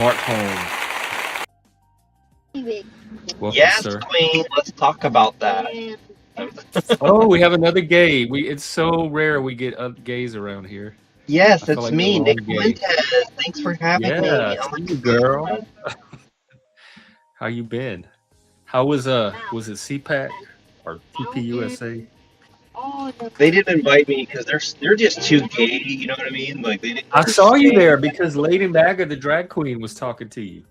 Smart home. Welcome, Yes, sir. Queen. Let's talk about that. Oh, we have another gay. It's so rare we get gays around here. I Yes, feel it's like we're me, all Nick gay. Fuentes. Thanks for having Yeah, me. Oh see my you, girl. god. How you been? How was it CPAC or TPUSA? They didn't invite me because they're just too gay. You know what I mean? Like I they're saw just you gay. there because Lady Maga, the drag queen, was talking to you.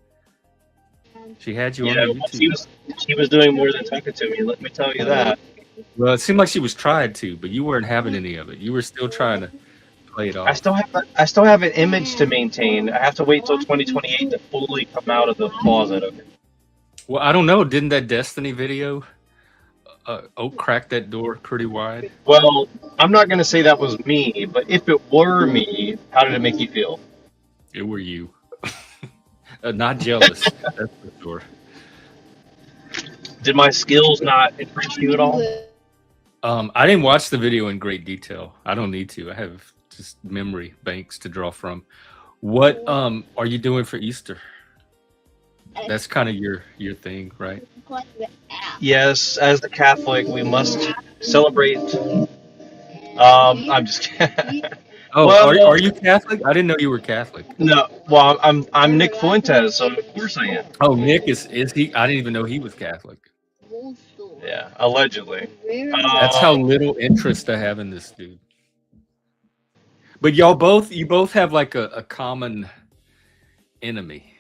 She had you Yeah, on the well, she YouTube. was doing more than talking to me. Let me tell you that. Well, it seemed like she was trying to, but you weren't having any of it. You were still trying to play it off. I still have an image to maintain. I have to wait till 2028 to fully come out of the closet. Okay? Well, I don't know. Didn't that Destiny video Oak crack that door pretty wide? Well, I'm not gonna say that was me, but if it were me, how did it make you feel? It were you. Not jealous. That's for sure. Did my skills not impress you at all? I didn't watch the video in great detail. I don't need to. I have just memory banks to draw from. What are you doing for Easter? That's kind of your thing, right? Yes, as the Catholic, we must celebrate. I'm just kidding. Oh, Well, are you Catholic? I didn't know you were Catholic. no. Well, I'm Nick Fuentes, so of course I am. Oh, Nick is he? I didn't even know he was Catholic. Yeah, allegedly. That's how little interest I have in this dude. But you both have like a common enemy.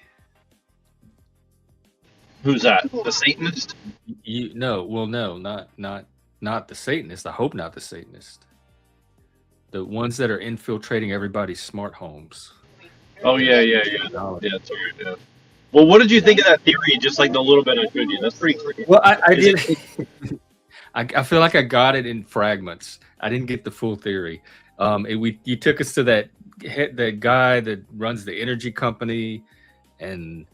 Who's that? The Satanist? You no, well, no, not the Satanist. I hope not the Satanist. The ones that are infiltrating everybody's smart homes. Oh yeah. Yeah, sorry. Yeah. Well, what did you think of that theory? Just like the little bit I showed you. That's pretty creepy. Well, I Is did. it? I feel like I got it in fragments. I didn't get the full theory. You took us to that guy that runs the energy company, and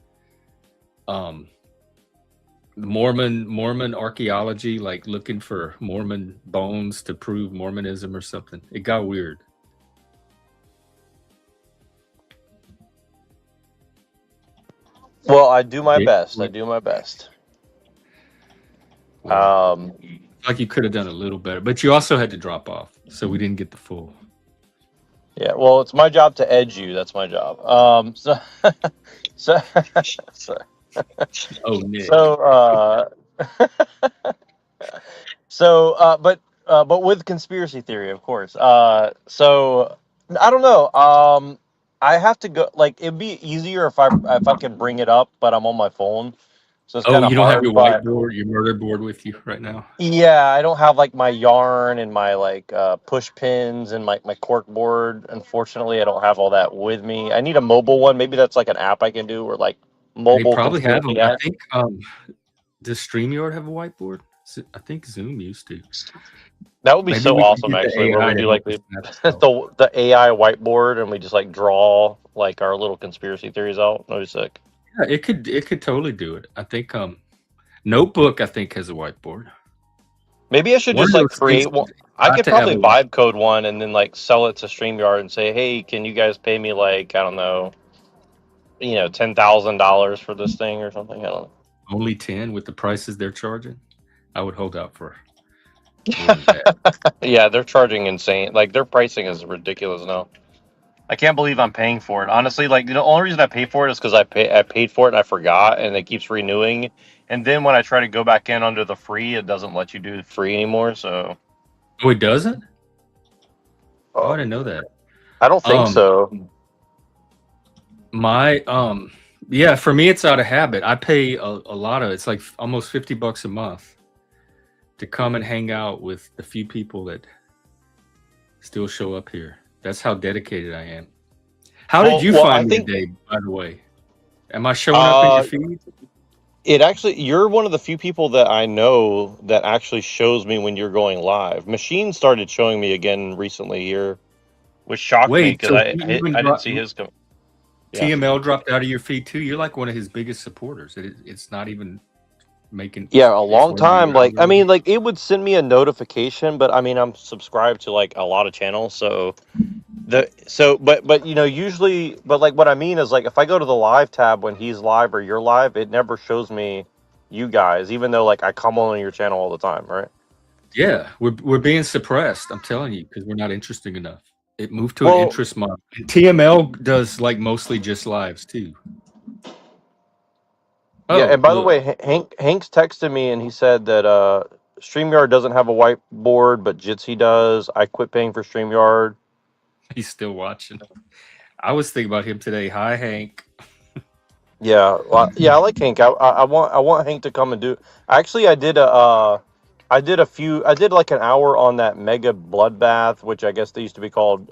Mormon archaeology, like looking for Mormon bones to prove Mormonism or something. It got weird. Well, I do my Yeah. best. I do my best. Well, like you could have done a little better, but you also had to drop off, so we didn't get the full. Yeah. Well, it's my job to edge you. That's my job. So, so, so, Oh, Nick. but with conspiracy theory, of course. So I don't know. I have to go. Like, it'd be easier if I could bring it up, but I'm on my phone, so it's Oh, kind of you don't have hard. your But whiteboard, your murder board with you right now? yeah, I don't have like my yarn and my push pins and my cork board. Unfortunately, I don't have all that with me. I need a mobile one. Maybe that's like an app I can do, or like They mobile probably have them. conspiracy I app. think does StreamYard have a whiteboard? I think Zoom used to. That would be Maybe so we could awesome, get the actually, where AI we to do help like us the map it out. the AI whiteboard and we just like draw like our little conspiracy theories out. That'd be sick. Yeah, it could totally do it. I think Notebook I think has a whiteboard. Maybe I should One just of like those things create one. has I got could to have probably a vibe code one and then like sell it to StreamYard and say, hey, can you guys pay me like, I don't know, $10,000 for this thing or something? I don't know. only 10 with the prices they're charging. I would hold out for more than that. Yeah, they're charging insane. Like their pricing is ridiculous now. I can't believe I'm paying for it. Honestly, like the only reason I pay for it is because I paid for it and I forgot, and it keeps renewing. And then when I try to go back in under the free, it doesn't let you do free anymore. So Oh, it doesn't? Oh, I um, didn't know that. I don't think Um, so. my yeah, for me it's out of habit. I pay a lot of it's like almost $50 a month to come and hang out with the few people that still show up here. That's how dedicated I am. How did you Well, I find me think today, by the way? Am I showing up in your uh, feed? it actually you're one of the few people that I know that actually shows me when you're going live. Machine started showing me again recently here, which shocked me Wait, because so I didn't see his come. Yeah. TML dropped out of your feed too? You're like one of his biggest supporters. It's not even making Yeah, a long for the time. Like, I algorithm. mean, like it would send me a notification, but I mean, I'm subscribed to like a lot of channels, so but usually, but like what I mean is like if I go to the live tab when he's live or you're live, it never shows me you guys, even though like I come on your channel all the time, right? Yeah, we're being suppressed. I'm telling you, because we're not interesting enough. It moved to an Well, interest model. And TML does like mostly just lives too. yeah, Oh, and by the look, way, Hank's texted me and he said that StreamYard doesn't have a whiteboard, but Jitsi does. I quit paying for StreamYard. he's still watching. I was thinking about him today. Hi, Hank. Yeah, well, yeah, I like Hank. I want Hank to come and do. Actually, I did I did like an hour on that mega bloodbath, which I guess they used to be called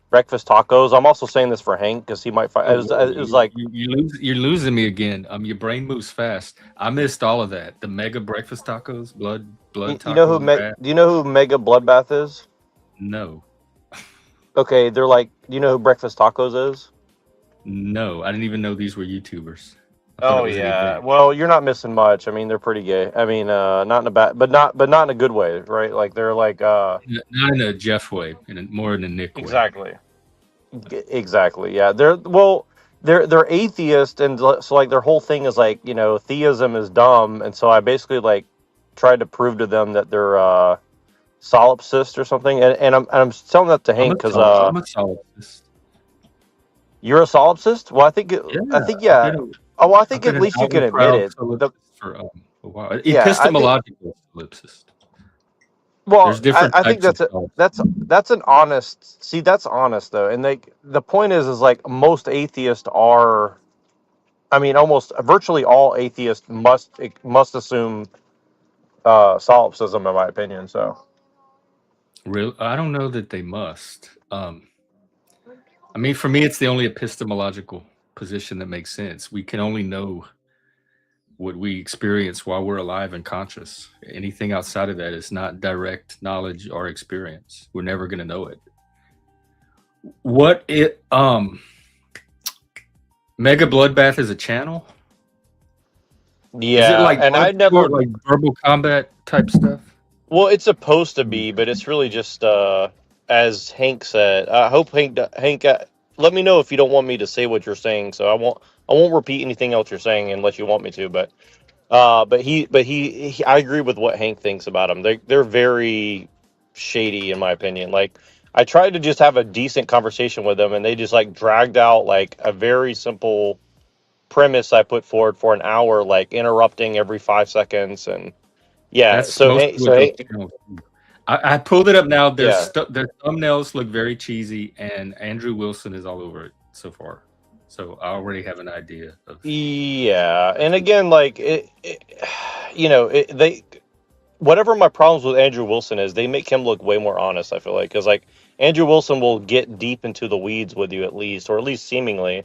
breakfast tacos. I'm also saying this for Hank because he might find Oh, it was like you're losing me again. Your brain moves fast. I missed all of that. The mega breakfast tacos, blood you know who tacos, rat. do you know who mega bloodbath is? No, Okay, they're like, do you know who breakfast tacos is? no, I didn't even know these were YouTubers. I thought it Oh was an yeah. event. Well, you're not missing much. I mean, they're pretty gay. I mean, not in a bad, but not in a good way, right? Like they're like Not in a Jeff way, more in a Nick way. exactly. Exactly. Yeah. They're atheist, and so like their whole thing is like, theism is dumb, and so I basically like tried to prove to them that they're solipsist or something, and I'm telling that to Hank because I'm a solipsist. you're a solipsist. Well, I think yeah. Oh, well, I think I've at been least you an can out and admit proud it. solipsist for a while. Yeah, I think. Epistemological solipsist. Well, There's different I think types of solipsism. that's an honest. See, that's honest though, and the point is like most atheists are. I mean, almost virtually all atheists must assume solipsism, in my opinion. So Real, I don't know that they must. I mean, for me, it's the only epistemological position that makes sense. We can only know what we experience while we're alive and conscious. Anything outside of that is not direct knowledge or experience. We're never going to know it. What it Mega Bloodbath is a channel? yeah, Is it like and I hardcore, never. like verbal combat type stuff? Well, it's supposed to be, but it's really just as Hank said. I hope Hank. Let me know if you don't want me to say what you're saying, so I won't repeat anything else you're saying unless you want me to. But I agree with what Hank thinks about them. They're very shady in my opinion. Like I tried to just have a decent conversation with them, and they just like dragged out like a very simple premise I put forward for an hour, like interrupting every 5 seconds, and yeah. That's mostly what those channels do. I pulled it up now. Their Yeah. their thumbnails look very cheesy, and Andrew Wilson is all over it so far. So I already have an idea of. Yeah, and again, like they whatever my problems with Andrew Wilson is, they make him look way more honest. I feel like because like Andrew Wilson will get deep into the weeds with you at least, or at least seemingly.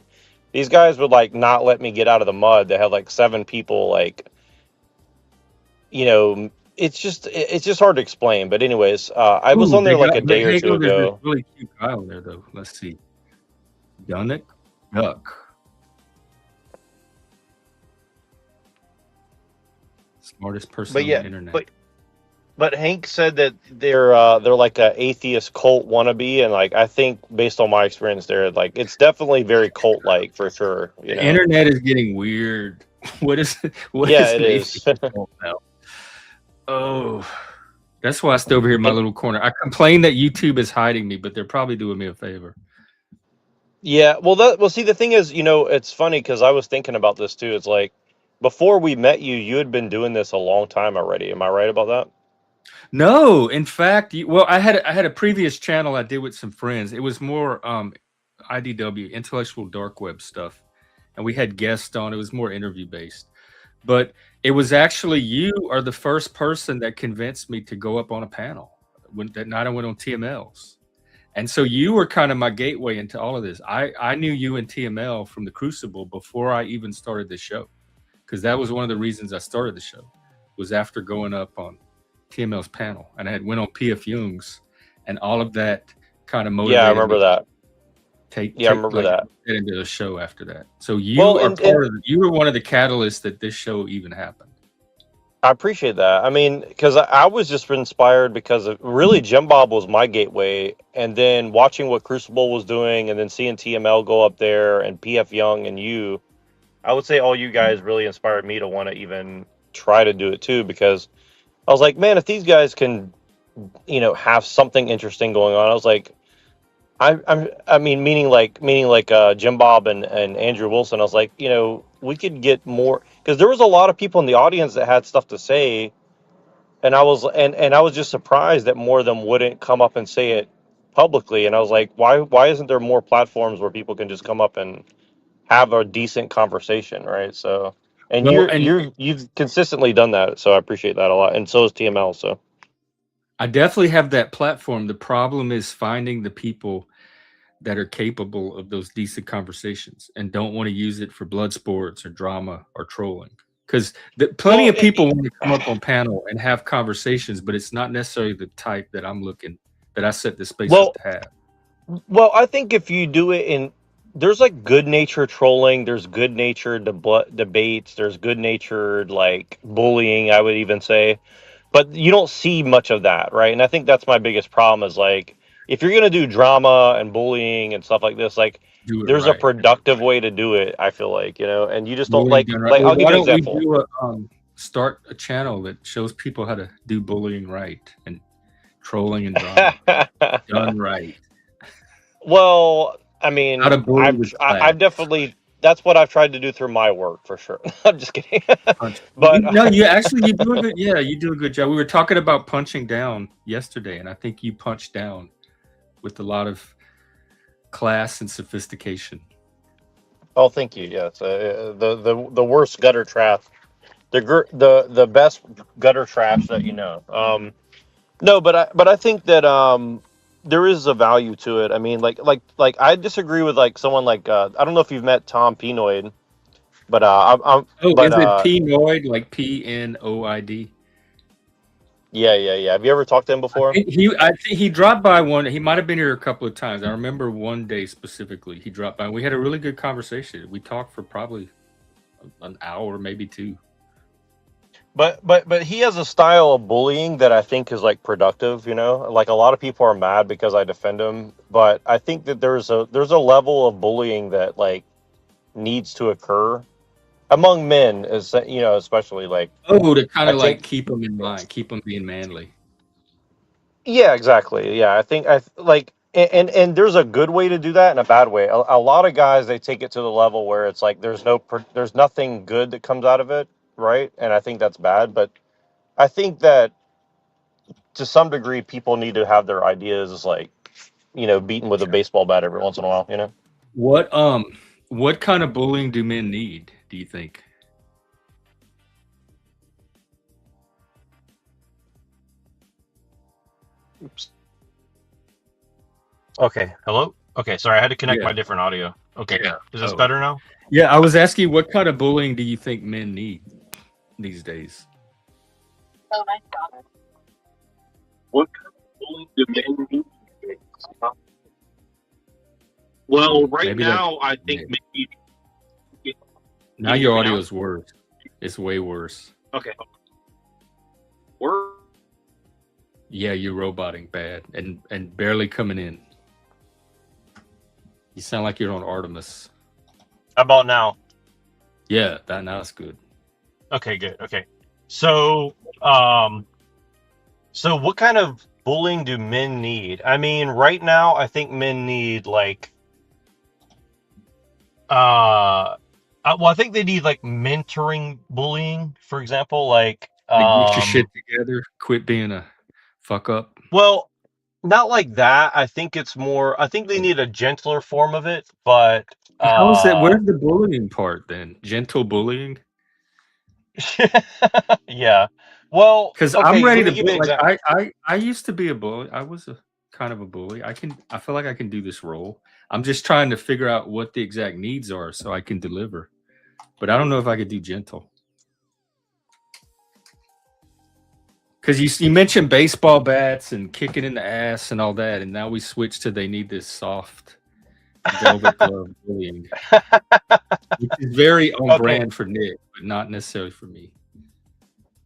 These guys would like not let me get out of the mud. They have like 7 people, like it's just hard to explain. But anyways, I was on there like a day or two There's this ago. really cute guy on there though. Let's see, Duck. Smartest person But on yeah, the internet. but Hank said that they're like a atheist cult wannabe, and like I think based on my experience there, like it's definitely very cult like for sure. The internet is getting weird. What is what Yeah, is it an is. atheist cult now? Oh, that's why I stay over here in my little corner. I complain that YouTube is hiding me, but they're probably doing me a favor. Yeah, well see the thing is, it's funny because I was thinking about this too. It's like before we met you, you had been doing this a long time already. Am I right about that? No, in fact, well, I had a previous channel I did with some friends. It was more IDW, intellectual dark web stuff, and we had guests on. It was more interview based, but it was actually you are the first person that convinced me to go up on a panel. When that night I went on TMLs, and so you were kind of my gateway into all of this. I knew you and TML from the Crucible before I even started the show, because that was one of the reasons I started the show, was after going up on TML's panel, and I had went on P.F. Jung's, and all of that kind of motivated. Yeah, I remember me that. to Yeah, I remember that. get into the show after that. So you Well, are and part of. You were one of the catalysts that this show even happened. I appreciate that. I mean, because I was just inspired because of really Jim Bob was my gateway, and then watching what Crucible was doing, and then seeing TML go up there, and PF Young and you, I would say all you guys really inspired me to want to even try to do it too. Because I was like, man, if these guys can, have something interesting going on, I was like, I mean, meaning like Jim Bob and Andrew Wilson. I was like, we could get more because there was a lot of people in the audience that had stuff to say, and I was just surprised that more of them wouldn't come up and say it publicly. And I was like, why isn't there more platforms where people can just come up and have a decent conversation, right? So, and Well, and you've consistently done that, so I appreciate that a lot, and so is TML. So I definitely have that platform. The problem is finding the people that are capable of those decent conversations and don't want to use it for blood sports or drama or trolling. Because plenty well, of people want to come up on panel and have conversations, but it's not necessarily the type that I set the space well, up to have. well, I think if you do it in there's like good natured trolling, there's good natured debates, there's good natured like bullying, I would even say, but you don't see much of that, right? And I think that's my biggest problem is like if you're gonna do drama and bullying and stuff like this, like Do it there's a right. productive way to do it. I feel like and you just don't Bullying done right. like Well, I'll give why you an don't we example. do start a channel that shows people how to do bullying right and trolling and drama done right? Well, I mean, How to bully with class. I've definitely that's what I've tried to do through my work for sure. I'm just kidding, Punch. but No, you do a good. Yeah, you do a good job. We were talking about punching down yesterday, and I think you punched down with a lot of class and sophistication. oh, thank you. Yes, the worst gutter trash, the best gutter trash that you know. No, but I think that there is a value to it. I mean, like I disagree with like someone like I don't know if you've met Tom Pinoid, but I'm Oh, but is it Pnoid, like Pnoid? yeah. Have you ever talked to him before? I think he dropped by one. He might have been here a couple of times. I remember one day specifically. He dropped by. We had a really good conversation. We talked for probably an hour, maybe two. But he has a style of bullying that I think is like productive, Like a lot of people are mad because I defend him, but I think that there's a level of bullying that like needs to occur among men, especially like To kind I of think like keep them in mind, keep them being manly. yeah, exactly. Yeah, I think like and there's a good way to do that and a bad way. A lot of guys they take it to the level where it's like there's nothing good that comes out of it, right? And I think that's bad, but I think that to some degree, people need to have their ideas like, beaten with a baseball bat every once in a while. What kind of bullying do men need, do you think? Oops. Okay. Hello. Okay. Sorry, I had to connect Yeah. my different audio. Okay. Yeah. Is this Oh. better now? Yeah, I was asking what kind of bullying do you think men need these days? What kind of bullying do men need? Well, right Maybe now, I think maybe. Now your audio is worse. It's way worse. Okay. We're Yeah, you're roboting bad and barely coming in. You sound like you're on Artemis. How about now? Yeah, now it's good. Okay, good. Okay. So what kind of bullying do men need? I mean, right now I think men need like well, I think they need like mentoring bullying, for example, like get your shit together, quit being a fuck up. Well, not like that. I think they need a gentler form of it, but How is that? Where's the bullying part then? Gentle bullying? yeah. Well, Because okay, I'm ready let to me give you bully. an example. I used to be a bully. I was a kind of a bully. I feel like I can do this role. I'm just trying to figure out what the exact needs are so I can deliver. But I don't know if I could do gentle. Because you mentioned baseball bats and kicking in the ass and all that, and now we switch to they need this soft velvet glove bullying, which is very on Okay. brand for Nick, but not necessarily for me.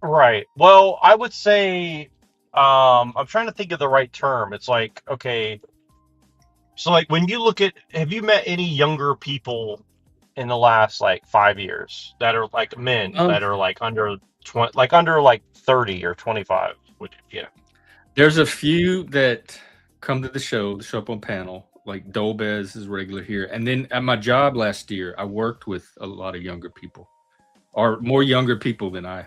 Right. Well, I would say, I'm trying to think of the right term. It's like, okay, so like when you look at, have you met any younger people in the last like 5 years that are like men Um, that are like under 20, like under like 30 or 25? Yeah. there's a few that come to the show up on panel. Like Dolbez is regular here, and then at my job last year, I worked with a lot of younger people, or more younger people than I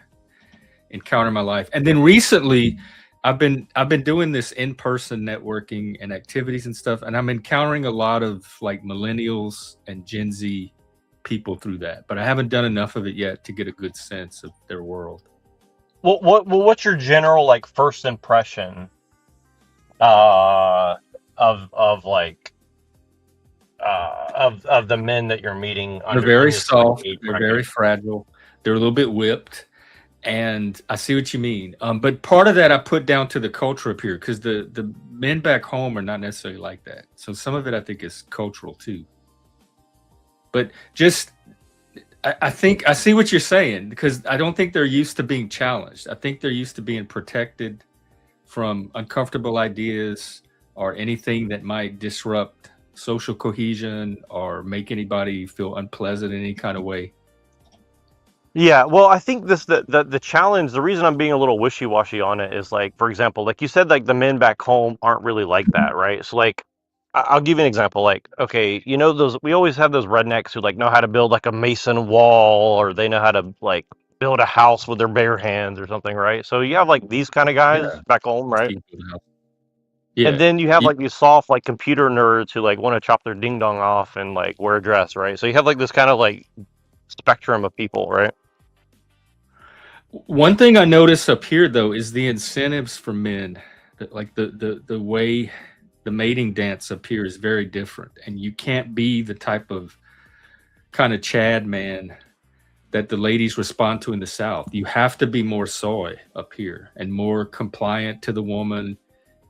encounter in my life. And then recently, I've been doing this in-person networking and activities and stuff, and I'm encountering a lot of like millennials and Gen Z people through that. But I haven't done enough of it yet to get a good sense of their world. What's your general like first impression of like of the men that you're meeting They're under in very this like soft. age They're bracket? very fragile. They're a little bit whipped, and I see what you mean. But part of that I put down to the culture up here because the men back home are not necessarily like that. So some of it I think is cultural too. But just I think I see what you're saying because I don't think they're used to being challenged. I think they're used to being protected from uncomfortable ideas or anything that might disrupt social cohesion or make anybody feel unpleasant in any kind of way. Yeah, well, I think the challenge, the reason I'm being a little wishy-washy on it is like, for example, like you said, like the men back home aren't really like that, right? So like, I'll give you an example. Like, okay, you know those we always have those rednecks who like know how to build like a mason wall, or they know how to like build a house with their bare hands or something, right? So you have like these kind of guys Yeah. back home, right? Yeah. And then you have You- like these soft like computer nerds who like want to chop their ding dong off and like wear a dress, right? So you have like this kind of like spectrum of people, right? One thing I notice up here though is the incentives for men. Like the way the mating dance up here is very different, and you can't be the type of kind of Chad man that the ladies respond to in the South. You have to be more soy up here and more compliant to the woman.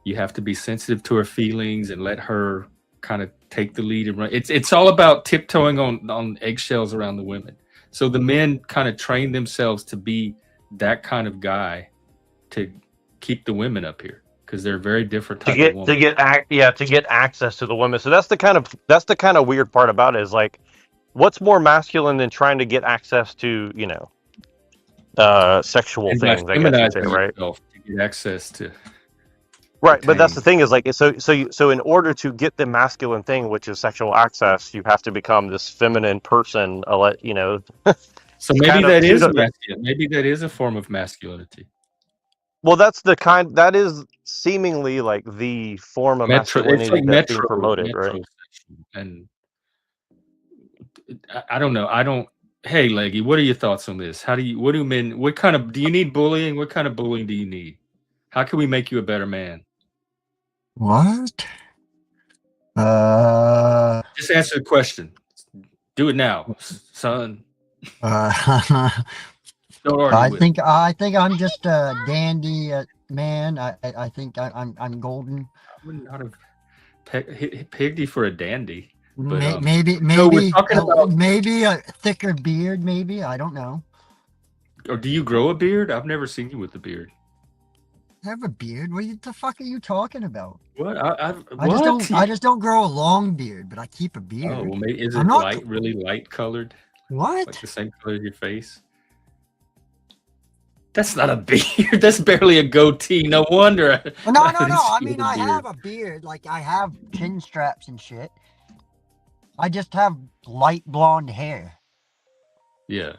You have to be sensitive to her feelings and let her kind of take the lead and run. It's all about tiptoeing on eggshells around the women. So the men kind of train themselves to be that kind of guy to keep the women up here because they're a very different type of woman. To get access to the women. So that's the kind of weird part about it is like, what's more masculine than trying to get access to sexual And by things, I guess you'd say, feminizing right? yourself to get access to Right, but that's the attain. thing is like so in order to get the masculine thing, which is sexual access, you have to become this feminine person. So maybe kind of that is pseudo. masculine. Maybe that is a form of masculinity. Well, that is seemingly like the form of It's masculinity like that's being promoted, right? metrosexual, and I don't know. I don't. Hey, Leggy, what are your thoughts on this? What do men? What kind of? Do you need bullying? What kind of bullying do you need? How can we make you a better man? What? Just answer the question. Do it now, son. Don't argue with me. I think I'm just a dandy man. I think I'm golden. I would not have pegged you for a dandy. But Maybe no, we're talking about. maybe a thicker beard. Maybe I don't know. Or do you grow a beard? I've never seen you with a beard. I have a beard. The fuck are you talking about? What? I just don't grow a long beard, but I keep a beard. Oh, well, maybe is it I'm not- light, really light colored, What? like the same color as your face? That's not a beard. That's barely a goatee. No wonder. Well, no. didn't I see mean, the I beard. have a beard. Like I have chin straps and shit. I just have light blonde hair. Yeah.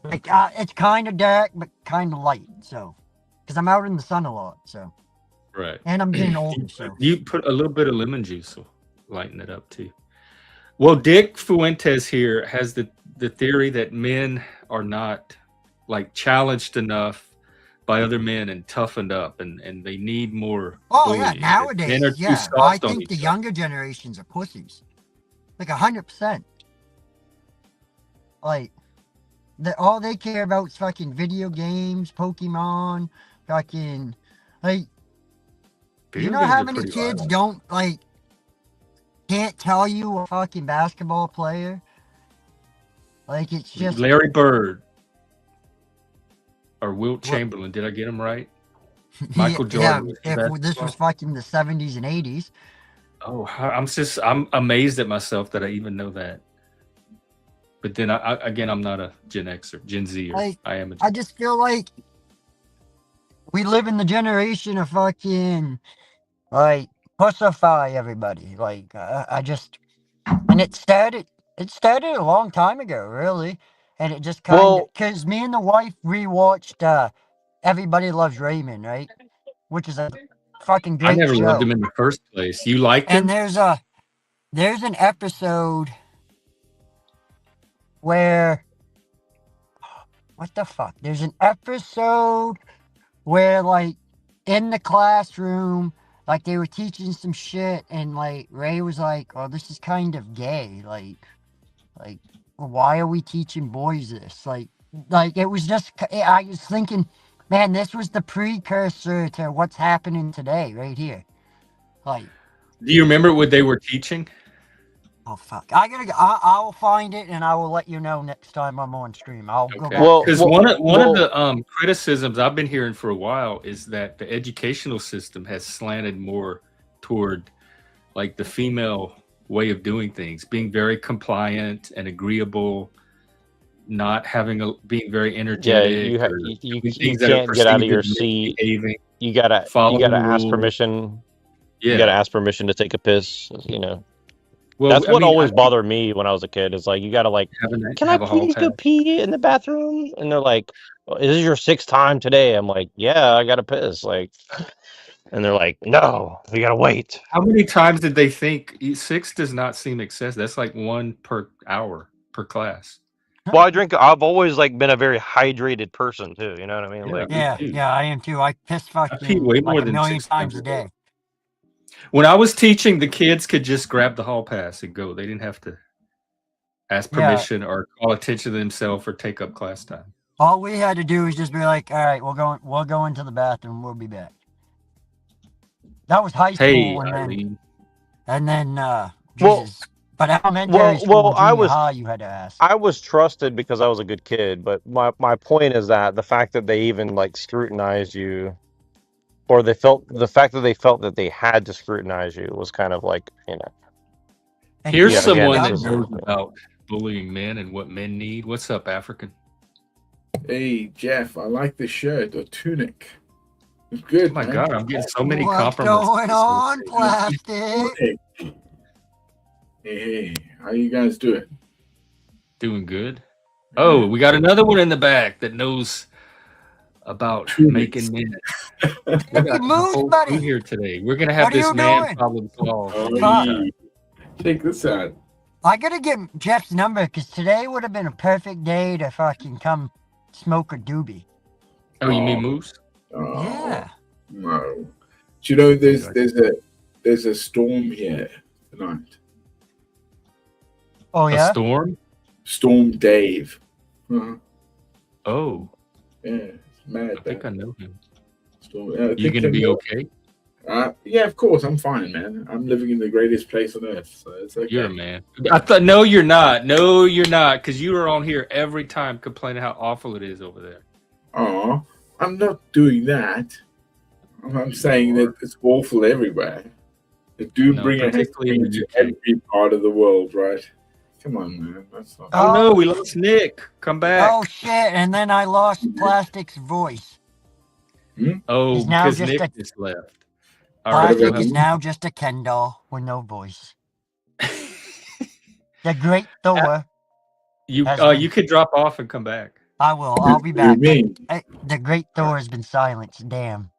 Like it's kind of dark, but kind of light. So, because I'm out in the sun a lot. So, Right. and I'm getting older. So, You put a little bit of lemon juice, will lighten it up too. Well, Dick Fuentes here has the theory that men are not like challenged enough by other men and toughened up, and they need more. oh yeah, bullying. Men are nowadays, too yeah, soft I on think each the other. younger generations are pussies. Like 100%. Like, all they care about is fucking video games, Pokemon, fucking, like, Video you know games how are many pretty kids violent. don't, like, can't tell you a fucking basketball player? Like, it's just, Larry Bird. or Wilt What? Chamberlain. Did I get him right? Michael Yeah, Jordan was the if best. this was fucking the 70s and 80s. Oh, I'm amazed at myself that I even know that. But then again, I'm not a Gen Xer, Gen Zer. Like, I am a I just feel like we live in the generation of fucking, like, pussify everybody. Like, I just, and it started a long time ago, really. And it just kind of, Well, because me and the wife rewatched Everybody Loves Raymond, right? Which is a fucking I great never loved him show. in the first place. You liked And him? there's an episode where, what the fuck? There's an episode where, like, in the classroom, like, they were teaching some shit, and, like, Ray was like, oh, this is kind of gay. Like, why are we teaching boys this? Like, it was just, I was thinking, man, this was the precursor to what's happening today, right here. Like, Do you remember what they were teaching? oh, fuck. I will find it, and I will let you know next time I'm on stream. I'll go Okay. back well, there. Because well, one of well, the criticisms I've been hearing for a while is that the educational system has slanted more toward like the female way of doing things, being very compliant and agreeable, not being very yeah, energetic or you doing things that are can't get out of perceived your as seat. misbehaving, You gotta following ask rules. permission. You gotta Yeah. ask permission to take a piss. You know, Well, that's I what mean, I always think bothered me when I was a kid. Is like you gotta like, can I have a hall please go pass. pee in the bathroom? And they're like, "Well, is this your sixth time today?" I'm like, yeah, I gotta piss. Like, and they're like, no, you gotta wait. How many times did they think 6 does not seem excessive? That's like 1 per hour per class. Well, I've always like been a very hydrated person too. You know what I mean? Yeah, Like, me too. Yeah, I am too. I piss I pee fucking way like more a than million 6 times times a a day. day. When I was teaching, the kids could just grab the hall pass and go. They didn't have to ask Yeah, permission or call attention to themselves or take up class time. all we had to do was just be like, all right, we'll go into the bathroom. We'll be back. That was high school, Hey, and Eileen. then well, Jesus. But elementary school, well, junior high, you had to ask. I was trusted because I was a good kid. But my point is that the fact that they even like scrutinized you, or the fact that they felt that they had to scrutinize you was kind of like, you know. And Here's Yeah, kids again, someone it's that just knows about bullying men and what men need. What's up, African? Hey, Jeff, I like the shirt or tunic. It's Oh good, my man. God, I'm getting so many what's compliments. going on, Tunic. plastic? Hey, how you guys doing? Doing good. Oh, we got another one in the back that knows about Tunics. making men. We Look got at the Moose, whole crew buddy. here today. We're gonna have What are this you man doing? problem solved. Oh, anytime. yeah. Check this out. I gotta get Jeff's number because today would have been a perfect day to fucking come smoke a doobie. Oh, you mean Oh. Moose? Oh, Yeah. no. Do you know there's a storm here tonight? Oh A yeah. storm? Storm Dave. Uh-huh. Oh, Yeah, it's mad. I think I know him. Storm. You gonna be okay? Yeah, of course. I'm fine, man. I'm living in the greatest place on earth, so it's okay. You're a man. I thought no, you're not. No, you're not, because you are on here every time complaining how awful it is over there. Oh, I'm not doing that. I'm saying that it's awful everywhere. The doom No, bringer has to particularly in be the to UK. every part of the world, right? Come on, man. That's not. Oh no, we lost Nick. Come back. Oh shit! And then I lost Plastic's voice. Oh, He's now because just Nick a- just left. All right, Plastic well, is now just a Ken doll with no voice. The Great Thor. you has been- you could drop off and come back. I will. I'll be What do you back. mean? The Great Thor has been silenced. Damn.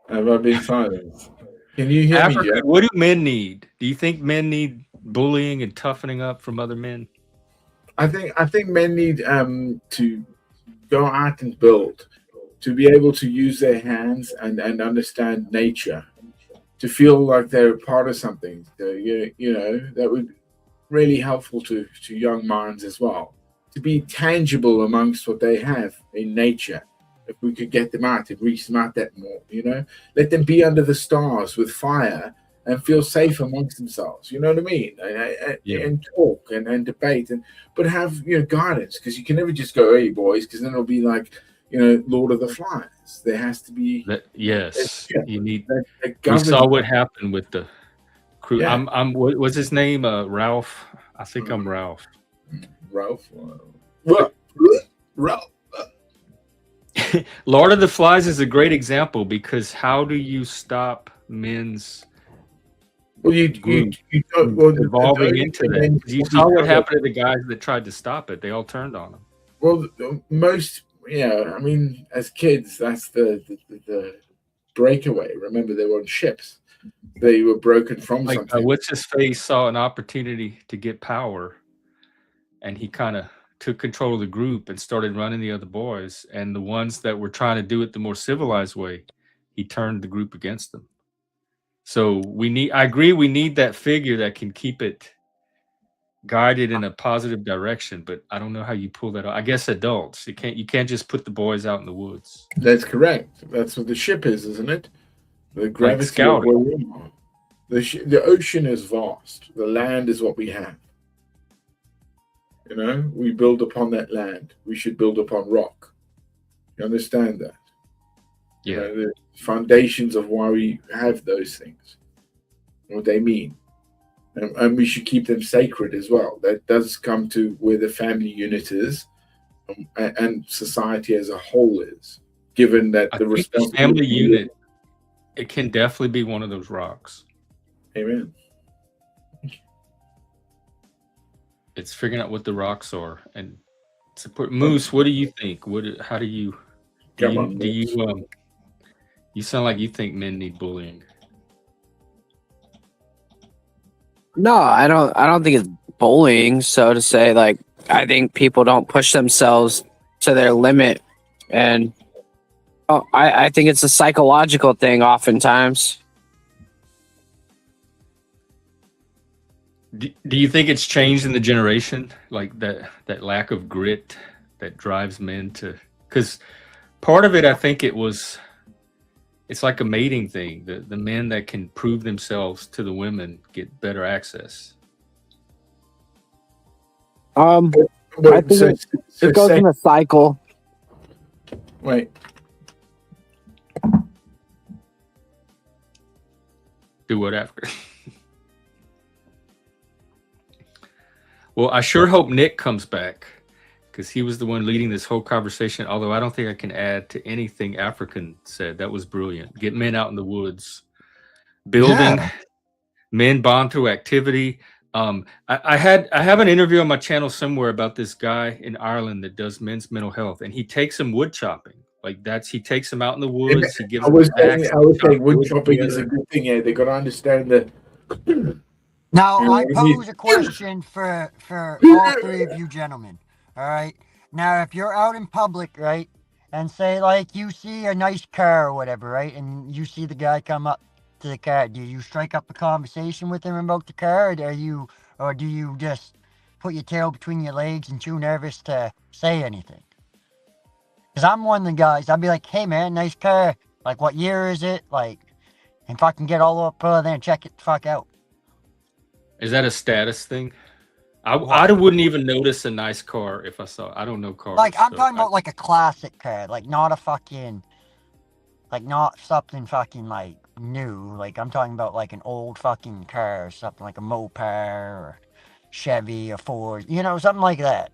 Have I been silent? Can you hear me, Africa, Jeff? what do men need? Do you think men need bullying and toughening up from other men? I think men need to go out and build, to be able to use their hands and understand nature, to feel like they're a part of something. You know, that would really helpful to young minds as well. To be tangible amongst what they have in nature. If we could get them out and reach them out that more, you know, let them be under the stars with fire and feel safe amongst themselves. You know what I mean? And talk and debate but have guidance, because you can never just go, hey boys, because then it'll be like Lord of the Flies. There has to be Yes, yeah, you need. that We saw governs. what happened with the crew. Yeah, What's his name? Ralph. I think I'm Ralph. Ralph. Ralph. Lord of the Flies is a great example because how do you stop men's Well, you group don't. Well, the evolving only into thing that? then 'Cause you will saw what become happened to the guys that tried to stop it. They all turned on him. well, most. Yeah, I mean, as kids, that's the breakaway. Remember, they were on ships. They were broken from Like something. what's his face saw an opportunity to get power, and he kind of took control of the group and started running the other boys. And the ones that were trying to do it the more civilized way, he turned the group against them. So I agree, we need that figure that can keep it guided in a positive direction, but I don't know how you pull that off. I guess adults, you can't just put the boys out in the woods. That's correct. That's what the ship is, isn't it? The gravity of scouting. where we are. The ocean is vast. The land is what we have. We build upon that land. We should build upon rock. You understand that? Yeah. The foundations of why we have those things, what they mean. And we should keep them sacred as well. That does come to where the family unit is and society as a whole is, given that I the think the responsibility. family unit, it can definitely be one of those rocks. Amen. It's figuring out what the rocks are and support. Moose, what do you think? How do you Come on, do Moose. you sound like you think men need bullying? No, I don't think it's bullying, so to say. Like, I think people don't push themselves to their limit, and I think it's a psychological thing oftentimes. Do you think it's changed in the generation, like that lack of grit that drives men to? Because part of it, I think it's like a mating thing. The men that can prove themselves to the women get better access. I think it goes in a cycle. Wait. Do what after? Well, I sure hope Nick comes back because he was the one leading this whole conversation. Although I don't think I can add to anything African said. That was brilliant. Get men out in the woods, building. Yeah. Men bond through activity. I have an interview on my channel somewhere about this guy in Ireland that does men's mental health, and he takes them wood chopping. Like he takes them out in the woods. He gives I was them an axe, saying wood wood chopping is a together. good thing. Yeah, they got to understand the. Now, Yeah, I I pose a question for all three of you gentlemen. All right. Now, if you're out in public, right, and say, like, you see a nice car or whatever, right, and you see the guy come up to the car, do you strike up a conversation with him about the car, or do you just put your tail between your legs and too nervous to say anything? Because I'm one of the guys, I'd be like, hey, man, nice car. Like, what year is it? Like, and fucking get all up there and check it the fuck out. Is that a status thing? I wouldn't even notice a nice car if I saw it. I don't know cars. Like, I'm so talking about like a classic car, like not a fucking, like not something fucking like new. Like I'm talking about like an old fucking car or something like a Mopar or Chevy or Ford, something like that.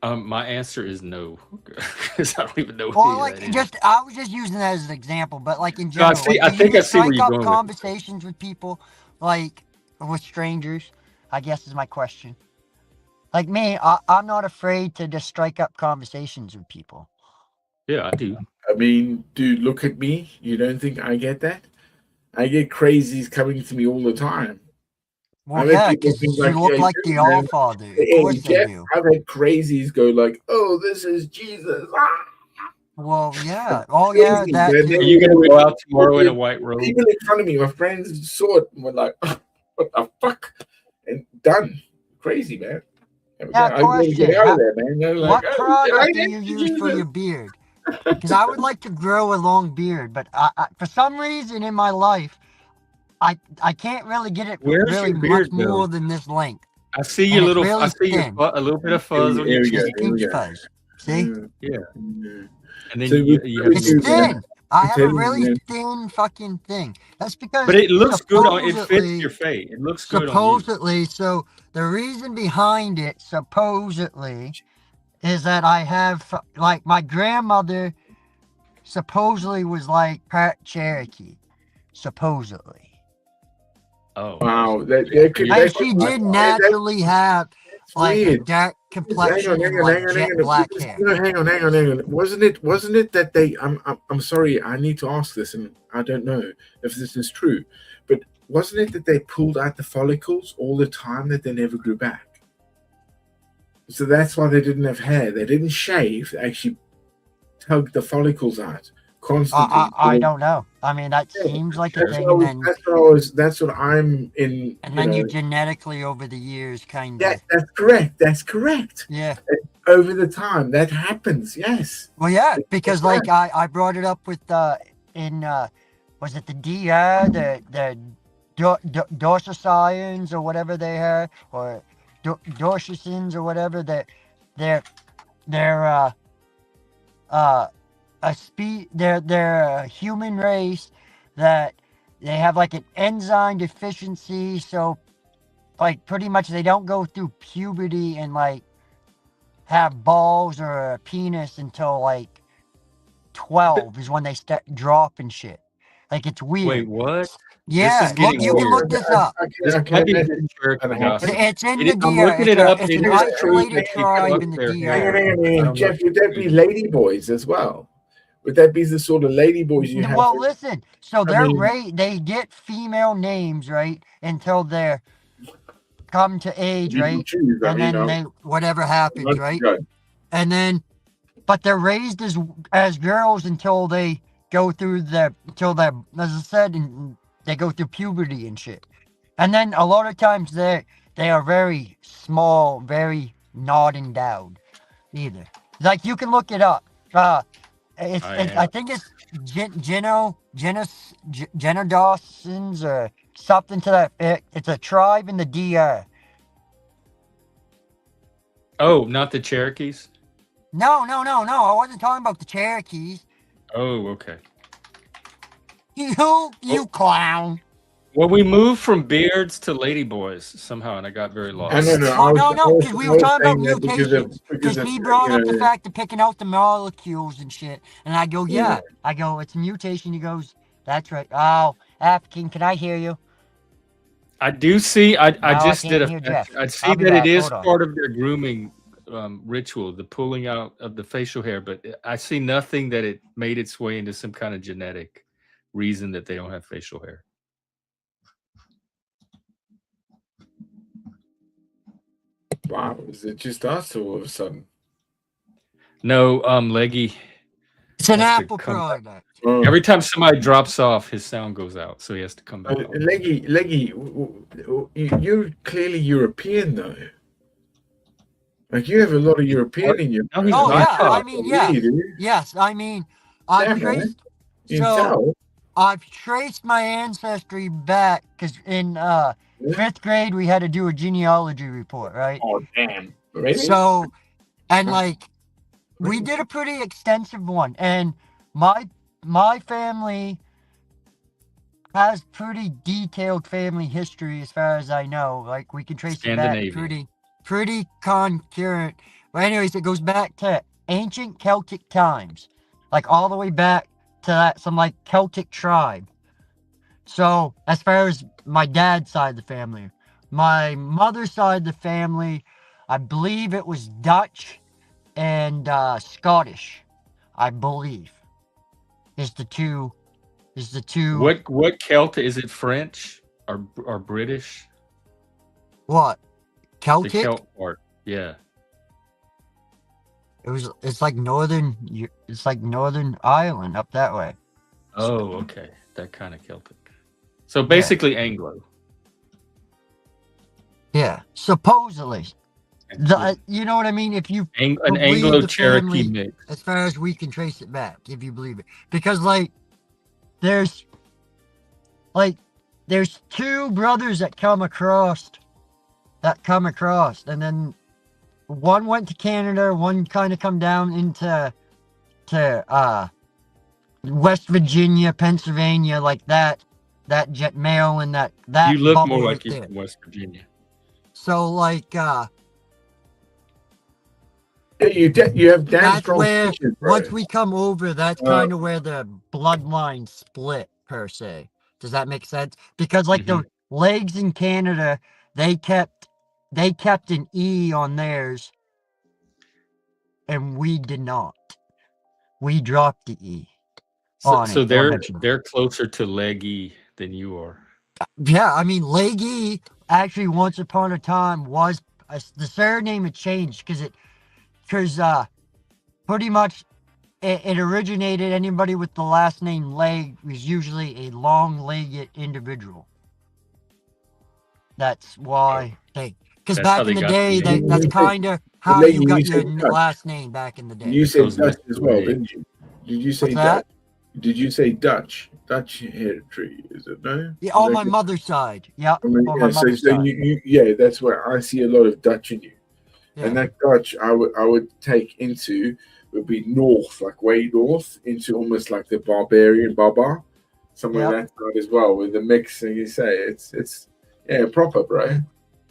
My answer is no, because I don't even know. Well, who like that is. I was just using that as an example, but like in No, I general, see- like, I do think you I see where strike you're up going with this. conversations with people, like with strangers? I guess is my question. Like me, I'm not afraid to just strike up conversations with people. Yeah, I do. I mean, dude, look at me. You don't think I get that? I get crazies coming to me all the time. Well, I've had yeah, people because think you like, look yeah, like you the man. Allfather. Of Hey, course they Jeff, do. I've had crazies go like, "Oh, this is Jesus." Ah! Well, yeah. Oh, yeah, Crazy, that man. too. Are you gonna go out tomorrow in a white robe? People in front of me, my friends saw it and were like, "What the fuck?" And done. Crazy, man. Yeah, I gotta get question. out of there, man. They're like, What "Oh, product I do you get use for Jesus." your beard? Because I would like to grow a long beard, but I for some reason in my life, I can't really get it Where's really your much beard, though? more than this length. I see And your it's little. really I see thin. a little bit of fuzz on Here your we go. cheek. Just a pinch fuzz. See? Yeah. Yeah. And then So you have we It's do thin. I have a Italian really man. thin fucking thing. That's because but it looks good on it fits supposedly, your face. It looks good on you. supposedly, so the reason behind it, supposedly, is that I have, like, my grandmother supposedly was like part Cherokee. Supposedly. Oh. Wow, that could And that she could did naturally have, that's like, a weird. dark Hang complexion on, and, hang on, like, hang on, jet hang on. black Because, hair. no, hang on. Wasn't it that they? I'm sorry. I need to ask this, and I don't know if this is true, but wasn't it that they pulled out the follicles all the time that they never grew back? So that's why they didn't have hair. They didn't shave. They actually tugged the follicles out constantly. I don't know. I mean, that Yeah, seems like a That's thing, what, and then that's what I'm in. and You then you know, genetically over the years kind yeah, of, that's correct. That's correct. yeah. Over the time, that happens. Yes. Well, yeah, It's because like like I brought it up with in was it the DR, the dorsicians or whatever they are, or dorsicians or whatever, that they're they're a human race that they have like an enzyme deficiency, so like pretty much they don't go through puberty and like have balls or a penis until like 12 is when they start dropping shit. Like, it's Wait, weird. what? Yeah, This is getting you can weird. look this up. This I can might be imagine good Cherokee that gossip. happen. It's in It the is, I'm DR. looking it up. It's It an is true isolated that they tribe pluck in the their Hang hair. on, DR. hang on, I hang on. don't know Jeff, if would that it's be true. lady boys as well? Would that be the sort of lady boys you have? Well, listen. So I mean, they get female names, right, until they're come to age, you can right, choose, and you then know. they whatever happens, Not right, good. and then but they're raised as girls until they go through until they, as I said, and they go through puberty and shit. And then a lot of times they are very small, very not endowed either. Like, you can look it up. I think it's Genodosins or something to that. It's a tribe in the DR. Oh, not the Cherokees? No. I wasn't talking about the Cherokees. Oh, okay. You clown. Well, we moved from beards to ladyboys somehow, and I got very lost. No. Well, no, because we were talking about saying that mutations. Because he brought up the fact of picking out the molecules and shit. And I go, yeah. I go, it's a mutation. He goes, that's right. Oh, African, can I hear you? I do see. I just can't did hear Jeff. I see I'll be that back. it is Hold on. part of their grooming ritual, the pulling out of the facial hair, but I see nothing that it made its way into some kind of genetic reason that they don't have facial hair. Wow, is it just us all of a sudden? No, Leggy. It's an has to Apple come back. product. Oh. Every time somebody drops off, his sound goes out, so he has to come back. on. Leggy, you're clearly European though. Like, you have a lot of European in you. No, he's Oh, not. yeah. I mean, yes. You do. Yes. I mean, I've Yeah, man. traced. You can So, tell. I've traced my ancestry back because in 5th grade we had to do a genealogy report, right? Oh, damn. Really? So, and like, we did a pretty extensive one, and my family has pretty detailed family history as far as I know. Like, we can trace it back Scandinavian. pretty concurrent. But anyways, it goes back to ancient Celtic times, like all the way back to some like Celtic tribe. So as far as my dad's side of the family, my mother's side of the family, I believe it was Dutch and Scottish. I believe is the two. What Celtic is it? French or British? What? The Celtic? Celt part. Yeah. It's like northern Ireland up that way. Oh, okay. That kind of Celtic. So basically Anglo. Yeah, supposedly. You know what I mean? If you An believe Anglo the Cherokee family, mix. as far as we can trace it back, if you believe it, because like there's two brothers that come across, and then one went to Canada, one kind of come down into West Virginia, Pennsylvania, like that jet mail and that You look bubble more right like you're there. from West Virginia. So like Yeah, you have damn that's strong where features, bro. once we come over, that's Uh, kind of where the bloodline split per se. Does that make sense? Because like the legs in Canada, they kept an E on theirs, and we did not. We dropped the E So, on so it. they're closer to leggy than you are. Yeah, I mean, Leggy actually once upon a time was the surname had changed because pretty much it originated. Anybody with the last name Leg was usually a long-legged individual. That's why because That's back how in they the got the day, name. that's kind of how Leggy, you got you your said Dutch. last name back in the day. You said Those Dutch as well, legs. didn't you? Did you say What's that? Dutch? Did you say Dutch? Dutch hereditary, is it no? Yeah, Is on that my good? mother's side. Yeah, I mean, on yeah, my so, mother's so side. yeah, that's where I see a lot of Dutch in you. Yeah. And that Dutch I would take into would be north, like way north, into almost like the barbarian Barbar, somewhere Yep. that side as well, with the mix. And you say it's proper, bro.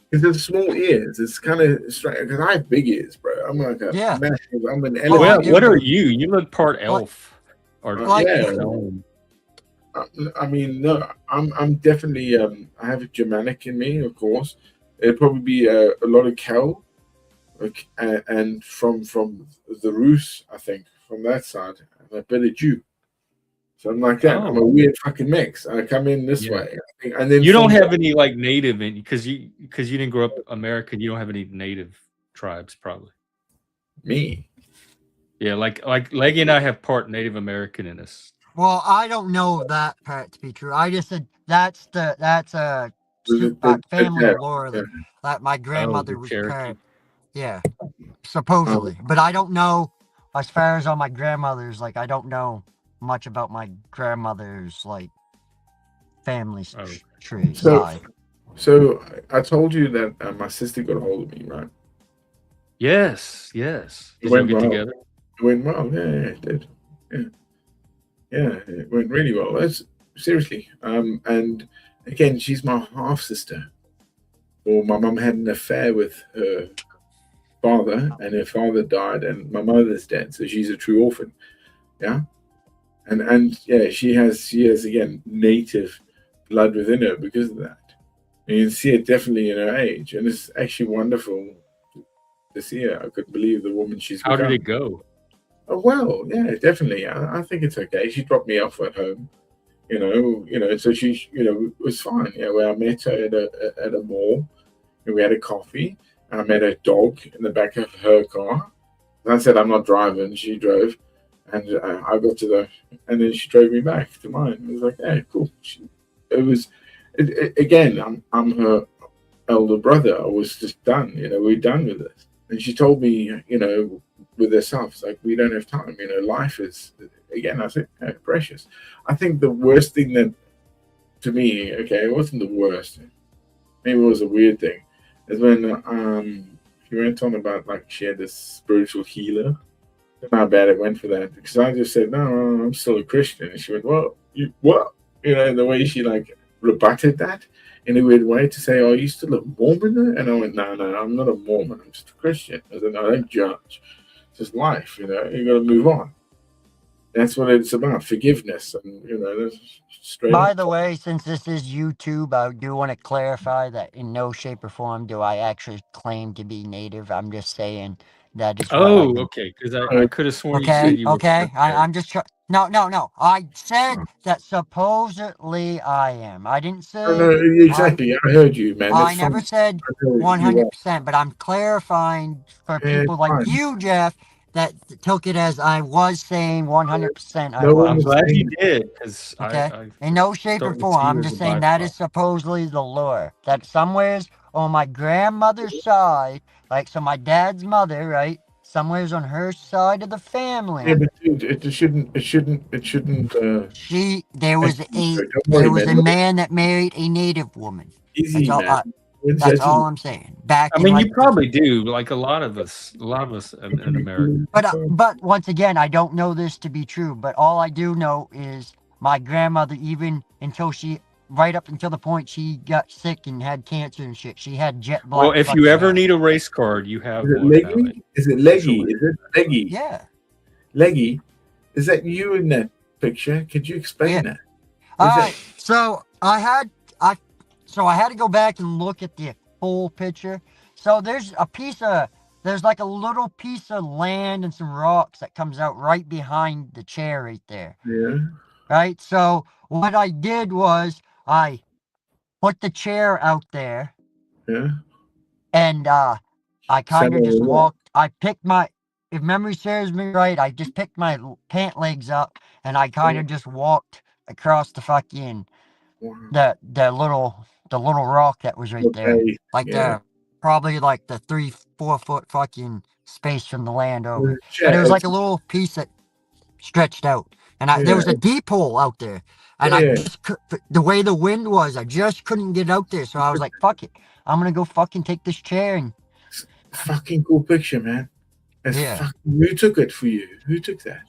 Because there's small ears. It's kind of strange. Because I have big ears, bro. I'm like a Yeah. massive. I'm an Oh, I elephant. do. What are you? You look part elf. Or Like- yeah. gnome. I mean, no, I'm definitely I have a Germanic in me, of course. It'd probably be a lot of Kel, like, and from the Rus, I think, from that side, and a bit of Jew. So I'm like that. I'm a Oh. weird fucking mix. I come in this Yeah. way, I think, and then You don't from- have any like native in because you didn't grow up American. You don't have any native tribes, probably. me. Yeah, like Leggy and I have part Native American in us. Well, I don't know that part to be true. I just said that's a The family yeah, lore yeah. that my grandmother the was Cherokee. part. Yeah, supposedly, but I don't know as far as on my grandmother's. Like, I don't know much about my grandmother's like family Oh. tree So- side. So I told you that my sister got a hold of me, right? Yes, yes. It Did you went get well. together? It went well. Yeah, it did. Yeah, it went really well. That's seriously. And again, she's my half sister. Well, my mum had an affair with her father, and her father died, and my mother's dead, so she's a true orphan. Yeah, and yeah, she has again native blood within her because of that. And you can see it definitely in her age, and it's actually wonderful to see her. I couldn't believe the woman she's How did become. it go? Oh, well, yeah, definitely. I think it's okay. She dropped me off at home, so she, it was fine. Yeah, where I met her at a mall, and we had a coffee. And I met a dog in the back of her car. And I said, I'm not driving. She drove, and I got to and then she drove me back to mine. It was like, hey, cool. Again, I'm her elder brother. I was just done. We're done with this. And she told me, with herself, it's like, we don't have time. Life is, again, I think, precious. I think the worst thing that, to me, okay, it wasn't the worst. Maybe it was a weird thing. Is when she went on about like she had this spiritual healer. How bad it went for that. Because I just said, no, I'm still a Christian. And she went, well, you what? The way she like rebutted that in a weird way to say, oh, are you still a Mormon? And I went, no, I'm not a Mormon. I'm just a Christian. I said, no, don't judge. It's just life, you got to move on. That's what it's about, forgiveness. And, that's straight By up. the way, since this is YouTube, I do want to clarify that in no shape or form do I actually claim to be native. I'm just saying that is what Oh, I've been- okay. Because I could have sworn you said Okay, you were. okay. from there. I'm just trying. No. I said that supposedly I am. I didn't say. No, exactly. I heard you, man. I That's never fine. said I know you 100%, but I'm clarifying for Yeah, people like fine. you, Jeff, that took it as I was saying 100% I No was. I'm one- glad you did because Okay. I In no shape or starting to form. see you I'm as just a saying that byproduct. is supposedly the lore. That somewheres on my grandmother's side, like, so my dad's mother, right? Somewheres on her side of the family. Yeah, but dude, it shouldn't. There was Don't worry, there was a man. man that married a native woman. Easy, That's all, man. That's all I'm saying. Back I in mean, like you probably do. Like a lot of us in America. but once again, I don't know this to be true, but all I do know is my grandmother, even until right up until the point she got sick and had cancer and shit, she had jet black. Well, if fucking you ever hair. need a race card, you have Is it one now. Leggy? Is it Leggy? Usually. Is it Leggy? Yeah. Leggy? Is that you in that picture? Could you explain Yeah. that? All Is that- right. So I had to go back and look at the full picture. So there's like a little piece of land and some rocks that comes out right behind the chair right there. Yeah. Right? So what I did was I put the chair out there Yeah. and I kind of Settle just it up. walked. If memory serves me right, I just picked my pant legs up and I kind of just walked across the fucking Wow. the little rock that was right there. Okay. Like Yeah. probably like the 3-4 foot fucking space from the land over. But Check. it was like a little piece that stretched out. And there was a deep hole out there. And I Yeah. just the way the wind was, I just couldn't get out there. So I was like, fuck it. I'm gonna go fucking take this chair and Fucking cool picture, man. Yeah. Who took it for you? Who took that?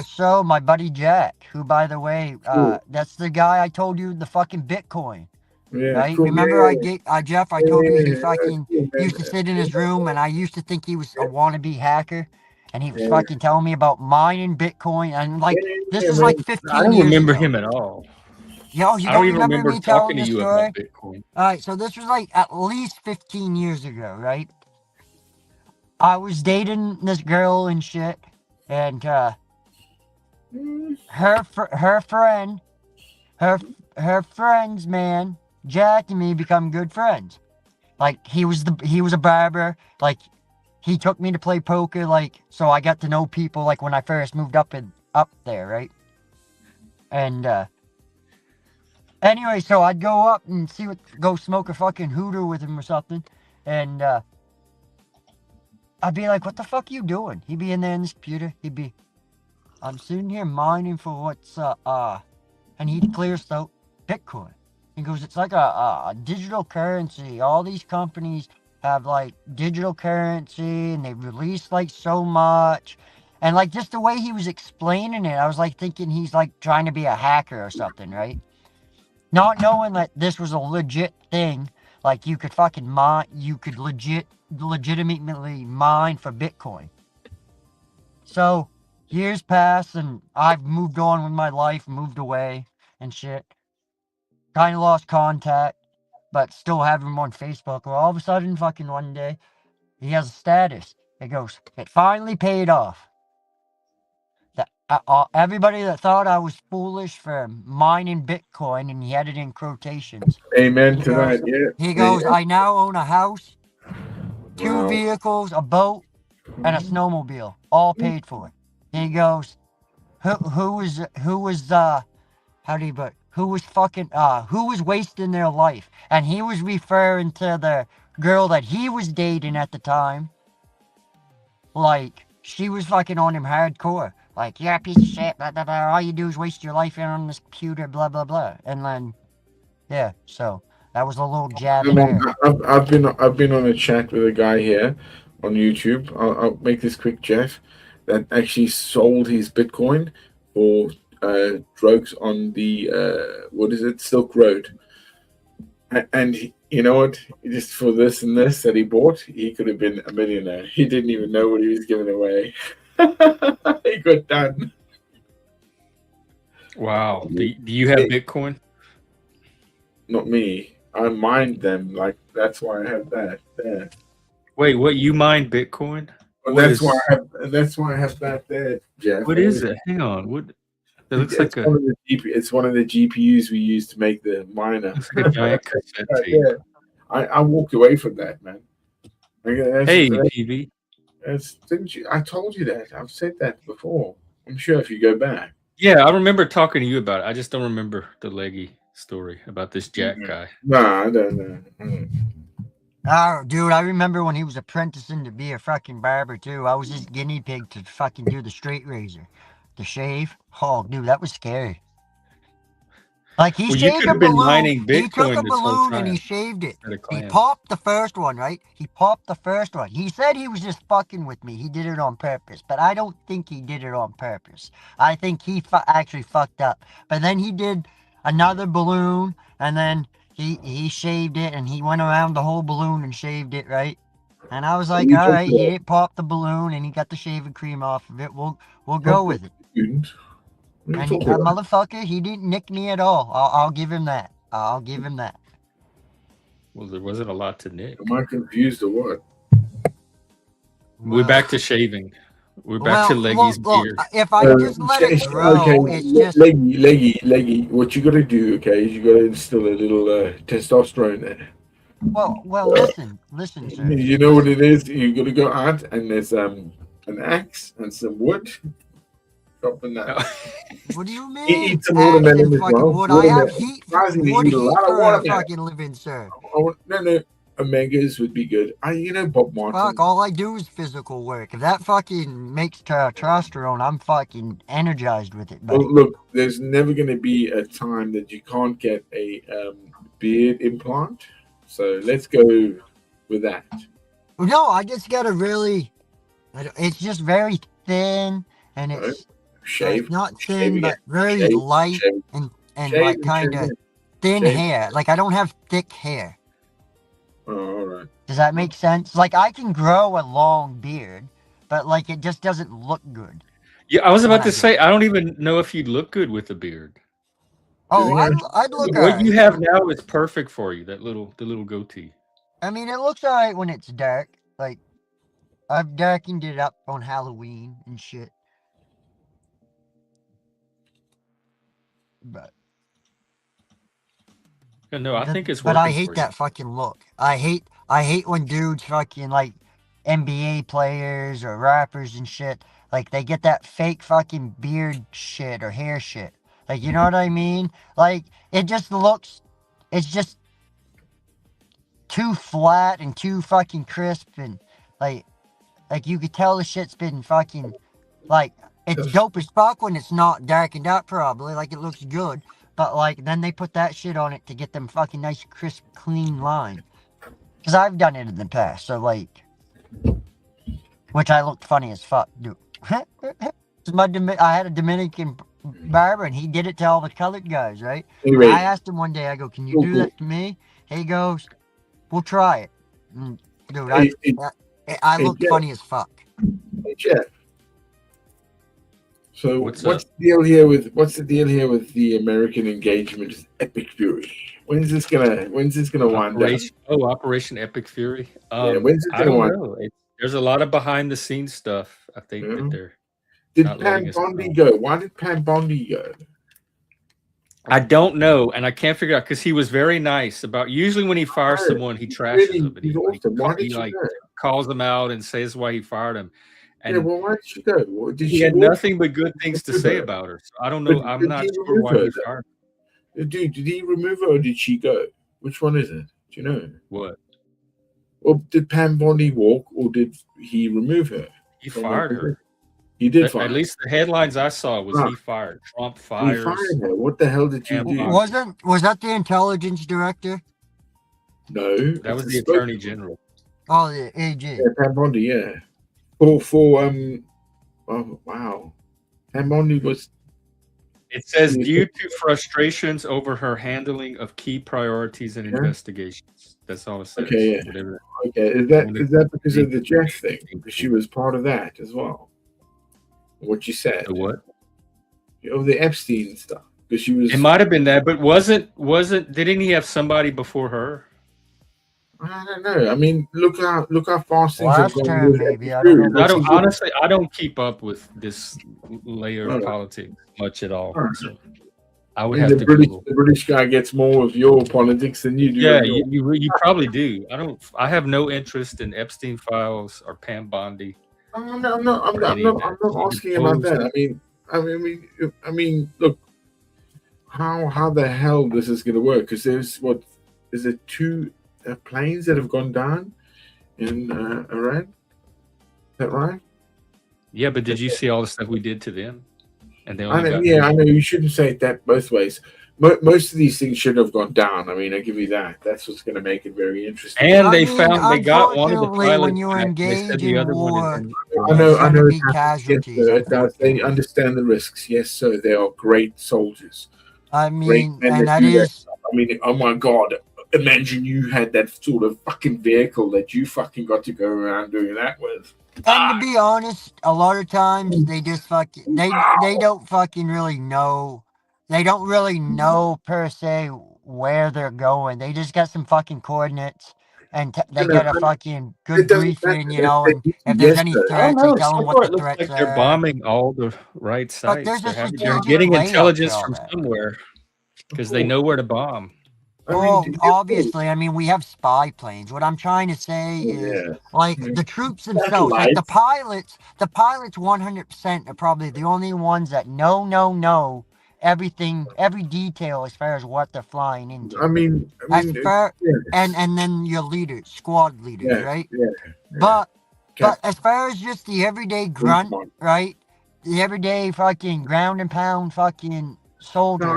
so my buddy Jack, who by the way, Cool. that's the guy I told you the fucking Bitcoin. Yeah. Right? Cool. Remember Yeah. Jeff, I told you he Yeah, fucking cool, man. used to sit in his room and I used to think he was a wannabe hacker and he was Yeah. fucking telling me about mining Bitcoin and like this is man. like 15 I don't years remember ago. him at all. Yo, you I don't don't even remember remember me telling talking to this you story? about Bitcoin. Alright, so this was like at least 15 years ago, right? I was dating this girl and shit and her friends, man, Jack and me become good friends. Like he was a barber. Like he took me to play poker. Like so I got to know people. Like when I first moved up there, right? And anyway, so I'd go up and go smoke a fucking hooter with him or something, and I'd be like, "What the fuck you doing?" He'd be in there in his computer. He'd be, "I'm sitting here mining for what's and he'd clear out Bitcoin. He goes, "It's like a digital currency. All these companies have like digital currency and they release like so much." And like just the way he was explaining it, I was like thinking he's like trying to be a hacker or something, right? Not knowing that this was a legit thing. Like you could fucking mine, you could legitimately mine for Bitcoin. So years pass and I've moved on with my life, moved away and shit. Kind of lost contact, but still have him on Facebook. Well, all of a sudden, fucking one day, he has a status. It goes, "It finally paid off." Everybody that thought I was foolish for mining Bitcoin, and he had it in quotations. Amen to that. Yeah. He goes, Yeah. "I now own a house, 2 Wow. vehicles, a boat, and a snowmobile, all paid for." He goes, who was wasting their life? And he was referring to the girl that he was dating at the time. Like, she was fucking on him hardcore. Like, "You're a piece of shit, blah, blah, blah. All you do is waste your life on this computer, blah, blah, blah." And then, yeah, so that was a little jab I in mean, there. I've been on a chat with a guy here on YouTube. I'll make this quick, Jeff. That actually sold his Bitcoin for drugs on the what is it, Silk Road. And you know what? Just for this and this that he bought, he could have been a millionaire. He didn't even know what he was giving away. He got done. Wow. Do you have Bitcoin? Not me. I mined them. Like that's why I have that there. Wait, what? You mine Bitcoin? Well, What that's is- why I have that there, Jeff. What is it? Hang on. What? It looks It's like one of the it's one of the GPUs we use to make the miner. looks like a giant cassette tape. Yeah. I walked away from that, man. Hey, TV. Didn't you? I told you that. I've said that before. I'm sure if you go back. Yeah, I remember talking to you about it. I just don't remember the leggy story about this Jack guy. No, I don't know. Oh, dude, I remember when he was apprenticing to be a fucking barber, too. I was his guinea pig to fucking do the straight razor. The shave. Oh, dude, that was scary. Like he Well, you shaved could a have been balloon. mining He took Bitcoin a this whole balloon and he time shaved it. instead of He clams. popped the first one, right? He popped the first one. He said he was just fucking with me. He did it on purpose, but I don't think he did it on purpose. I think he actually fucked up. But then he did another balloon, and then he shaved it, and he went around the whole balloon and shaved it, right? And I was like, You all talk right, he to didn't pop the balloon, and he got the shaving cream off of it. We'll talk go to with it. students. What are you And talking that about? motherfucker, he didn't nick me at all. I'll give him that. I'll give him that. Well, there wasn't a lot to nick. Am I confused or what? We're back to shaving. We're back to Leggy's look, beard. if I just let it grow, okay, it's just leggy. What you got to do, okay, is you got to instill a little testosterone there. well. Listen, sir. You know what it is? You got to go out and there's an axe and some wood. Chopping that. What do you mean? Eat some Axe watermelon and as fucking well. wood. I have Watermelon. heat. Surprisingly, Wood eat a heat lot of for a watermelon. fucking living, sir. No, omegas would be good. You know Bob Martin. Fuck, all I do is physical work. If that fucking makes testosterone, I'm fucking energized with it, buddy. Well, look, there's never going to be a time that you can't get a beard implant. So let's go with that. No, I just gotta really. It's just very thin, and it's Shave. not Shave thin, again. but very Shave, light shave, and shave like and kind shave of again. thin Shave. hair. Like I don't have thick hair. Oh, all right. Does that make sense? Like I can grow a long beard, but like it just doesn't look good. Yeah, I was when about I to do say it. I don't even know if you'd look good with a beard. Oh, think I'd look What alright. you have now is perfect for you. The little goatee. I mean, it looks alright when it's dark. Like I've darkened it up on Halloween and shit. But Yeah, no, I think it's but working I hate for that fucking look. I hate when dudes fucking like NBA players or rappers and shit, like they get that fake fucking beard shit or hair shit. Like you know what I mean? Like it just looks, it's just too flat and too fucking crisp and like you could tell the shit's been fucking like it's dope as fuck when it's not darkened up probably, like it looks good. But like then they put that shit on it to get them fucking nice, crisp, clean lines. Cause I've done it in the past, so like, which I looked funny as fuck, dude. I had a Dominican barber, and he did it to all the colored guys, right? Anyway, I asked him one day, I go, "Can you do that to me?" He goes, "We'll try it." And, dude, I looked funny as fuck. Hey, Jeff. So What's what's the deal here with the American engagement with Epic Fury? When's this gonna wind down? Operation Epic Fury. When's it I gonna don't wind? know. There's a lot of behind the scenes stuff. I think Yeah. that they're. Did not Pam letting us Bondi know. go? Why did Pam Bondi go? I don't know, and I can't figure out because he was very nice about. Usually, when he fires someone, he trashes Really, them, but he's awesome. Why did she go? calls them out and says why he fired him. And Yeah, well, why did she go? Well, did he she had walk- nothing but good things to say about her. So I don't know. I'm But not did he sure why he remove her? fired Dude, did he remove her or did she go? Which one is it? Do you know? what Or did Pam Bondi walk or did he remove her? he fired her. He did At fire. least the headlines I saw was he fired. Trump He fires. fired her. What the hell did you Pam do? Bondi. Was that the intelligence director? No, That was the attorney general. Oh, the AG. Yeah, Pam Bondi. Yeah. Oh wow, Pam Bondi was. It says due to frustrations over her handling of key priorities and investigations. That's all it says. Okay, yeah. Whatever. Okay, is that because of the Jeff thing? Because she was part of that as well. What you said. The what? Oh, the Epstein stuff. Because she was. It might have been that, but wasn't didn't he have somebody before her? I don't know. I mean, look how fast things have Last gone. term, with maybe. I Epic don't know. I Fury. don't honestly. I don't keep up with this layer of Alright. politics much at all. Alright. So I would And have the to Google. British guy gets more of your politics than you do. Yeah, of your- you probably do. I have no interest in Epstein files or Pam Bondi. I'm not asking about that. I mean, look, how the hell this is going to work? Because is it 2 planes that have gone down in Iran? Is that right? Yeah, but did you see all the stuff we did to them? And they I only know. got Yeah, I know. You shouldn't say it that both ways. most of these things should have gone down. I mean, I give you that. That's what's going to make it very interesting. And I they mean, they got one of the unfortunately, when pilots you back. They said engage the in other one war, is in. I there's know going to it be happens. Yes, casualties. sir, it does. They Unfortunately, understand the risks. Yes, sir. They are great soldiers. I Great mean, men and that that do that is, stuff. I mean, oh my God. Imagine you had that sort of fucking vehicle that you fucking got to go around doing that with. and to be honest, a lot of times they just fucking they don't fucking really know. They don't really know per se where they're going. They just got some fucking coordinates, and they You know, get a fucking it good doesn't matter. briefing, you know. They And need to- if there's yes, any sir. I don't threats, they know. tell them what Somewhere the it looks threats like they're are. bombing all the right But sites. there's a They're strategic getting layout to intelligence all from that. somewhere Of because they course. know where to bomb. I mean, Well, do you- obviously, I mean, we have spy planes. What I'm trying to say is, yeah. like, the troops themselves, like the Satellites. pilots 100% are probably the only ones that know everything, every detail as far as what they're flying into. I mean, As far, yes. and then your leaders, squad leaders, Yeah, right? yeah. But Cap- as far as just the everyday grunt, right? The everyday fucking ground and pound fucking No, soldier. I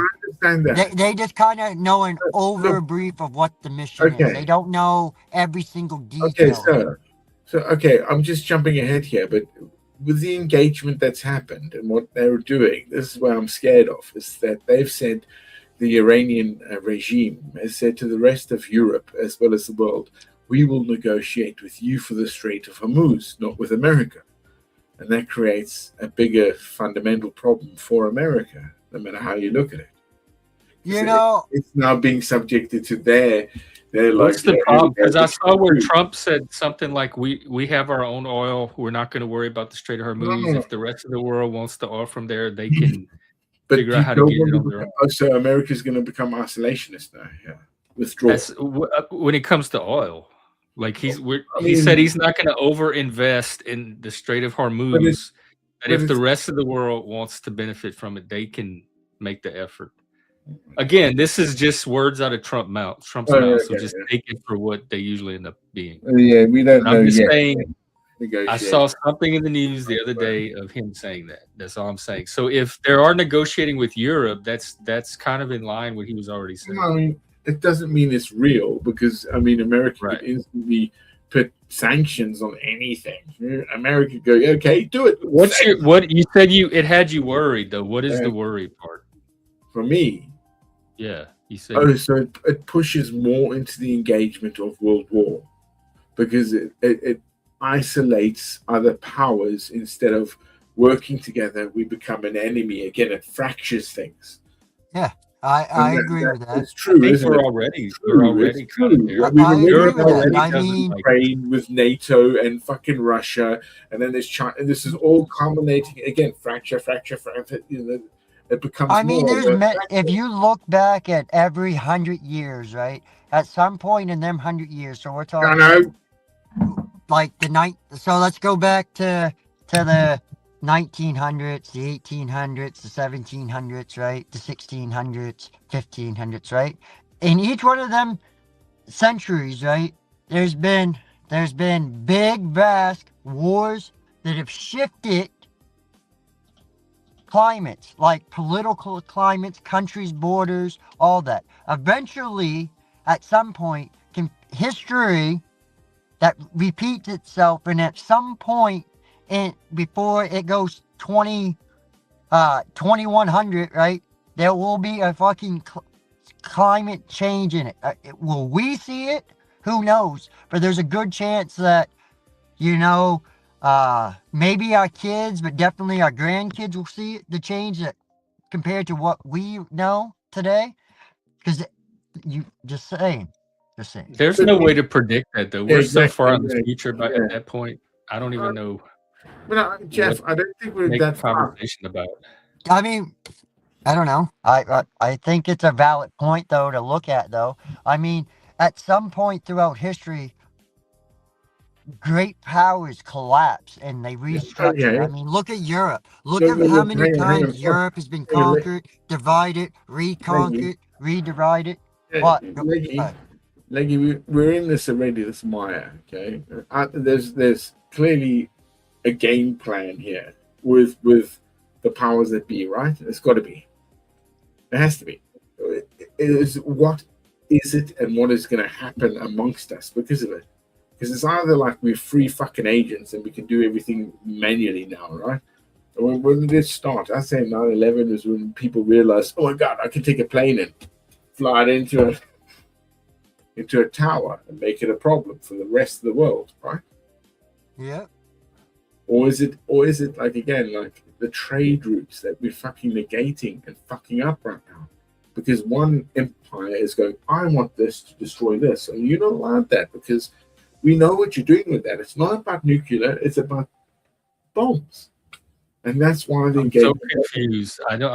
understand that. They just kind of know an Look, over brief of what the mission is. okay. They don't know every single Okay, detail. sir. So, okay, I'm just jumping ahead here, but with the engagement that's happened and what they're doing, this is what I'm scared of, is that they've said, the Iranian regime has said to the rest of Europe as well as the world, we will negotiate with you for the Strait of Hormuz, not with America. And that creates a bigger fundamental problem for America, no matter how you look at it. You know, It's now being subjected to their What's the their- problem? Because I their- saw where Trump said something like, "We have our own oil. We're not going to worry about the Strait of Hormuz. No. If the rest of the world wants the oil from there, they can But figure out how to get it on their own." so America's going to become isolationist now. Yeah, withdraw. That's when it comes to oil. Like he mean- said, he's not going to overinvest in the Strait of Hormuz. but And if the it's- rest of the world wants to benefit from it, they can make the effort. Again, this is just words out of Trump's mouth. So okay, just take it for what they usually end up being. Yeah, we don't I'm just saying, I Negotiate. saw something in the news the other day of him saying that. That's all I'm saying. So if there are negotiating with Europe, that's kind of in line with what he was already saying. I mean, it doesn't mean it's real because I mean, America Right. could instantly put sanctions on anything. America go, okay, do it. What you said it had you worried though? What is the worry part? For me? Yeah, you said. Oh, so it pushes more into the engagement of World War because it isolates other powers instead of working together. We become an enemy again. It fractures things. I agree with that. It's true, I think isn't we're it? already It's we're true, already it's kind of true. there. We've I agree Europe with that. already I doesn't mean, like Ukraine with NATO and fucking Russia, and then there's China. And this is all culminating again. Fracture. You know, it becomes. I mean, more of a if you look back at every 100 years, right? At some point in them 100 years, so we're I talking know. like the night. So let's go back to the 1900s, the 1800s, the 1700s, right? The 1600s, 1500s, right? In each one of them centuries, right? There's been big, vast wars that have shifted climates, like political climates, countries, borders, all that. Eventually, at some point, history that repeats itself, and at some point, before it goes 2100, right? There will be a fucking climate change in it. Will we see it? Who knows? But there's a good chance that, maybe our kids, but definitely our grandkids will see it, the change that compared to what we know today. Because you just saying. There's no way to predict that though. We're so far in the exactly. future, but at that point, I don't even know. But Jeff, I don't think we're Make that a far. conversation about. I mean, I don't know. I think it's a valid point though to look at though. I mean, at some point throughout history, great powers collapse and they restructure. Okay. I mean, look at Europe. Look So, at how look, many hang on, hang times on. Europe has been Hang on, conquered, divided, reconquered, redivided. What? Leggy, we're in this already. This Maya, okay. There's clearly a game plan here with the powers that be, right? It's got to be. There has to be. is what is it and what is going to happen amongst us because of it. Because it's either like we're free fucking agents and we can do everything manually now, right? When did it start? I say 9/11 is when people realized, oh my God, I can take a plane and fly it into a tower and make it a problem for the rest of the world, right? Yeah. Or is it like, again, like the trade routes that we're fucking negating and fucking up right now? Because one empire is going, I want this to destroy this, and you're not allowed that because we know what you're doing with that. It's not about nuclear; it's about bombs, and that's why the I'm so engagement. confused. I'm So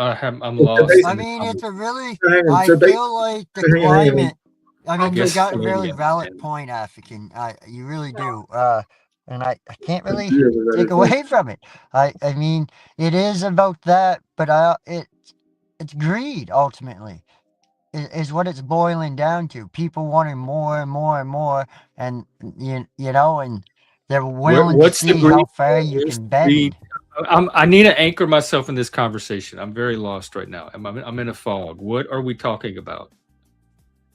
lost. basically- I in the mean, it's a really. Hang on, I so feel like the hang on, hang on. climate. I mean, you Yes, got a I really understand. valid point, African. You really do. And I can't really Yeah, but that take is- away from it. I mean, it is about that, but it's greed ultimately. Is what it's boiling down to. People wanting more and more and more, and you know, and they're willing to what's the see how greed? far you Where's can the greed? bend. I need to anchor myself in this conversation. I'm very lost right now. I'm in a fog. What are we talking about?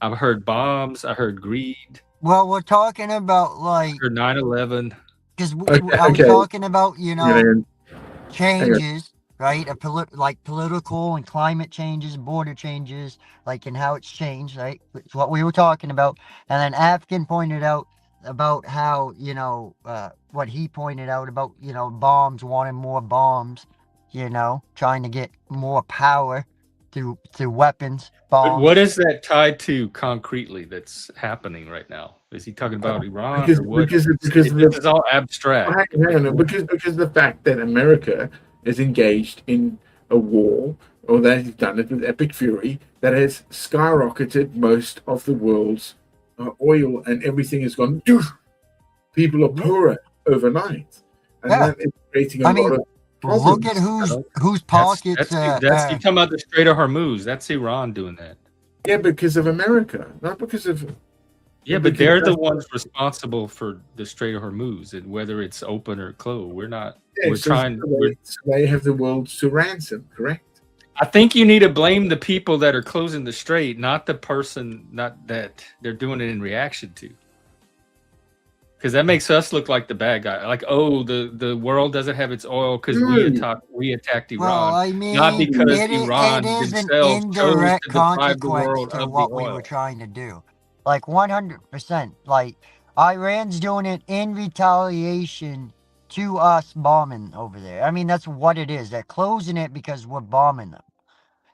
I've heard bombs. I heard greed. Well, we're talking about I like heard 9/11. because Okay, I was okay. talking about Hang on. changes, right? Like political and climate changes, border changes, like and how it's changed, right? It's what we were talking about. And then African pointed out about how what he pointed out about bombs, wanting more bombs, trying to get more power through weapons, But bombs. what is that tied to concretely that's happening right now? Is he talking about Iran or what? Because This is all abstract. hang on, because the fact that America is engaged in a war, or that he's done it with epic fury, that has skyrocketed most of the world's oil, and everything has gone. People are poorer overnight, and Yeah. that is creating a I mean, lot of problems. Look at whose pockets. That's you talking about the Strait of Hormuz. That's Iran doing that. Yeah, because of America, not because of. Yeah, but because they're the that's- ones responsible for the Strait of Hormuz, and whether it's open or closed. We're not. Yeah, We're so trying. they have the world to ransom, correct? I think you need to blame the people that are closing the strait, not the person, not that they're doing it in reaction to. Because that makes us look like the bad guy. Like, oh, the world doesn't have its oil because we attacked Iran. Well, I mean, Not because Iran it is an themselves chose indirect to deprive the consequence world to of the what we oil. were trying to do. Like 100%. Like Iran's doing it in retaliation to us bombing over there. I mean, that's what it is. They're closing it because we're bombing them.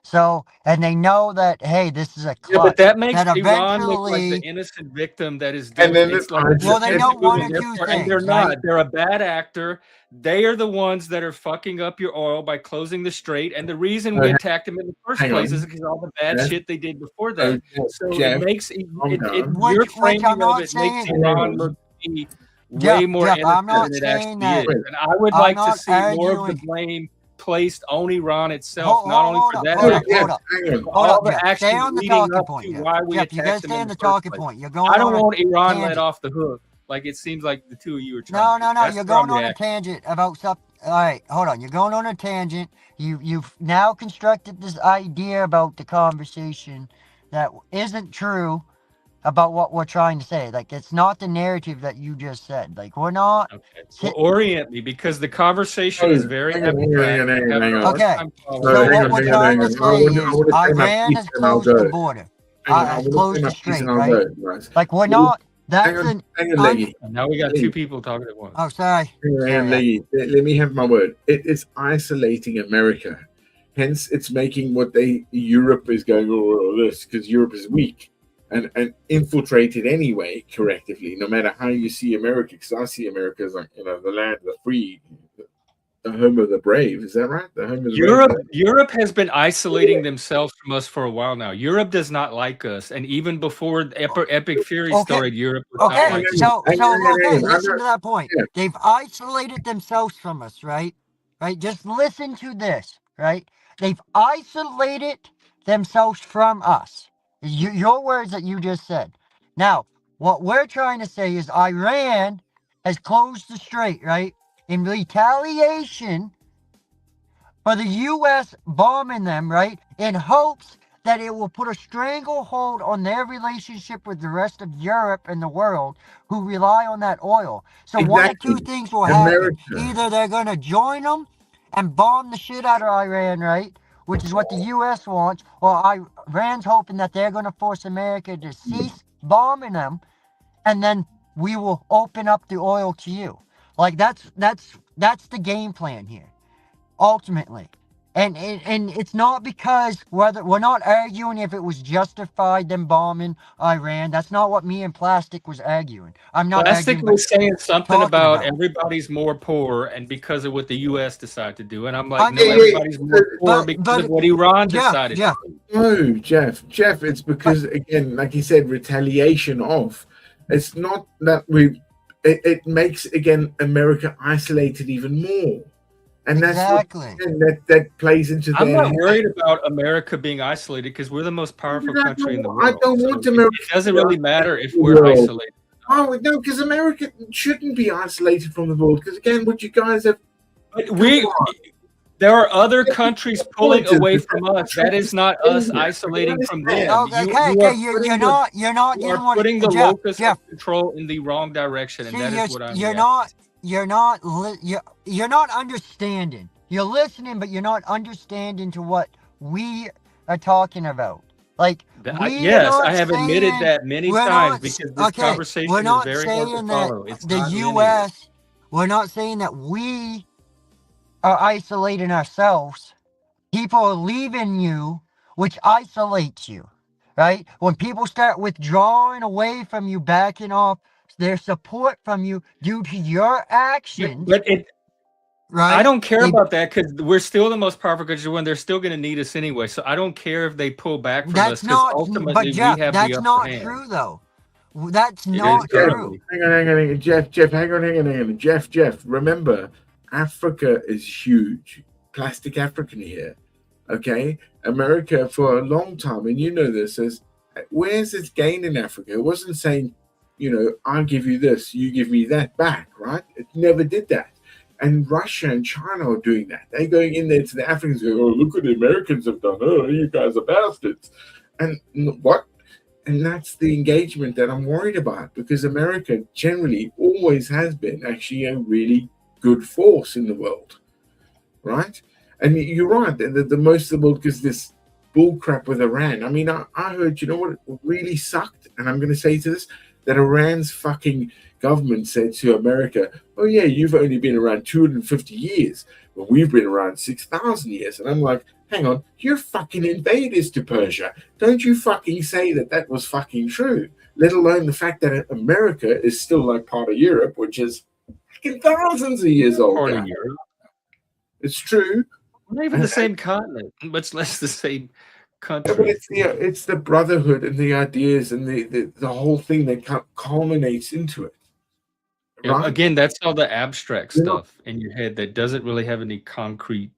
So, and they know that, hey, this is a clutch. Yeah, but that makes that Iran look like the eventually, innocent victim that is And doing then it's it- like well, they it's know one or doing two and they're things, not. right? They're a bad actor. They are the ones that are fucking up your oil by closing the strait. And the reason we attacked them in the first Hang place on. is because all the bad Jeff? shit they did before that. So Jeff, it makes calm down. your Which framing I'm of not it saying- makes Iran look to be Jeff, way more Jeff, innocent I'm not than it saying actually that. is. And I would I'm like to not see more of the arguing. blame placed on Iran itself, Hold- not hold only for up, that hold up, action, hold up. Hang on. but Hold all up, the Jeff. Stay actions on the leading talking up point, to Jeff. why we Jeff, you gotta attacked them stay in on the the first talking place. point. You're going I don't on want a Iran tangent. let off the hook like it seems like the two of you are trying No, to do. no, no. That's You're where I'm going on a reacting. tangent about stuff. All right, hold on. You're going on a tangent. You've now constructed this idea about the conversation that isn't true about what we're trying to say. Like, it's not the narrative that you just said. Like, we're not. Okay. Well, orient me because the conversation Oh, is very hang on, abstract. hang on, I'm having a hard Okay. time following So hang it. what on, we're hang on, trying hang to on. I say wanna- I is wanna say my Iran piece has and I'll closed the go. border. Hang on, I Has want to closed say the my piece strait, and I'll right? go, guys. Like, we're Hang not. That's on, an. hang on, Leggy. And now we got two people talking at once. Oh, sorry. Hang on, Sorry. Leggy. Let me have my word. It is isolating America. Hence, it's making what Europe is going over this because Europe is weak and infiltrated anyway correctively, no matter how you see America. Because I see America as like, the land of the free, the home of the brave. Is that right? The home of the Europe has been isolating themselves from us for a while now. Europe does not like us, and even before Epic Fury Okay. started, Europe was not Okay, like us. so Hang on, okay, hang on. listen to that point. Yeah. They've isolated themselves from us, right? Right? Just listen to this, right? They've isolated themselves from us. Your words that you just said. Now, what we're trying to say is Iran has closed the strait, right? In retaliation for the U.S. bombing them, right? In hopes that it will put a stranglehold on their relationship with the rest of Europe and the world who rely on that oil. So one of two Exactly. things will happen. America. Either they're going to join them and bomb the shit out of Iran, right? Which is what the U.S. wants, or Iran's hoping that they're going to force America to cease bombing them, and then we will open up the oil to you. Like that's the game plan here, ultimately. And it's not because we're not arguing if it was justified them bombing Iran. That's not what me and Plastic was arguing. I'm not Plastic arguing. was saying something talking about about. everybody's more poor and because of what the U.S. decided to do. And I'm like, I no, mean, everybody's more poor but- because but- of what Iran Jeff, decided Jeff. to do. No, Jeff, it's because, again, like you said, retaliation off. It's not that it makes, again, America isolated even more. And that's Exactly. that plays into I'm their not worried about America being isolated because we're the most powerful I country in the don't- world. I don't want So America it doesn't to be really matter if the we're world. isolated. Oh, no, because America shouldn't be isolated from the world. Because, again, what you guys have... But there are other countries pulling away from us. That is not us isolating from them. Okay, You you're not are getting what putting the Jeff, locus Jeff, of control in the wrong direction, and see, that is what I'm you're not understanding. You're listening, but you're not understanding to what we are talking about. Like, yes, I have admitted that many we're times not- because this okay, conversation we're is not very hard to saying follow. that It's the not linear. U.S. We're not saying that we are isolating ourselves. People are leaving you, which isolates you, right? When people start withdrawing away from you, backing off their support from you due to your actions, But right? I don't care They- about that because we're still the most powerful country when they're still going to need us anyway. So I don't care if they pull back from us That's because not, ultimately but Jeff, we have that's the upper not hand. true though. That's It is not currently. true. Hang on. Jeff, hang on. Jeff, remember, Africa is huge. Plastic African here. Okay? America, for a long time, and you know this, is where's its gain in Africa? It wasn't saying, I'll give you this, you give me that back, right? It never did that. And Russia and China are doing that. They're going in there to the Africans and going, oh, look what the Americans have done. Oh, you guys are bastards. And what? And that's the engagement that I'm worried about, because America generally always has been actually a really good force in the world, right? And you're right, the most of the world, because this bull crap with Iran. I mean, I heard, what really sucked? And I'm going to say to this, that Iran's fucking government said to America, oh yeah, you've only been around 250 years, but we've been around 6,000 years. And I'm like, hang on, you're fucking invaders to Persia. Don't you fucking say that was fucking true, let alone the fact that America is still like part of Europe, which is fucking thousands of years old. Part now. of Europe. It's true. Not even the same continent, much less the same Yeah, but country. it's the brotherhood and the ideas and the whole thing that culminates into it. Yeah, Right? again, that's all the abstract Yeah. stuff in your head that doesn't really have any concrete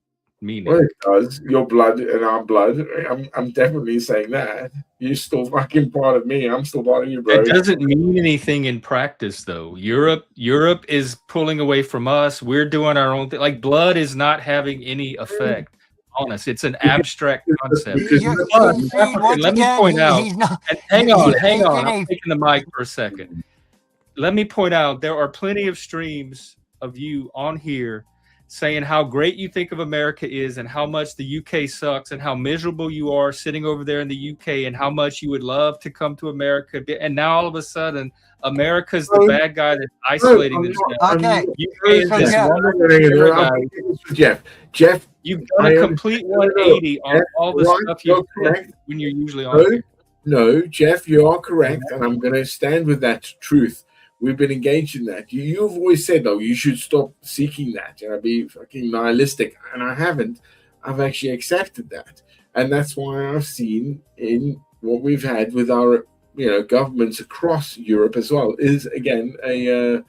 meaning. Well, it does. Your blood and our blood. I'm definitely saying that. You're still fucking part of me. I'm still part of you, bro. It doesn't mean anything in practice, though. Europe is pulling away from us. We're doing our own thing. Like blood is not having any effect on us. It's an abstract concept. Because You're- blood- see, African, once let me again, point out- he's not. And hang You're on. taking I'm a- taking the mic for a second. Let me point out there are plenty of streams of you on here saying how great you think of America is and how much the UK sucks and how miserable you are sitting over there in the UK and how much you would love to come to America. And now all of a sudden, America's the bad guy that's isolating I'm themselves. not- Okay. UK is So, this Jeff- wonderful I'll paradise. take this for Jeff, You've done a complete 180 on all the Right, stuff you're you've correct. said when you're usually on No, here. No, Jeff, you are correct, and I'm going to stand with that truth. We've been engaged in that. You've always said, "Oh, you should stop seeking that," and be fucking nihilistic, and I haven't. I've actually accepted that, and that's why I've seen in what we've had with our, governments across Europe as well, is again a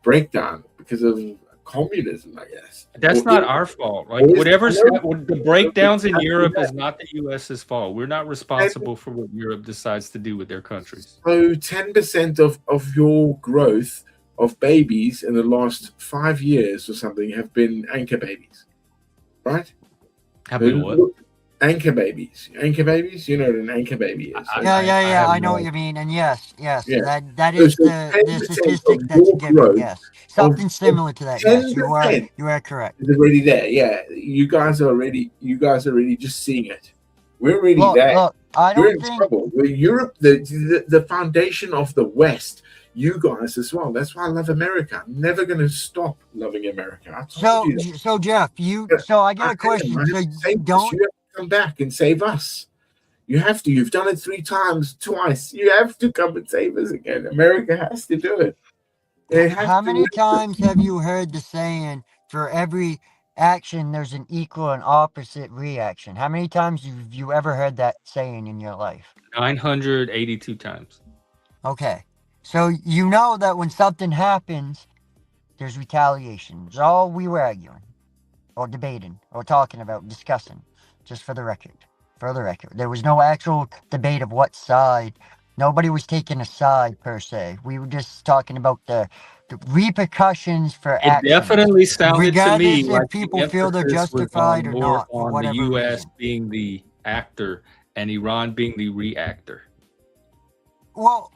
breakdown because of communism, I guess. That's Or- not our fault. Like Well, whatever's it's- the breakdowns in That's Europe right. is not the U.S.'s fault. We're not responsible for what Europe decides to do with their countries. So 10% of your growth of babies in the last 5 years or something have been anchor babies, right? Have been what? anchor babies. Anchor babies, you know what an anchor baby is. I- Yeah, I- yeah, I yeah. have I know no what you mean. And yes, Yeah. that So, is so the 10% statistic of that's your given. growth Yes, of, something of similar to that. Yes, you are 10% correct. is already there. Yeah, you guys are already just seeing it. We're already there. Look, I We're don't in think. trouble. We're Europe, the foundation of the West. You guys as well. That's why I love America. I'm never going to stop loving America. I told you that. So Jeff, so I got a question. I So have to save us. don't. You have to come back and save us. You have to. You've done it 3 times, twice. You have to come and save us again. America has to do it. They have How to many win. times have you heard the saying, for every action, there's an equal and opposite reaction? How many times have you ever heard that saying in your life? 982 times. Okay. So you know that when something happens, there's retaliation. That's all we were arguing, or debating, or talking about, discussing, just for the record. For the record. There was no actual debate of what side. Nobody was taking a side, per se. We were just talking about the repercussions for It actions. definitely sounded to me Regardless if like people the feel they're emphasis was justified on or more not, for on the whatever U.S. reason. being the actor and Iran being the reactor. Well,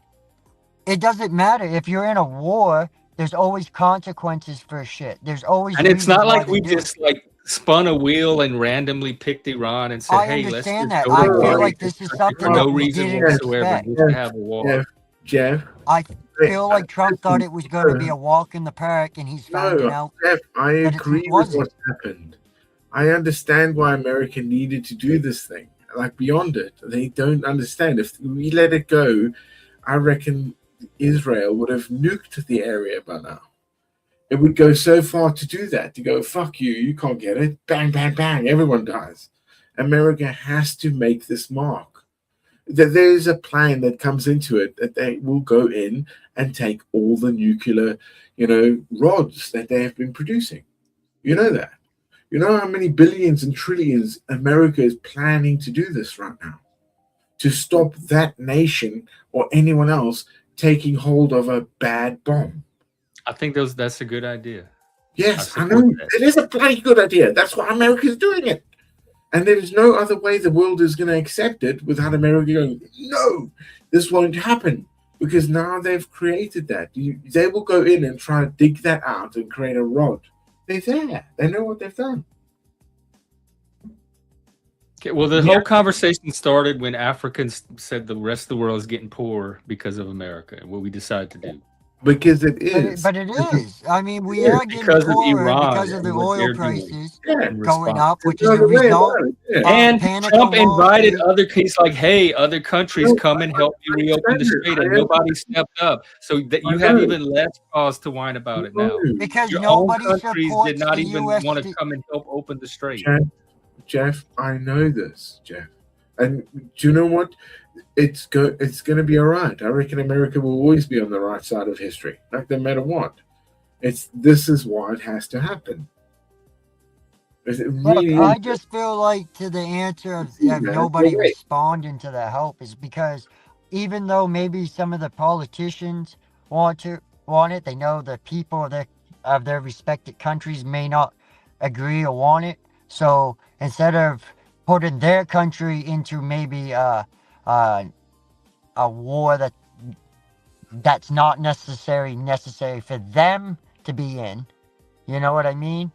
it doesn't matter. If you're in a war, there's always consequences for shit. There's always And it's reasons not why like they we do it. just like spun a wheel and randomly picked Iran and said, I "Hey, let's understand just that. go I to feel war like with this is country for something no that we reason didn't whatsoever, expect. just to have a war." Jeff. I feel like Trump thought it was going to be a walk in the park, and he's finding No, out Jeff, I that it agree with wasn't. what's happened. I understand why America needed to do this thing. Like beyond it, they don't understand. If we let it go, I reckon Israel would have nuked the area by now. It would go so far to do that, to go, fuck you, you can't get it. Bang, bang, bang, everyone dies. America has to make this mark. There is a plan that comes into it that they will go in and take all the nuclear, rods that they have been producing. You know that. You know how many billions and trillions America is planning to do this right now? To stop that nation or anyone else taking hold of a bad bomb. I think that's a good idea. Yes, I support know. that. It is a bloody good idea. That's why America is doing it. And there is no other way the world is going to accept it without America going, no, this won't happen. Because now they've created that. They will go in and try to dig that out and create a rod. They're there. They know what they've done. Okay, well, the whole conversation started when Africans said the rest of the world is getting poor because of America and what we decided to do. Because it is. But it is. I mean, we Yeah, are getting because of poorer Iran because of the and what oil they're doing. prices Yeah. in going response. up, which is There's a no other way result. about it. Yeah. And Panic Trump on Wall invited Street. other countries like, hey, other countries, come and help me reopen the strait, and nobody stepped up. So that you have even less cause to whine about it now. Because Your own nobody countries supports did not the even U.S. want to come and help open the strait. Jeff, I know this, Jeff. And do you know what? It's going to be all right. I reckon America will always be on the right side of history, like no matter what. This is why it has to happen. Look, I just feel like to the answer of nobody responding to the help is because even though maybe some of the politicians want it, they know the people of their respected countries may not agree or want it. So instead of putting their country into maybe a war that's not necessary for them to be in, you know what I mean?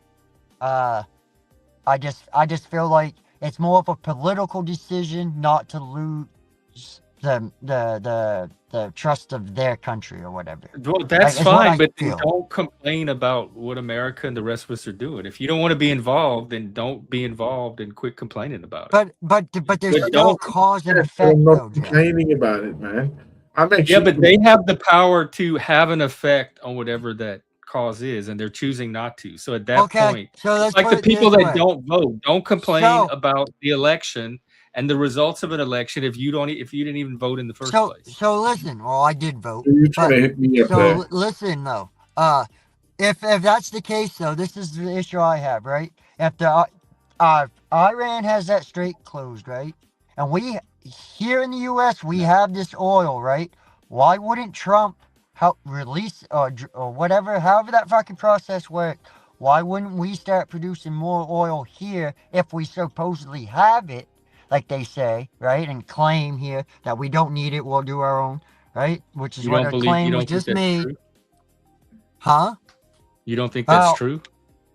I just feel like it's more of a political decision not to lose the trust of their country or whatever. Well, that's Like, is what fine, I but feel. don't complain about what America and the rest of us are doing. If you don't want to be involved, then don't be involved and quit complaining about it. But there's But still don't- cause and I'm effect not though, Jeff. complaining about it, man. I'm actually Yeah, but they have the power to have an effect on whatever that cause is, and they're choosing not to. So at that Okay, point, so let's it's like put the it people this that way. don't vote, don't complain So- about the election and the results of an election if you didn't even vote in the first So place. listen. Well, I did vote. You're trying to hit me up there. So listen though, if that's the case though, this is the issue I have, right? If the Iran has that strait closed, right, and we here in the U.S. we have this oil, right? Why wouldn't Trump help release or whatever, however that fucking process worked? Why wouldn't we start producing more oil here if we supposedly have it? like they say, right? And claim here that we don't need it, we'll do our own, right? Which is You what don't a believe? You claim was don't think just that's made. true? Huh? You don't think that's Well, true?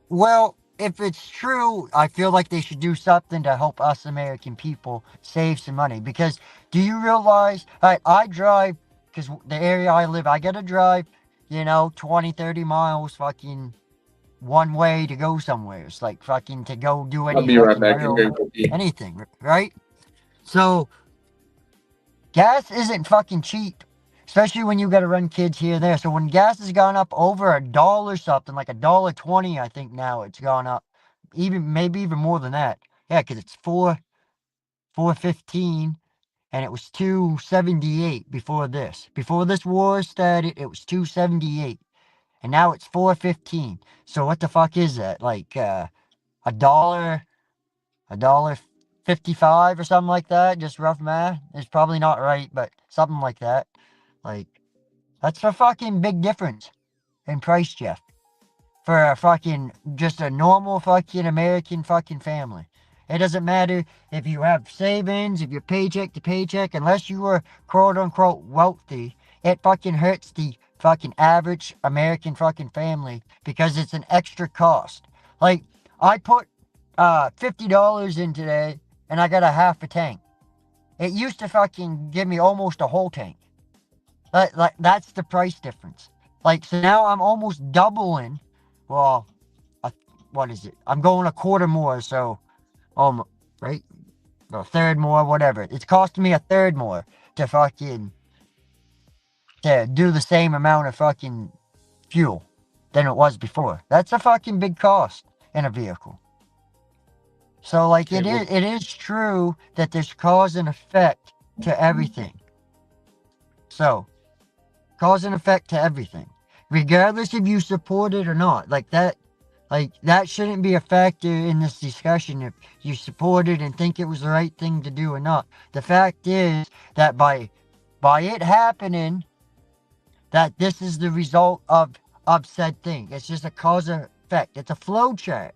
well, if it's true, I feel like they should do something to help us American people save some money. Because do you realize, I drive, because the area I live, I got to drive, 20, 30 miles fucking one way to go somewhere. It's like fucking to go do I'll any be right fucking back and real go pee. anything, right? So gas isn't fucking cheap, especially when you got to run kids here and there. So when gas has gone up over $1 something, like $1.20, I think now it's gone up, maybe even more than that. Yeah, because it's 4.15, and it was 2.78 before this. Before this war started, it was 2.78, and now it's 4.15. So what the fuck is that? Like $1.55 or something like that. Just rough math. It's probably not right, but something like that. Like, that's a fucking big difference in price, Jeff. For a fucking, just a normal fucking American fucking family. It doesn't matter if you have savings, if you're paycheck to paycheck, unless you are quote unquote wealthy, it fucking hurts the fucking average American fucking family because it's an extra cost. Like, I put $50 in today and I got a half a tank. It used to fucking give me almost a whole tank. Like that's the price difference. Like, so now I'm almost doubling. Well, what is it? I'm going a quarter more, so, right? A third more, whatever. It's costing me a third more to do the same amount of fucking fuel than it was before. That's a fucking big cost in a vehicle. So, like, Okay, well, it is true that there's cause and effect to everything. So, cause and effect to everything, regardless if you support it or not. Like that shouldn't be a factor in this discussion if you support it and think it was the right thing to do or not. The fact is that by it happening, that this is the result of said thing. It's just a cause and effect. It's a flow chart,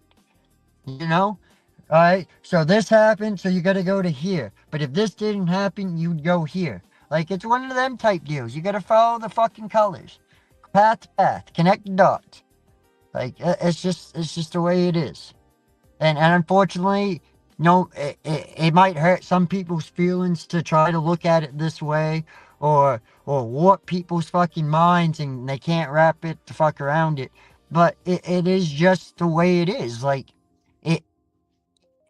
All right, so this happened, so you got to go to here. But if this didn't happen, you'd go here. Like, it's one of them type deals. You got to follow the fucking colors, path to path, connect the dots. Like, it's just the way it is. And unfortunately, it might hurt some people's feelings to try to look at it this way, or warp people's fucking minds, and they can't wrap it the fuck around it. But it is just the way it is. Like, it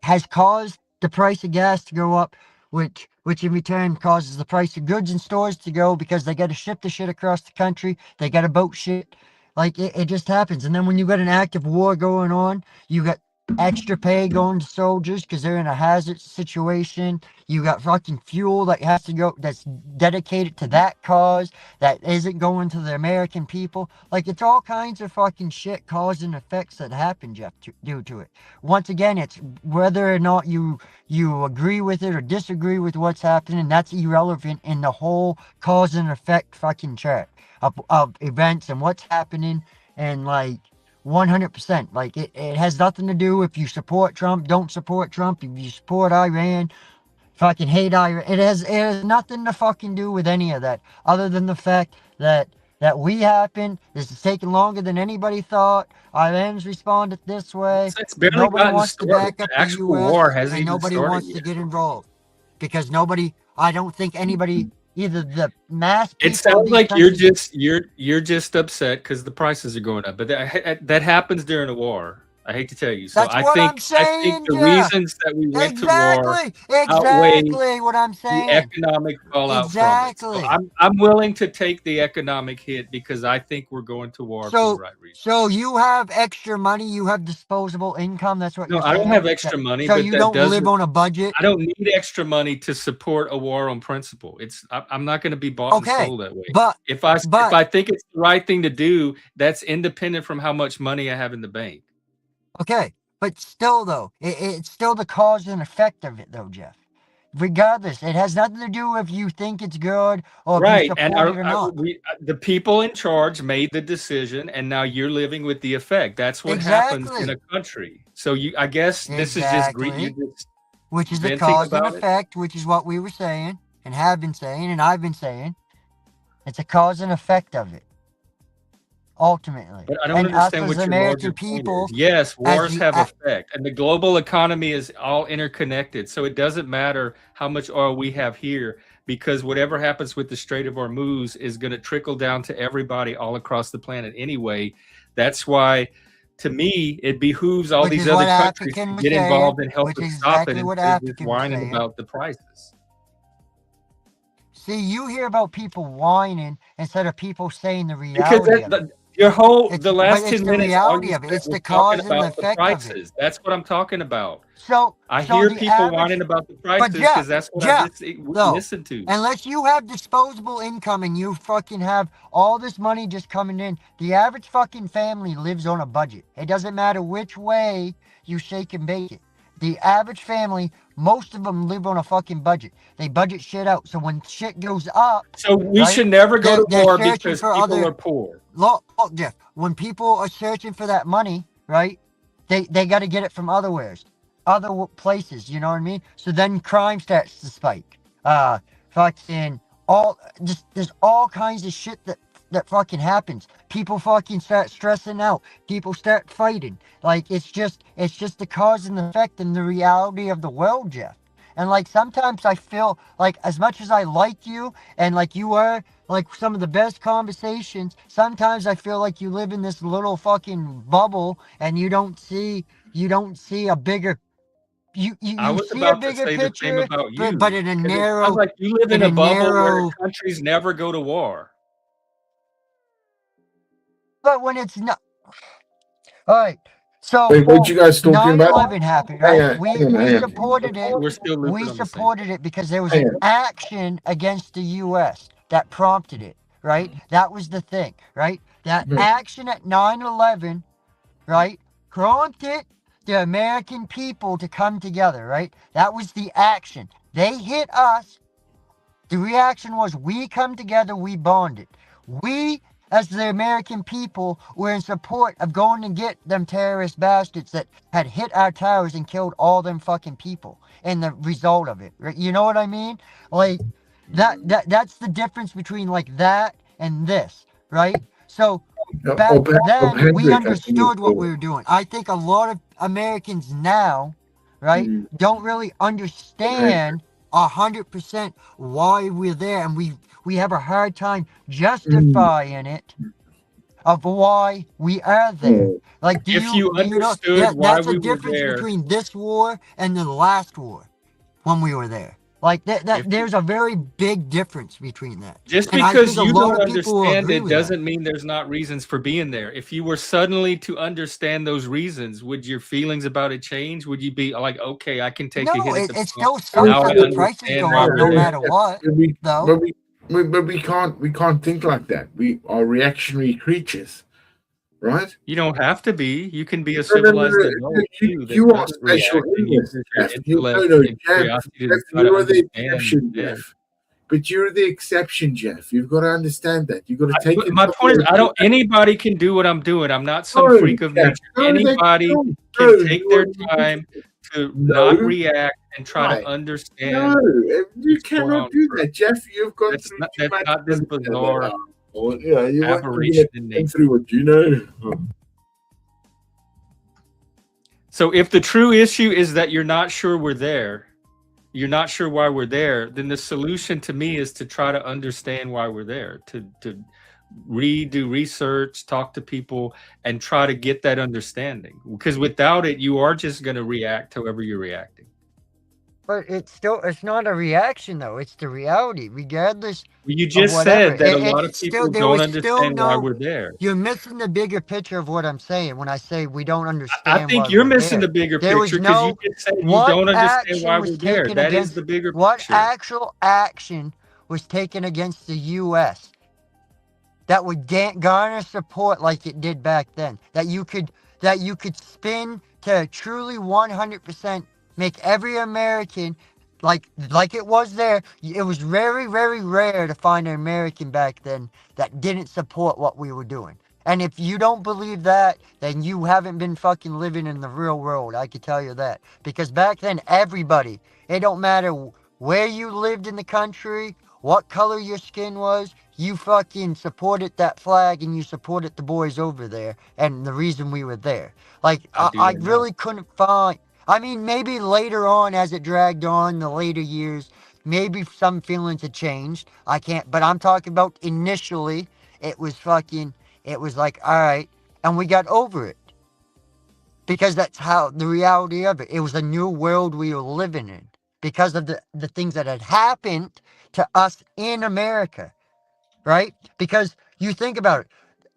has caused the price of gas to go up, which in return causes the price of goods in stores to go, because they got to ship the shit across the country. They got to boat shit. Like, it just happens. And then when you got an active war going on, you got extra pay going to soldiers because they're in a hazard situation. You got fucking fuel that has to go, that's dedicated to that cause, that isn't going to the American people. Like, it's all kinds of fucking shit, cause and effects that happen, Jeff, due to it. Once again, it's whether or not you agree with it or disagree with what's happening. That's irrelevant in the whole cause and effect fucking chart of events and what's happening. And like, 100%. Like, it has nothing to do if you support Trump, don't support Trump, if you support Iran, fucking hate Iran. It has nothing to fucking do with any of that, other than the fact that we happened. This is taking longer than anybody thought. Iran's responded this way. it's barely Nobody gotten wants to started. back up The the actual U.S. war hasn't and even nobody started wants to yet. get involved because I don't think anybody, either the mass people It sounds of these like countries, you're just upset because the prices are going up, but that happens during a war. I hate to tell you. So that's what I'm I saying, think the Jeff. reasons that we went to war Exactly what I'm the saying. economic fallout from it. So Exactly. I'm willing to take the economic hit because I think we're going to war for the right reason. So you have extra money, you have disposable income. That's what No, you're I saying. don't have extra money, So but you that don't live doesn't. on a budget. I don't need extra money to support a war on principle. I'm not going to be bought and Okay, sold that way. but If I think it's the right thing to do, that's independent from how much money I have in the bank. okay, but still though, it's still the cause and effect of it though, Jeff. Regardless, it has nothing to do if you think it's good or if Right, you and support it or not. the people in charge made the decision, and now you're living with the effect. That's what happens in a country. So I guess this is just greed. Exactly. which is the venting cause and about it. effect, which is what we were saying and have been saying and I've been saying. It's a cause and effect of it, ultimately. But I don't And us understand as what your American larger point people, is. Yes, as wars the have effect, and the global economy is all interconnected. So it doesn't matter how much oil we have here, because whatever happens with the Strait of Hormuz is going to trickle down to everybody all across the planet anyway. That's why, to me, it behooves all which these is other what countries to African was get saying, involved and help which us is stop it exactly what instead of just African was whining saying. about the prices. See, you hear about people whining instead of people saying the Because reality of it. your whole It's the but last it's 10 the minutes, all reality you of it. said It's was the talking cause and the about the effect of it. prices. That's what I'm talking about. So I so hear the people average, whining about the but prices because that's what I though, listen to. unless you have disposable income and you fucking have all this money just coming in, the average fucking family lives on a budget. It doesn't matter which way you shake and bake it. The average family, most of them live on a fucking budget. They budget shit out. So when shit goes up, So we right, should never go to they're war searching because for people other. are poor. Look, Jeff, when people are searching for that money, right, they got to get it from other places, you know what I mean? So then crime starts to spike. Fucking all, just, there's all kinds of shit that fucking happens. People fucking start stressing out. People start fighting. Like, it's just the cause and effect and the reality of the world, Jeff. And like, sometimes I feel like, as much as I like you and like you are like some of the best conversations, sometimes I feel like you live in this little fucking bubble and you don't see a bigger, I you was see a about to bigger say the same picture, about but you. in a Because it sounds narrow, like you live in a bubble where countries never go to war. but when it's not, all right. So Wait, what you guys talking about? 9/11 happened, Hang right? on, We hang on, hang on. supported it. We're still We looping on the same. supported it because there was Hang an on. action against the U.S. that prompted it, right? That was the thing, right? That action at 9/11, right, prompted the American people to come together, right? That was the action. They hit us. The reaction was we come together, we bonded. We, as the American people, were in support of going to get them terrorist bastards that had hit our towers and killed all them fucking people and the result of it. Right? You know what I mean? Like that's the difference between like that and this, right? So back then we understood what we were doing. I think a lot of Americans now, right, don't really understand 100% why we're there, and we have a hard time justifying it of why we are there. Like, do If you know? understood Yeah, why that's a we were difference there, between this war and the last war when we were there. Like there's a very big difference between that. just And I because think a you lot don't of people will understand agree it with that. doesn't mean there's not reasons for being there. If you were suddenly to understand those reasons, would your feelings about it change? Would you be like, okay, I can take a No, hit at the it pump. still sucks Now I that the prices understand go why up we're no there. matter what, though. But we can't think like that. We are reactionary creatures, right? You don't have to be. You can be a No, civilized adult too that you are doesn't special react and needs, uses your Jeff. intellect and Jeff, curiosity to Jeff, try to you are the understand. exception, Jeff. But you're the exception, Jeff. You've got to understand that. You've got to take it. My point is, anybody can do what I'm doing. I'm not some No, freak of Jeff, nature. no, Anybody no, can take you their are- time to No. not react and try Right. to understand. No, you what's going cannot on do for that, Jeff. You've gone That's through not, too that's much. not this bizarre Or, you know, you weren't aberration in even nature. through what you know. So if the true issue is that you're not sure we're there, you're not sure why we're there, then the solution to me is to try to understand why we're there, to do research, talk to people, and try to get that understanding. Because without it, you are just going to react however you're reacting. But it's not a reaction though. It's the reality, regardless. You just said that a lot of It's people there don't was still understand why no. we're there. You're missing the bigger picture of what I'm saying when I say we don't understand. I think why you're we're missing there. the bigger There was picture because no. you just said you What don't understand action why was we're there. taken That is against the bigger what picture. actual action was taken against the U.S. that would garner support like it did back then? That you could spin to truly 100% make every American like it was there. It was very, very rare to find an American back then that didn't support what we were doing. And if you don't believe that, then you haven't been fucking living in the real world. I can tell you that. Because back then, everybody, it don't matter where you lived in the country, what color your skin was, you fucking supported that flag and you supported the boys over there and the reason we were there. Like, I do I that now. really couldn't find. I mean, maybe later on as it dragged on, the later years, maybe some feelings had changed. I can't, but I'm talking about initially, it was fucking, it was like, all right, and we got over it. Because that's how the reality of it. It was a new world we were living in because of the things that had happened to us in America, right? Because you think about it,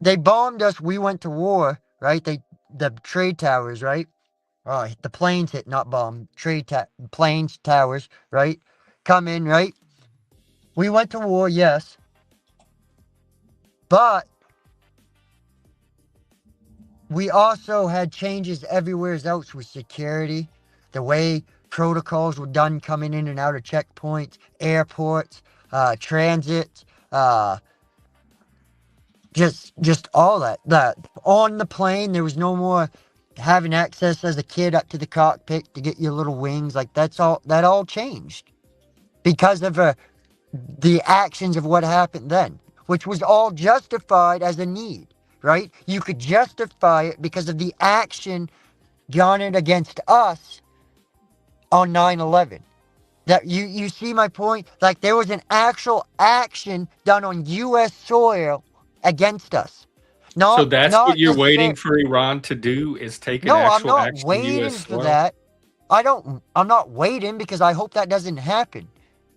they bombed us. We went to war, right? The trade towers, right? The planes hit, not bomb. Planes, towers, right? Come in, right? We went to war, yes, but we also had changes everywhere else with security, the way protocols were done coming in and out of checkpoints, airports, transit, just all that. On the plane, there was no more having access as a kid up to the cockpit to get your little wings. Like that all changed because of the actions of what happened then, which was all justified as a need, right? You could justify it because of the action garnered against us on 9/11. That you see my point? Like there was an actual action done on U.S. soil against us. So that's what Not you're waiting necessarily. for Iran to do is take an No, I'm actual not action on waiting U.S. for soil? that. I'm not waiting because I hope that doesn't happen.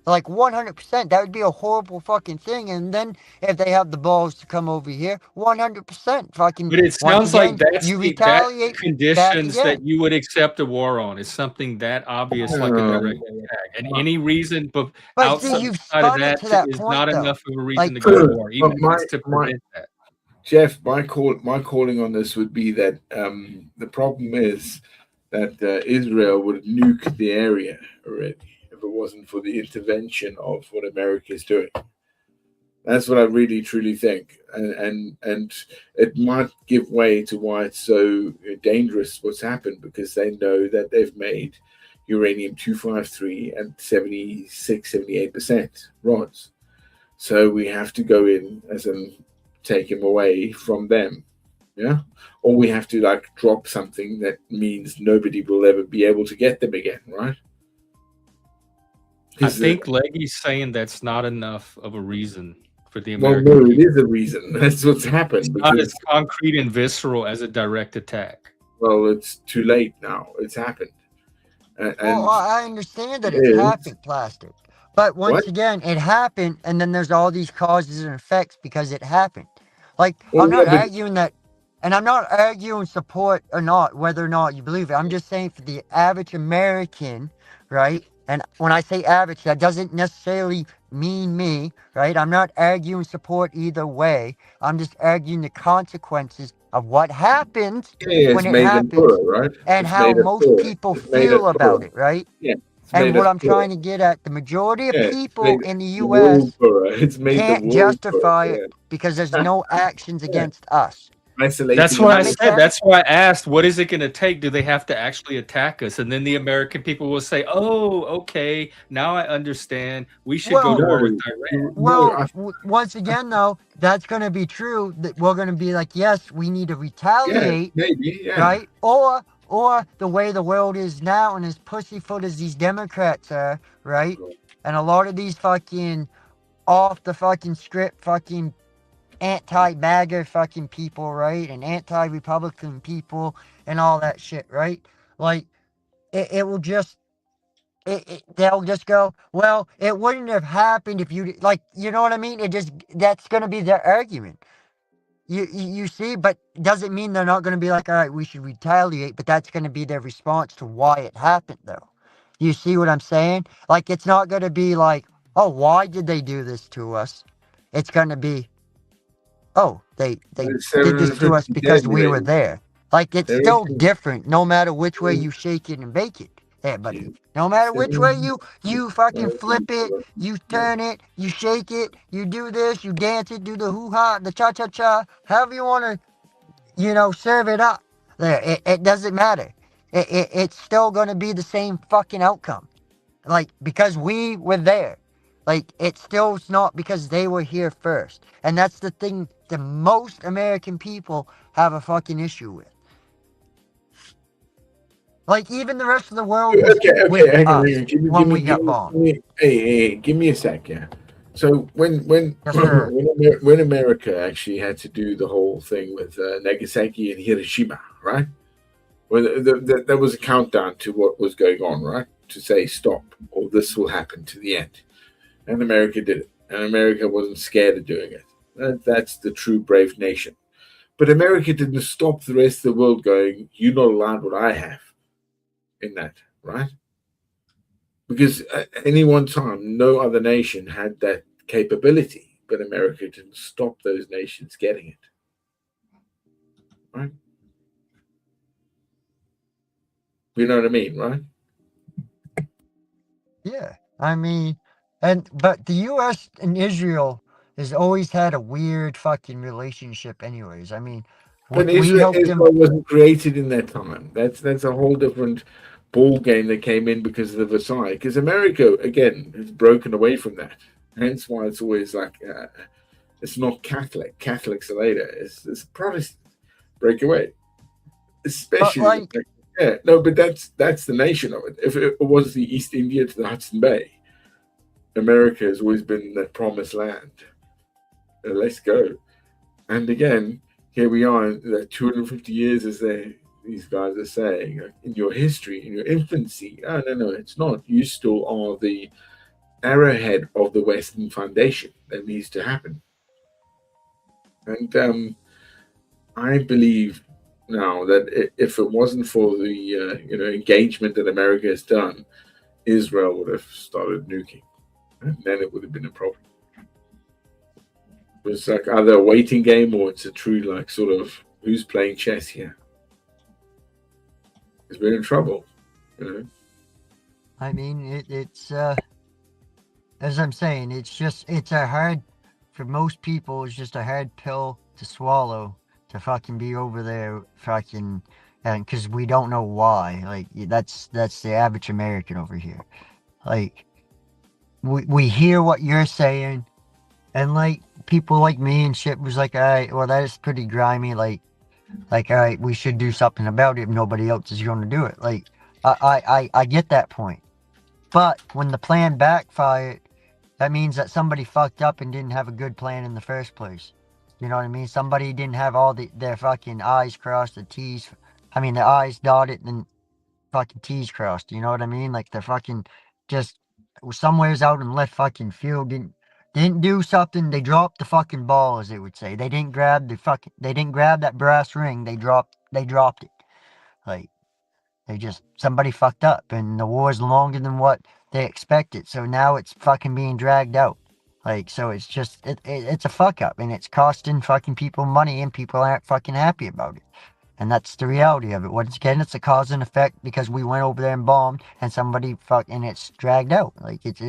Like 100%, that would be a horrible fucking thing. And then if they have the balls to come over here, 100% fucking, But it once sounds like again, that's you that retaliate back conditions that again. you would accept a war on is something that obvious, like a direct attack. And any reason but But see, outside you've of spun it that to that is point not though. enough of a reason Like, to go to war, even But if it's to prevent that. Jeff, my calling on this would be that the problem is that Israel would have nuked the area already if it wasn't for the intervention of what America is doing. That's what I really truly think, and it might give way to why it's so dangerous what's happened because they know that they've made uranium 253 and 78% rods. So we have to go in as in take him away from them. Yeah. Or we have to like drop something that means nobody will ever be able to get them again, right? I think Leggy's saying that's not enough of a reason for the well, American no, it people. is a reason. That's what's happened. It's not Because, as concrete and visceral as a direct attack. well, it's too late now. It's happened. And well, I understand that it it's is. happened, plastic. But once What? again, it happened, and then there's all these causes and effects because it happened. Like, Well, I'm not yeah, but arguing that, and I'm not arguing support or not, whether or not you believe it. I'm just saying for the average American, right? And when I say average, that doesn't necessarily mean me, right? I'm not arguing support either way. I'm just arguing the consequences of what happens yeah, when it's it made them happens poorer, right? and It's how made us most poorer. people It's made us feel about poorer. it, right? Yeah. It's And made what us I'm poorer. trying to get at, the majority of Yeah, it's people made in the the world US poorer. It's made the can't world justify poorer. it because there's no actions Yeah. against us. That's Isolating why I That makes said, sense? that's why I asked, what is it going to take? Do they have to actually attack us? And then the American people will say, oh, okay, now I understand. We should go to Well, war with No, Iran. well, once again, though, that's going to be true. That we're going to be like, yes, we need to yeah, retaliate, maybe, yeah. right? Or the way the world is now and as pussyfoot as these Democrats are, right? And a lot of these fucking off the fucking script fucking anti-MAGA fucking people, right? And anti-Republican people and all that shit, right? Like, it will just, they'll just go, well, it wouldn't have happened if you, like, you know what I mean? That's going to be their argument. You see, but doesn't mean they're not going to be like, all right, we should retaliate, but that's going to be their response to why it happened, though. You see what I'm saying? Like, it's not going to be like, oh, why did they do this to us? It's going to be, oh, they There's did this to us 750 because dead we were already. there. Like, it's There still is- different no matter which way you shake it and bake it. There, buddy. No matter which way you fucking flip it, you turn it, you shake it, you do this, you dance it, do the hoo-ha, the cha-cha-cha, however you want to, serve it up. There, it doesn't matter. It's still going to be the same fucking outcome. Like, because we were there. Like, it's still not because they were here first. And that's the thing the most American people have a fucking issue with. Like, even the rest of the world was Okay, with hang us on. when we got bombed. Hey, give me a sec, yeah. So when Yes, sir. when America actually had to do the whole thing with Nagasaki and Hiroshima, right? When there was a countdown to what was going on, right? To say stop, or this will happen to the end, and America did it, and America wasn't scared of doing it. That's the true brave nation. But America didn't stop the rest of the world going, "You're not allowed what I have." In that, right? Because at any one time, no other nation had that capability, but America didn't stop those nations getting it, right? You know what I mean, right? Yeah. I mean, but the U.S. and Israel has always had a weird fucking relationship anyways. I mean, But we helped them. Israel wasn't created in that time. That's a whole different ball game that came in because of the Versailles. Because America again has broken away from that. Hence why it's always like it's not Catholic. Catholics are later. It's Protestant break away, But especially like, yeah. No, but that's the nation of it. If it was the East India to the Hudson Bay, America has always been the promised land. Let's go. And again, here we are, 250 years, as these guys are saying, in your history, in your infancy. Oh, no, it's not. You still are the arrowhead of the Western Foundation that needs to happen. And I believe now that if it wasn't for the engagement that America has done, Israel would have started nuking, and then it would have been a problem. It's like either a waiting game or it's a true like sort of who's playing chess here. Because we're in trouble, I mean, it's as I'm saying, it's a hard, for most people, it's just a hard pill to swallow to fucking be over there fucking, and because we don't know why. Like, that's the average American over here. Like, we hear what you're saying, and like people like me and shit was like, all right, well, that is pretty grimy. Like, all right, we should do something about it if nobody else is going to do it. Like, I get that point. But when the plan backfired, that means that somebody fucked up and didn't have a good plan in the first place. You know what I mean? Somebody didn't have all their fucking I's crossed, the I's dotted and fucking T's crossed. You know what I mean? Like, they're fucking just somewhere's out in left fucking field, didn't do something. They dropped the fucking ball, as they would say. They didn't grab that brass ring. They dropped it. Like, somebody fucked up, and the war's longer than what they expected. So now it's fucking being dragged out. Like, so it's just, it's a fuck up, and it's costing fucking people money, and people aren't fucking happy about it. And that's the reality of it. Once again, it's a cause and effect because we went over there and bombed, and somebody and it's dragged out. Like, it's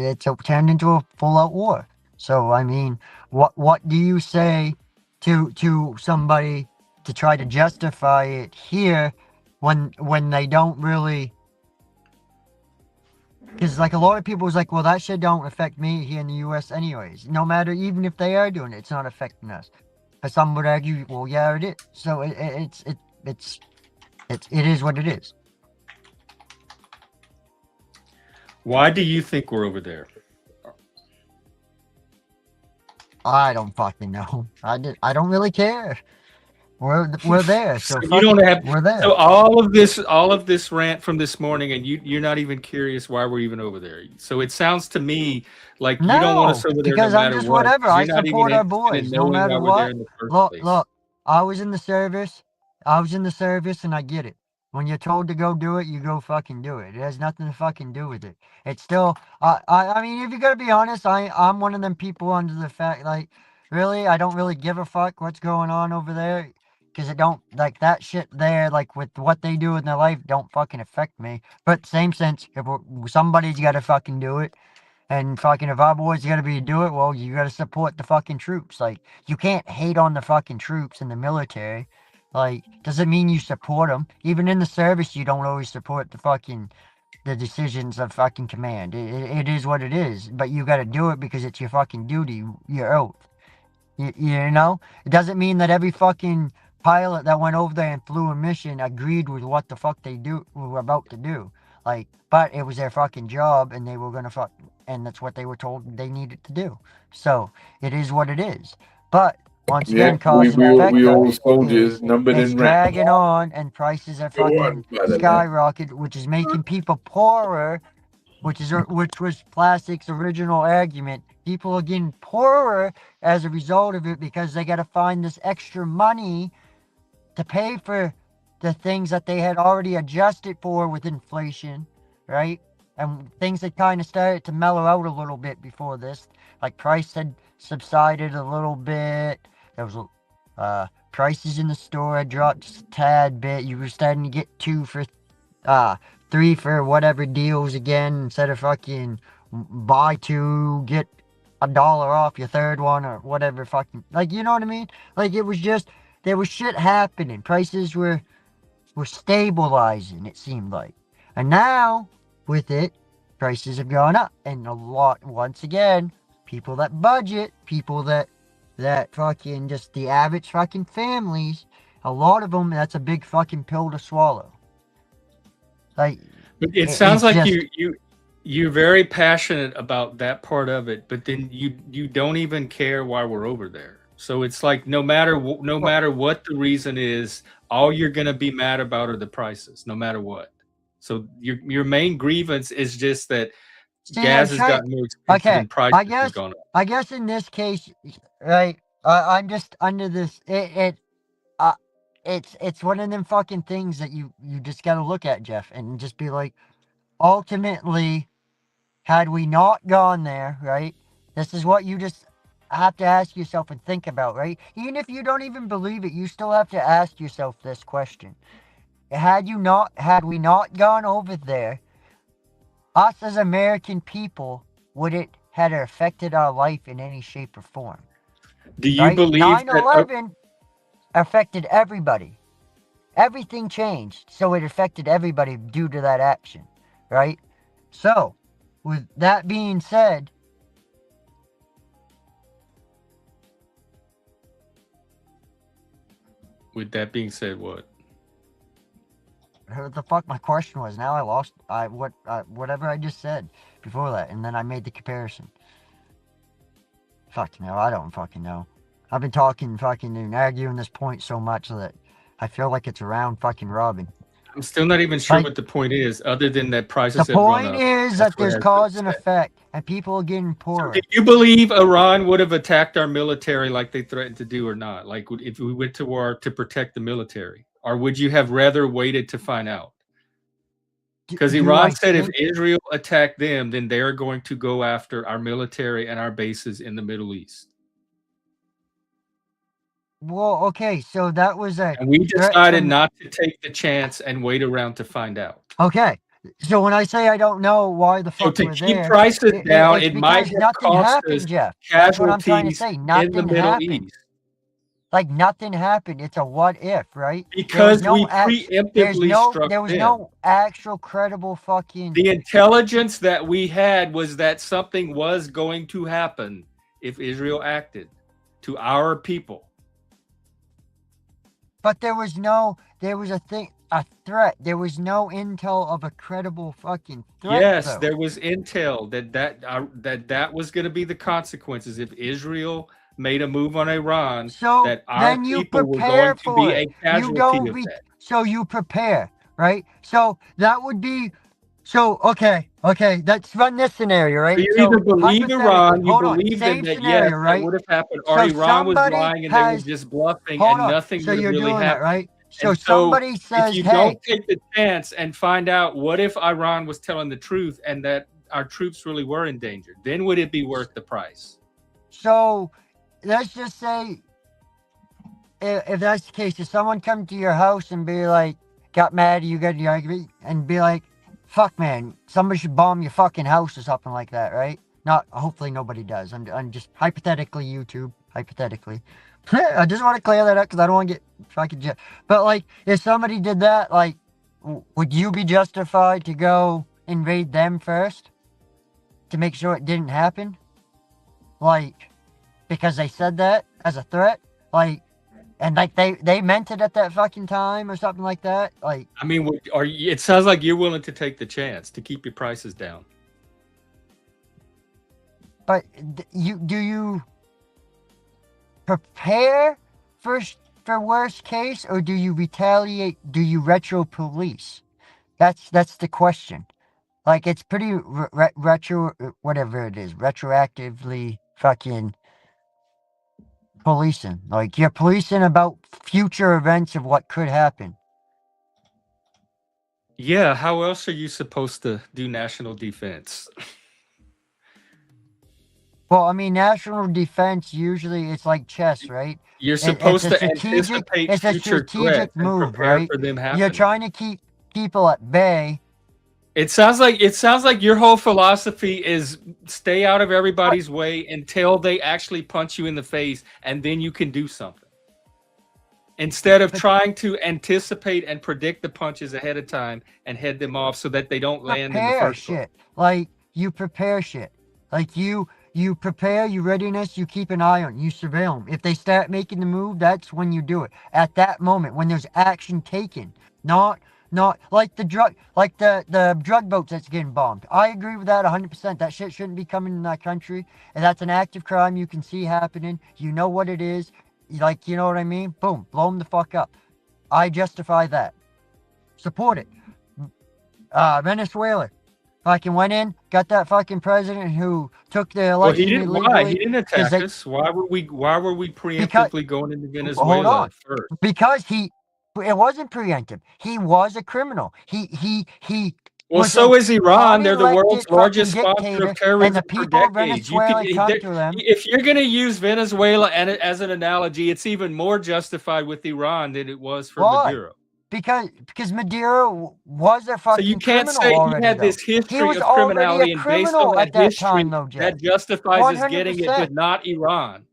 turned into a full out war. So, I mean, what do you say to somebody to try to justify it here when they don't really? Because like a lot of people was like, well, that shit don't affect me here in the U.S. anyways. No matter, even if they are doing it, it's not affecting us. But some would argue, well, yeah, it is. So it is what it is. Why do you think we're over there? I don't fucking know. I don't really care. We're there. So you don't have. We're there. So all of this rant from this morning, and you're not even curious why we're even over there. So it sounds to me like No, you don't want us over there because no I'm matter just what. whatever. You're I not support even our interested in boys, no knowing matter why we're what. there in the first place. Look, I was in the service. And I get it. When you're told to go do it, you go fucking do it. It has nothing to fucking do with it. It's still, I mean, if you're gonna be honest, I'm one of them people under the fact, like, really, I don't really give a fuck what's going on over there. because it don't, like, that shit there, like, with what they do in their life, don't fucking affect me. But same sense, if somebody's got to fucking do it, and fucking if our boys got to be do it, well, you got to support the fucking troops. Like, you can't hate on the fucking troops in the military. Like, doesn't mean you support them. Even in the service, you don't always support the decisions of fucking command. It is what it is. But you got to do it because it's your fucking duty, your oath. You know? It doesn't mean that every fucking pilot that went over there and flew a mission agreed with what the fuck they were about to do. Like, but it was their fucking job, and they were gonna and that's what they were told they needed to do. So it is what it is. But once Yeah, again, cause and effect, we all though, soldiers numbered it's in rank. dragging on, and prices are Go on, fucking brother, man. skyrocketed, which is making people poorer. Which was Plastic's original argument. People are getting poorer as a result of it because they got to find this extra money to pay for the things that they had already adjusted for with inflation, right? And things had kind of started to mellow out a little bit before this. Like, price had subsided a little bit. There was prices in the store had dropped just a tad bit. You were starting to get 2 for 3 for whatever deals again, instead of fucking buy 2, get $1 off your third one, or whatever fucking, like, you know what I mean? Like, it was just, there was shit happening. Prices were stabilizing, it seemed like. And now, with it, prices have gone up. And a lot, once again, people that budget, people that fucking, just the average fucking families, a lot of them, that's a big fucking pill to swallow. Like, But it sounds like just, you're very passionate about that part of it, but then you don't even care why we're over there. So it's like no matter what the reason is, all you're gonna be mad about are the prices, no matter what. So your main grievance is just that gas has gotten more expensive and prices have gone up. I guess in this case, right? I'm just under this. It's one of them fucking things that you just got to look at, Jeff, and just be like, ultimately, had we not gone there, right? This is what you just have to ask yourself and think about, right? Even if you don't even believe it, you still have to ask yourself this question. Had we not gone over there, us as American people, would it have affected our life in any shape or form? Do you believe 9/11 affected everybody. Everything changed, so it affected everybody due to that action, right? So, with that being said, what? What the fuck my question was? Now I lost whatever I just said before that, and then I made the comparison. Fuck no, I don't fucking know. I've been talking fucking and arguing this point so much that I feel like it's around fucking robin. I'm still not even sure what the point is, other than that prices the have gone up. point is that there's cause and effect, and people are getting poorer. So do you believe Iran would have attacked our military like they threatened to do or not? Like, if we went to war to protect the military? Or would you have rather waited to find out? Because Iran said if Israel attacked them, then they're going to go after our military and our bases in the Middle East. Well, okay, so that was and we decided not to take the chance and wait around to find out. Okay, so when I say I don't know why the fuck so we're to keep there, prices down, it might have nothing cost happened, us Jeff. That's what I'm trying to say. in Nothing the Middle happened. East. Like nothing happened. It's a what if, right? Because we preemptively struck there was them. no actual credible fucking. The intelligence that we had was that something was going to happen if Israel acted to our people. But there was a threat. There was no intel of a credible fucking threat. Yes, though. there was intel that was going to be the consequences if Israel made a move on Iran. So that our then you people were prepare going to for be it. a casualty of that. So you prepare, right? So that would be. So okay, let's run this scenario, right? So you either believe Iran, you believe that yes, right? that would have happened, or Iran was lying and they were just bluffing and nothing would have really happened. That, right? So and somebody says, if you hey, don't take the chance and find out what if Iran was telling the truth and that our troops really were in danger, then would it be worth the price? So let's just say if that's the case, if someone come to your house and be like, got mad at you, got in the argument, and be like, fuck, man, somebody should bomb your fucking house or something like that, right? Not, hopefully nobody does. I'm just hypothetically, YouTube, hypothetically. I just want to clear that up because I don't want to get fucking But like, if somebody did that, like, would you be justified to go invade them first to make sure it didn't happen? Like, because they said that as a threat, like, and like they meant it at that fucking time or something like that. Like, I mean, it sounds like you're willing to take the chance to keep your prices down. but do you prepare for worst case, or do you retaliate? Do you retro police? That's the question. Like, it's pretty retro, whatever it is, retroactively fucking policing. Like, you're policing about future events of what could happen. Yeah, how else are you supposed to do national defense? Well, I mean, national defense, usually it's like chess, right? You're supposed it's a to anticipate it's a future strategic threats and move, prepare right? for them happening. You're trying to keep people at bay. It sounds like your whole philosophy is stay out of everybody's way until they actually punch you in the face, and then you can do something. Instead of trying to anticipate and predict the punches ahead of time and head them off so that they don't land in the first place. Like, you prepare shit. Like, you prepare, you readiness, you keep an eye on, you surveil them. If they start making the move, that's when you do it. At that moment, when there's action taken, not like the drug boats that's getting bombed. I agree with that 100%. That shit shouldn't be coming in that country, and that's an active crime you can see happening. You know what it is. Like, you know what I mean? Boom, blow them the fuck up. I justify that. Support it. Venezuela. Fucking went in, got that fucking president who took the election illegally. Why? He didn't attack us. Why were we preemptively going into Venezuela first? Because it wasn't preemptive. He was a criminal. Well, so is Iran. They're the world's largest sponsor of terrorism and the people of Venezuela come to them. If you're going to use Venezuela as an analogy, it's even more justified with Iran than it was for Maduro. Because Maduro was a fucking criminal. So you can't say he had this history of criminality, and based on that history, that justifies his getting it, but not Iran.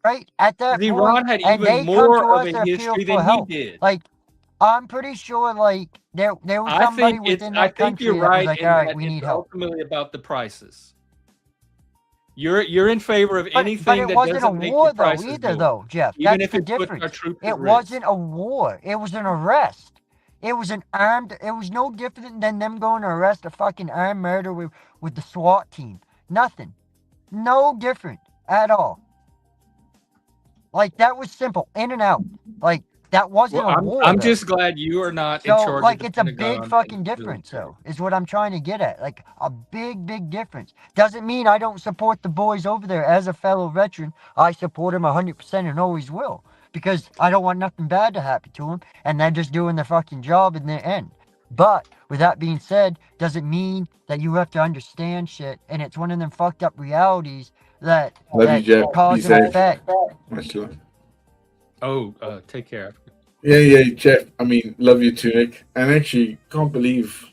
Right? At that point, Iran had even more of a history than he did. Like, I'm pretty sure, like, there was somebody within that country that was like, all right, we need help. Ultimately about the prices. You're in favor of anything that doesn't make the prices either, go though, Jeff. Even That's if the it puts difference. our troops It at risk. wasn't a war. It was an arrest. It was an armed. It was no different than them going to arrest a fucking armed murderer with the SWAT team. Nothing. No different at all. Like, that was simple. In and out. Like, that wasn't a war. I'm just glad you are not in charge. Like, it's a big fucking difference, though, is what I'm trying to get at. Like, a big, big difference. Doesn't mean I don't support the boys over there. As a fellow veteran, I support them 100% and always will. Because I don't want nothing bad to happen to them, and they're just doing their fucking job in the end. But, with that being said, doesn't mean that you have to understand shit, and it's one of them fucked up realities that cause and effect. Much love. Oh, take care. Yeah, Jeff. I mean, love you too, Nick. And actually, can't believe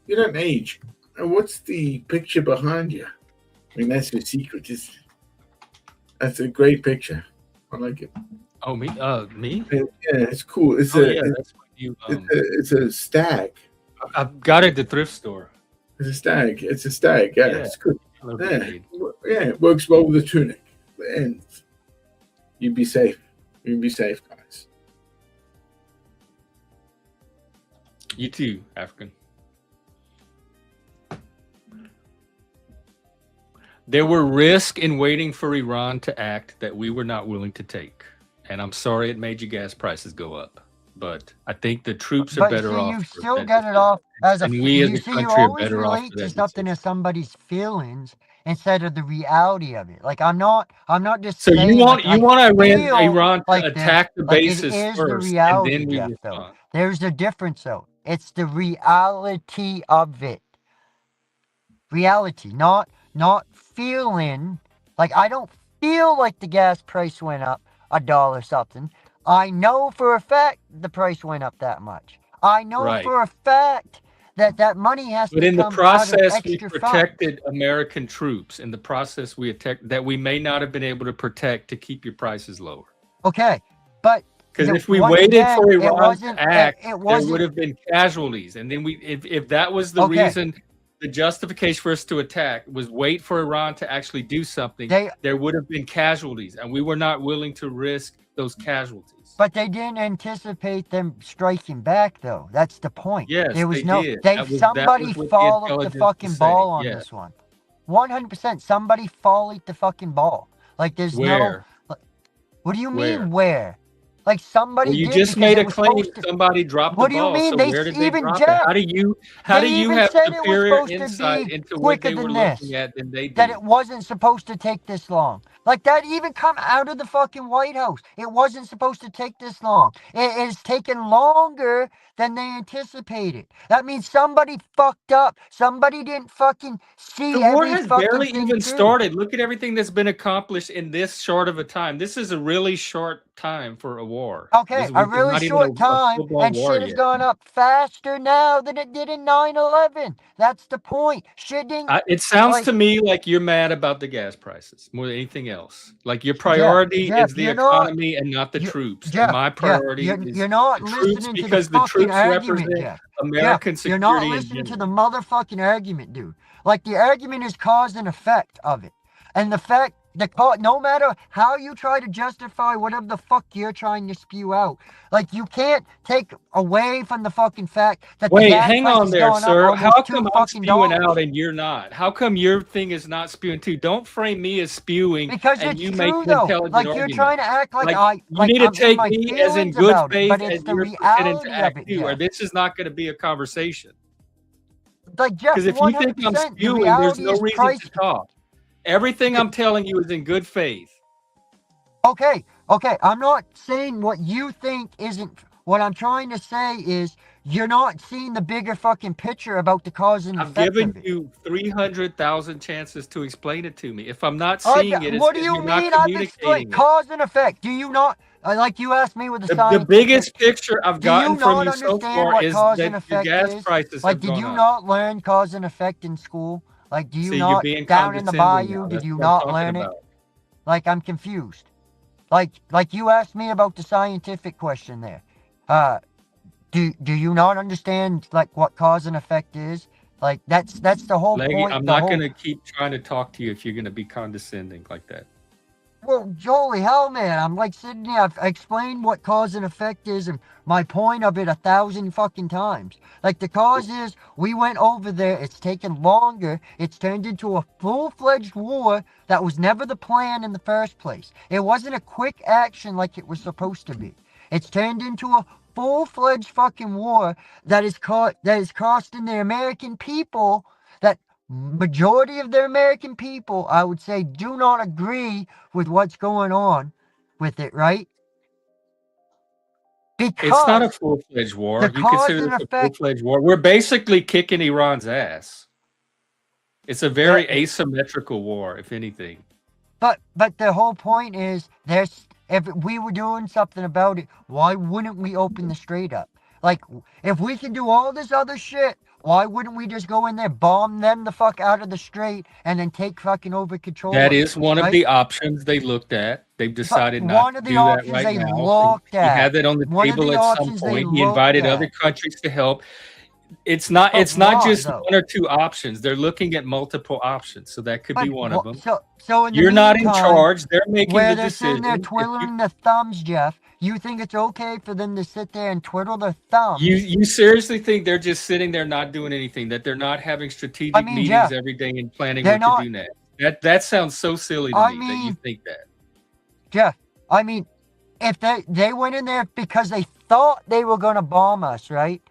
you don't age. And what's the picture behind you? I mean, that's your secret. That's a great picture. I like it. Oh, me? Me? Yeah, it's cool. It's it's a stag. I got it at the thrift store. It's a stag. It's a stag. Yeah, it's good. Yeah, it works well with the tunic. And you'd be safe. You'd be safe, guys. You too, African. There were risks in waiting for Iran to act that we were not willing to take. And I'm sorry it made your gas prices go up. But I think the troops are better off. You still get it off as a we as a country are better off. To something as somebody's feelings instead of the reality of it. Like, I'm not just so saying, you want Iran to like attack the bases first, the reality, and then we respond. There's a difference, though. It's the reality of it. Reality, not feeling. Like, I don't feel like the gas price went up. $1 something. I know for a fact the price went up that much. I know Right. for a fact that that money has But to in the come out of process, we extra funds. protected American troops. In the process, we attacked that we may not have been able to protect to keep your prices lower. Okay, but Because you know, if we once waited again, for it Iran wasn't. to act, It there would wasn't. have been casualties. And then if that was the Okay. reason, the justification for us to attack was wait for Iran to actually do something, They, there would have been casualties, and we were not willing to risk those casualties. but they didn't anticipate them striking back, though. That's the point. Yes, There was they no. did. They That was somebody what the followed the intelligence fucking was ball saying. on Yeah. this one. 100%. Somebody followed the fucking ball. Like there's no. Where? What do you Where? mean where? Like somebody Well, you did just because made it a was claim supposed to. somebody dropped What the do you ball. mean? So They where did they even drop Jeff, it? How do you they even have said it was superior supposed to insight be into what quicker they were than looking this. at than they That did? it wasn't supposed to take this long. Like that even come out of the fucking White House. It wasn't supposed to take this long. It is taken longer than they anticipated. That means somebody fucked up. Somebody didn't fucking see The war every has fucking barely thing even through. started. Look at everything that's been accomplished in this short of a time. This is a really short time for a war. Okay, a It's really not even short time, full-blown and war shit has yet. gone up faster now than it did in 9/11. That's the point. Shit didn't It sounds like to me like you're mad about the gas prices more than anything else. Like your Jeff. priority Jeff, is the you're not. economy and not the You, troops. And Jeff, my Jeff, priority you're is not the troops listening to the because the fucking troops argument, represent Jeff. Jeff, American you're not security in listening to the general. motherfucking argument, dude. Like the argument is cause and effect of it, and the fact no matter how you try to justify whatever the fuck you're trying to spew out, like you can't take away from the fucking fact that the Wait, gas hang price on has there, gone up sir. How almost come $2 I'm fucking spewing out dollars. and you're not? How come your thing is not spewing too? Don't frame me as spewing Because and it's you make true an though. intelligent Like you're trying argument. to act like Like you need to I'm in take my me as in feelings good about it, faith but it's and the you're pushing into reality of act it, two, or Jeff. this is not going to be a conversation. Like Jeff, Because if you think I'm 100%. The spewing, there's reality no is reason price. to talk. Everything The- I'm telling you is in good faith. Okay, I'm not saying what you think isn't. What I'm trying to say is you're not seeing the bigger fucking picture about the cause and I've effect given of it. you 300,000 chances to explain it to me. If I'm not seeing it, it's What do because you you're not mean? I've communicating explained it. cause and effect. Do you not? Like you asked me with the The scientific. biggest picture I've Do you gotten from not you so understand far what is cause and that your effect gas is? prices Like, have did gone you up. not learn cause and effect in school? Like, do you See, you're not being down in the condescending bayou? now. Did That's you what I'm not talking learn it? about. Like, I'm confused. Like you asked me about the scientific question there. Do you not understand like what cause and effect is? Like that's the whole Leggy, point. I'm The not whole going to keep trying to talk to you if you're going to be condescending like that. well, Jolie, hell, man, I'm like sitting here. I've explained what cause and effect is, and my point of it 1,000 fucking times. Like the cause is we went over there. It's taken longer. It's turned into a full-fledged war that was never the plan in the first place. It wasn't a quick action like it was supposed to be. It's turned into a full-fledged fucking war that is costing the American people that majority of the American people, I would say, do not agree with what's going on with it, right? It's not a Because full-fledged war. the You cause consider and this a effect, full-fledged war. We're basically kicking Iran's ass. It's a very yeah, asymmetrical war, if anything. but the whole point is if we were doing something about it, why wouldn't we open the strait up? Like if we can do all this other shit, why wouldn't we just go in there, bomb them the fuck out of the strait, and then take fucking over control That of it, is one of right? the options they looked at. They've But decided not one to of the do that options right they now. looked He had at, that on the one of table the at some options they point. He looked invited other at. countries to help. It's not But not why just though? one or two options. They're looking at multiple options. So that could But be one of them. so in the You're not in meantime, charge. They're making where the they're sitting there decision. If twiddling their thumbs, Jeff, you think it's okay for them to sit there and twiddle their thumbs? you seriously think they're just sitting there not doing anything, that they're not having I strategic mean, meetings Jeff, every day and planning they're what not. to do next? That sounds so silly to I me that you mean, think that. Jeff, I mean, if they went in there because they thought they were gonna bomb us, right?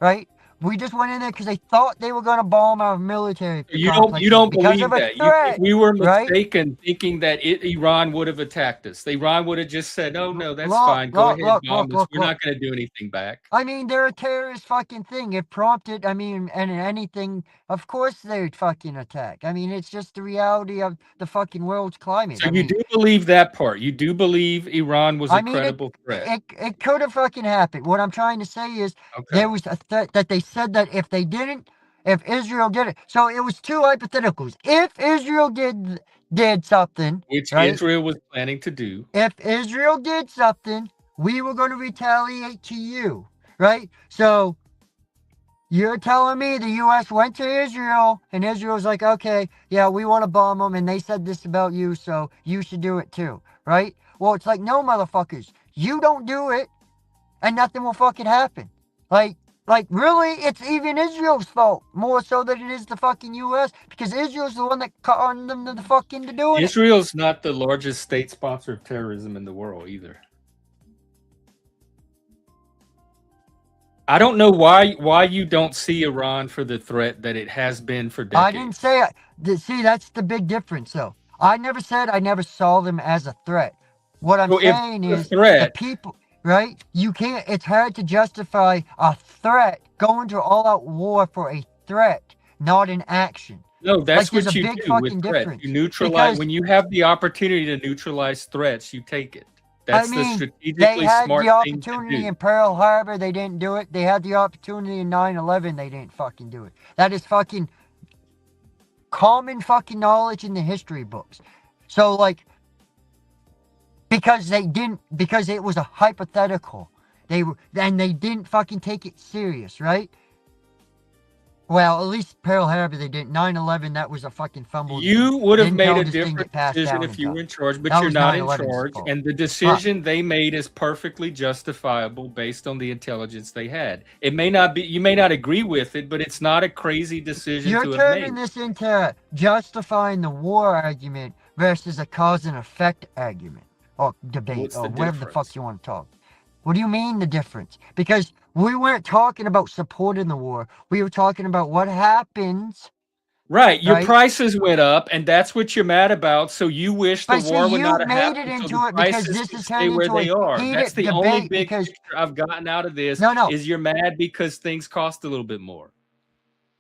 Right? We just went in there because they thought they were going to bomb our military You complexes don't because believe of a that. threat, We were right? mistaken thinking that Iran would have attacked us. Iran would have just said, "Oh no, that's Look, fine. Go look, ahead, look, bomb look, us. look, We're look. not going to do anything back." I mean, they're a terrorist fucking thing. It prompted, I mean, and anything, of course they'd fucking attack. I mean, it's just the reality of the fucking world's climate. So I you mean, do believe that part. You do believe Iran was a I mean, credible threat. it could have fucking happened. What I'm trying to say is Okay. there was a threat that they said that if they didn't, if Israel did it, so it was two hypotheticals. If Israel did something, Which right? Israel was planning to do. If Israel did something, we were going to retaliate to you, right? So you're telling me the U.S. went to Israel and Israel's like, okay, yeah, we want to bomb them, and they said this about you, so you should do it too, right? Well, it's like, no, motherfuckers, you don't do it, and nothing will fucking happen. Like really, it's even Israel's fault more so than it is the fucking U.S. because Israel's the one that caught on them to the fuck into doing it. Israel's not the largest state sponsor of terrorism in the world either. I don't know why you don't see Iran for the threat that it has been for decades. I didn't say see, that's the big difference, though. I never said I never saw them as a threat. What I'm So if saying it's a is threat- the people, right? You can't. It's hard to justify a threat going to all-out war for a threat, not an action. No, that's Like, there's what a you big do with fucking threats. difference. You neutralize Because- when you have the opportunity to neutralize threats, you take it. That's the they strategically had smart the thing to opportunity do. in Pearl Harbor. They didn't do it. They had the opportunity in 9/11. They didn't fucking do it. That is fucking common fucking knowledge in the history books. So, like, because it was a hypothetical. They didn't fucking take it serious, right? Well, at least Pearl Harbor they didn't. 9/11, that was a fucking fumble. You would have Didn't made know a this thing different get passed decision down if in you time. were in charge, but That you're was not in 9/11's charge. fault. And the decision they made is perfectly justifiable based on the intelligence they had. It may not be, you may not agree with it, but it's not a crazy decision You're to have turning made. this into justifying the war argument versus a cause and effect argument or debate What's or the whatever the fuck difference? you want to talk. What do you mean the difference? Because we weren't talking about supporting the war. We were talking about what happens. Right, your Right? prices went up, and that's what you're mad about. So you wish the But see, war would you not have made happened, it so into the it because prices this can has stay turned where into they a are. That's heated the only debate big because picture I've gotten out of this. No. Is you're mad because things cost a little bit more.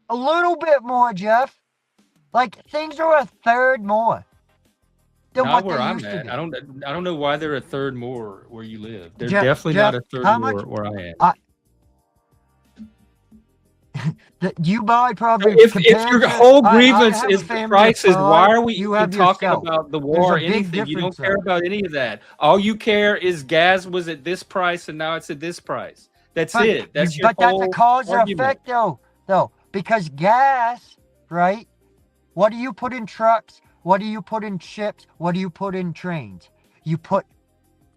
a little bit more, Jeff. Like things are a third more than Not what where they I'm used to at. be. I don't know why they're a third more where you live. They're Jeff- definitely Jeff, not a third how more much- where I am. You buy probably If compared your to- whole I grievance have a is the family of prices, why 5, are we you even have talking yourself. about the There's war or a big anything? You don't difference, care though. about any of that. All you care is gas was at this price and now it's at this price. That's But- it. That's your But that's whole a cause and argument. effect, though, because gas, right? What do you put in trucks? What do you put in ships? What do you put in trains? You put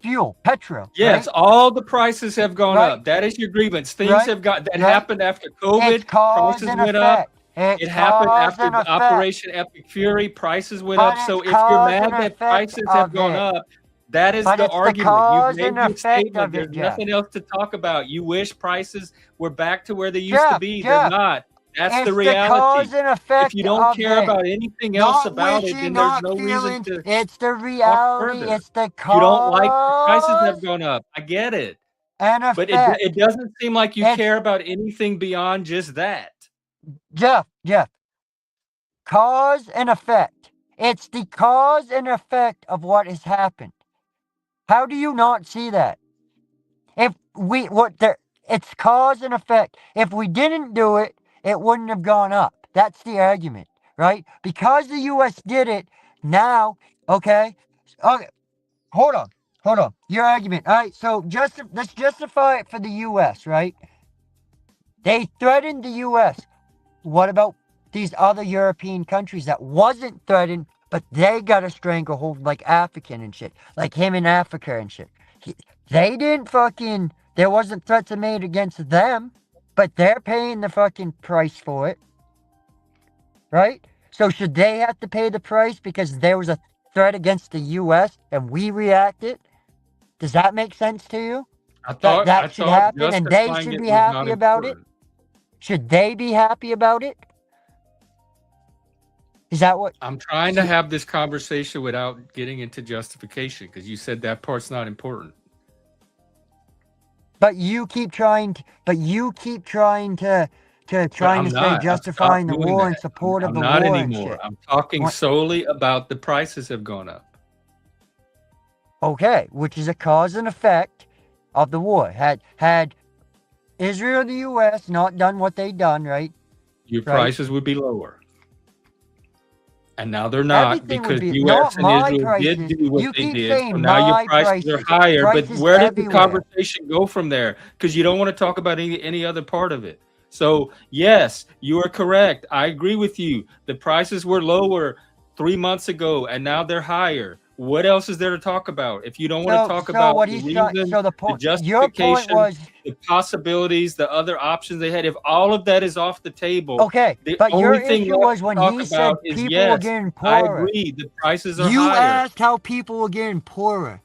fuel, petrol. Yes, right? all the prices have gone Right. up. That is your grievance. Things Right. have got that Right. happened after COVID. It's cause Prices and went up. effect. It's It happened cause after and the effect. Operation Epic Fury. Prices went But up. So it's if you're cause mad and that effect prices have of gone it. up, that is But the it's the argument. cause You've and made your effect statement. of There's it, Jeff. nothing else to talk about. You wish prices were back to where they used to Jeff, be. Jeff, They're not. That's It's the the reality. cause and effect If you don't of care it. about anything else Not about it, wishing, then there's not no reason feelings. to. It's the reality. further. It's the You don't like the prices cause have gone up. I get it. and But effect. it doesn't seem like you It's- care about anything beyond just that. Jeff, cause and effect. It's the cause and effect of what has happened. How do you not see that? It's cause and effect. If we didn't do it, it wouldn't have gone up. That's the argument, right? Because the U.S. did it, now, okay, hold on. Your argument. All right, so let's justify it for the U.S., right? They threatened the U.S. What about these other European countries that wasn't threatened, but they got a stranglehold, like African and shit, like him in Africa and shit. They didn't fucking, there wasn't threats made against them, but they're paying the fucking price for it, right? So should they have to pay the price because there was a threat against the U.S. and we reacted? Does that make sense to you? I thought that should happen, and they justifying should it be was not happy about it? important. Should they be happy about it? Is that what? I'm trying to have this conversation without getting into justification because you said that part's not important. But you keep trying to. Trying to say justifying the war in support of the war not and anymore. shit. I'm talking What? solely about the prices have gone up. Okay, which is a cause and effect of the war. Had Israel and the U.S. not done what they done, right? Your Right. prices would be lower. And now they're not Everything would because be U.S. not and my Israel prices. did do what You they keep did. saying So now my your prices are prices. higher. But Prices where does everywhere. the conversation go from there? Because you don't want to talk about any other part of it. So yes, you are correct. I agree with you. The prices were lower 3 months ago, and now they're higher. What else is there to talk about? If you don't want to talk about what the he's trying. reason, So the the point. Your point justification, was the possibilities, the other options they had, if all of that is off the table, okay. the But your only thing issue left was to when talk he said about is people were yes, getting I poorer. agree, the prices are You higher. asked how people were getting poorer,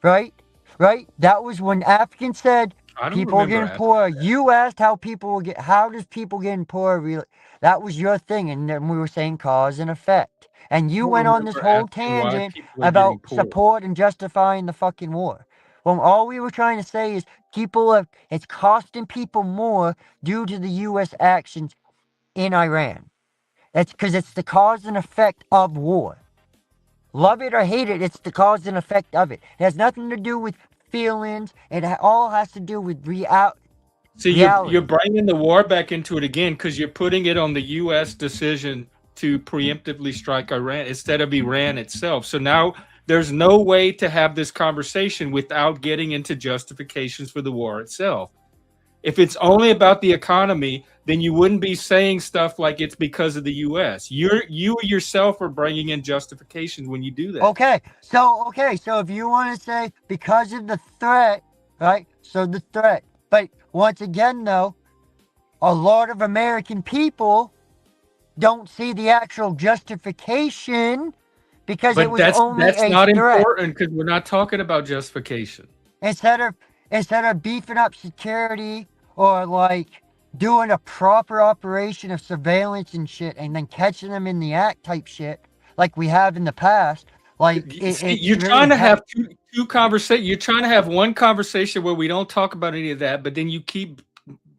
right? Right. That was when Africans said I don't people were remember getting asking poorer. that. You asked how people will get. How does people getting poorer really? That was your thing, and then we were saying cause and effect. And I you don't went on this remember whole asking why tangent people are about getting poor. support and justifying the fucking war. Well, all we were trying to say is it's costing people more due to the U.S. actions in Iran. That's because it's the cause and effect of war. Love it or hate it, it's the cause and effect of it. It has nothing to do with feelings. All has to do with See, reality. you're bringing the war back into it again because you're putting it on the U.S. decision to preemptively strike Iran instead of Iran itself. So now there's no way to have this conversation without getting into justifications for the war itself. If it's only about the economy, then you wouldn't be saying stuff like it's because of the U.S. You yourself are bringing in justifications when you do that. Okay, so if you want to say because of the threat, right? So the threat. But once again, though, a lot of American people don't see the actual justification because it But was that's only a not threat. important because we're not talking about justification. Instead of beefing up security or like doing a proper operation of surveillance and shit and then catching them in the act type shit like we have in the past, like You're trying to have two conversations. You're trying to have one conversation where we don't talk about any of that, but then you keep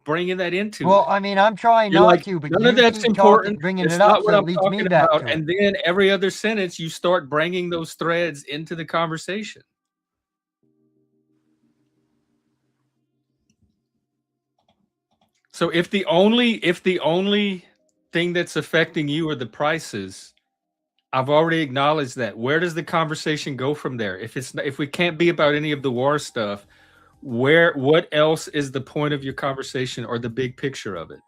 bringing that into well, it. I mean, I'm trying You're not like, to, but none you of that's keep important. bringing It's it up, not what so it I'm leads me talking back about. to it. And then every other sentence, you start bringing those threads into the conversation. So if the only thing that's affecting you are the prices, I've already acknowledged that. Where does the conversation go from there? If we can't be about any of the war stuff, what else is the point of your conversation or the big picture of it?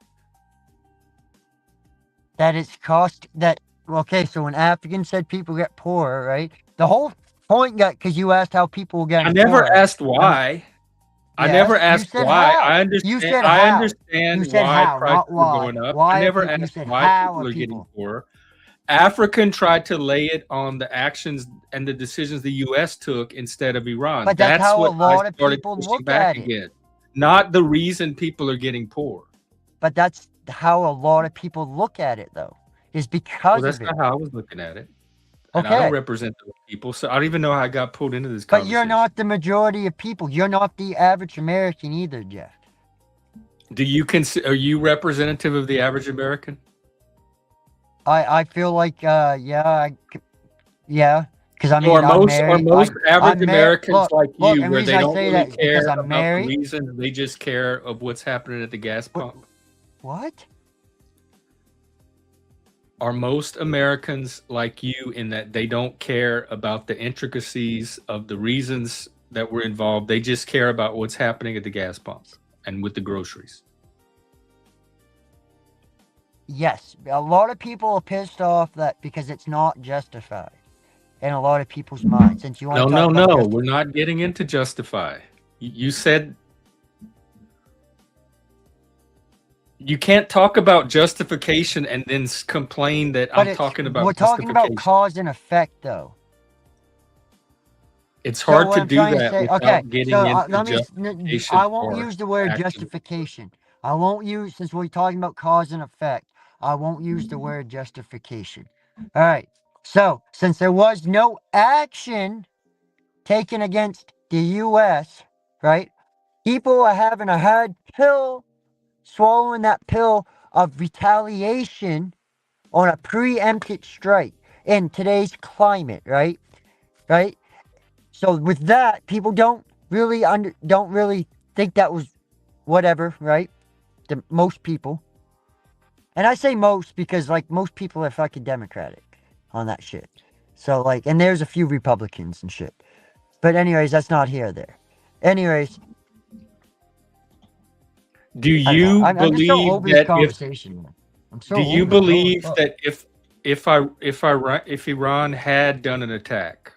That it's cost that okay, so when Africans said people get poorer, right? The whole point got because you asked how people get I never poorer. asked why. I Yes, never you asked said why. how. I You understand. said I how. understand You said why how, prices not are why. going up. Why I are never people? You asked said why how people are are getting people? poorer. African tried to lay it on the actions and the decisions the U.S. took instead of Iran. But that's how a what lot I of started people pushing look back at it. against. Not the reason people are getting poor. But that's how a lot of people look at it, though, is Well, because that's of it. not how I was looking at it. And I don't Okay, represent those people, so I don't even know how I got pulled into this but conversation. you're not the majority of people. You're not the average American either, Jeff. Do you are you representative of the average American? I feel like yeah, because I So mean are I'm most married. average I'm Americans like look, you, and where reason they I don't say really that because care I'm about married. the reason, they just care of what's happening at the gas pump? What? Are most Americans like you in that they don't care about the intricacies of the reasons that were involved? They just care about what's happening at the gas pump and with the groceries. Yes, a lot of people are pissed off that because it's not justified in a lot of people's minds. Since you want to talk about We're not getting into justify. You said you can't talk about justification and then complain that but I'm talking about we're talking about justification. cause and effect, though. It's So hard what to I'm do trying to that say, without okay, getting so into justification. I won't or use the word actual- justification. I won't use, since we're talking about cause and effect, I won't use the word justification. All right. So, since there was no action taken against the U.S., right? People are having a hard pill, swallowing that pill of retaliation on a preempted strike in today's climate, right? Right? So with that, people don't really think that was whatever, right? Most people. And I say most because like most people are fucking Democratic on that shit. So like, and there's a few Republicans and shit. But anyways, that's not here or there. Anyways, Do I don't know. you I'm just so believe over this that if conversation, man. I'm so do you over it. Holy believe fuck. that if Iran had done an attack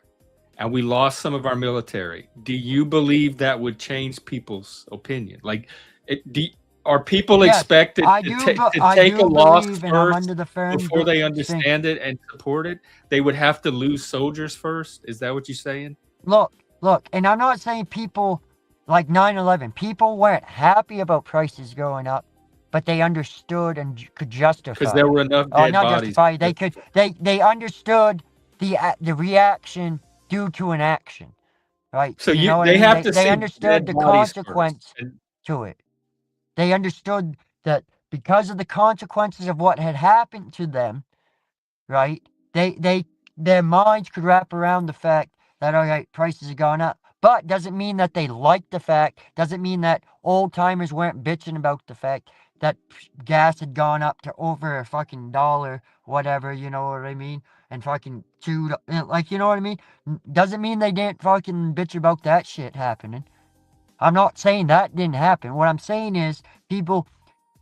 and we lost some of our military, do you believe that would change people's opinion? Like, are people Yes, expected I to, do. to I take a do loss believe, and I'm first under the firm before they thing. understand it and support it? They would have to lose soldiers first. Is that what you're saying? Look, and I'm not saying people like 9/11. People weren't happy about prices going up, but they understood and could Because justify. there were enough dead Not bodies. justify. They could. They understood the reaction due to an action, right? So You know what they I mean? have to They see understood dead the bodies consequence first. And to it. They understood that because of the consequences of what had happened to them, right? Their minds could wrap around the fact that all right, prices have gone up. But doesn't mean that they liked the fact, doesn't mean that old timers weren't bitching about the fact that gas had gone up to over a fucking dollar, whatever, you know what I mean? And fucking like, you know what I mean? Doesn't mean they didn't fucking bitch about that shit happening. I'm not saying that didn't happen. What I'm saying is people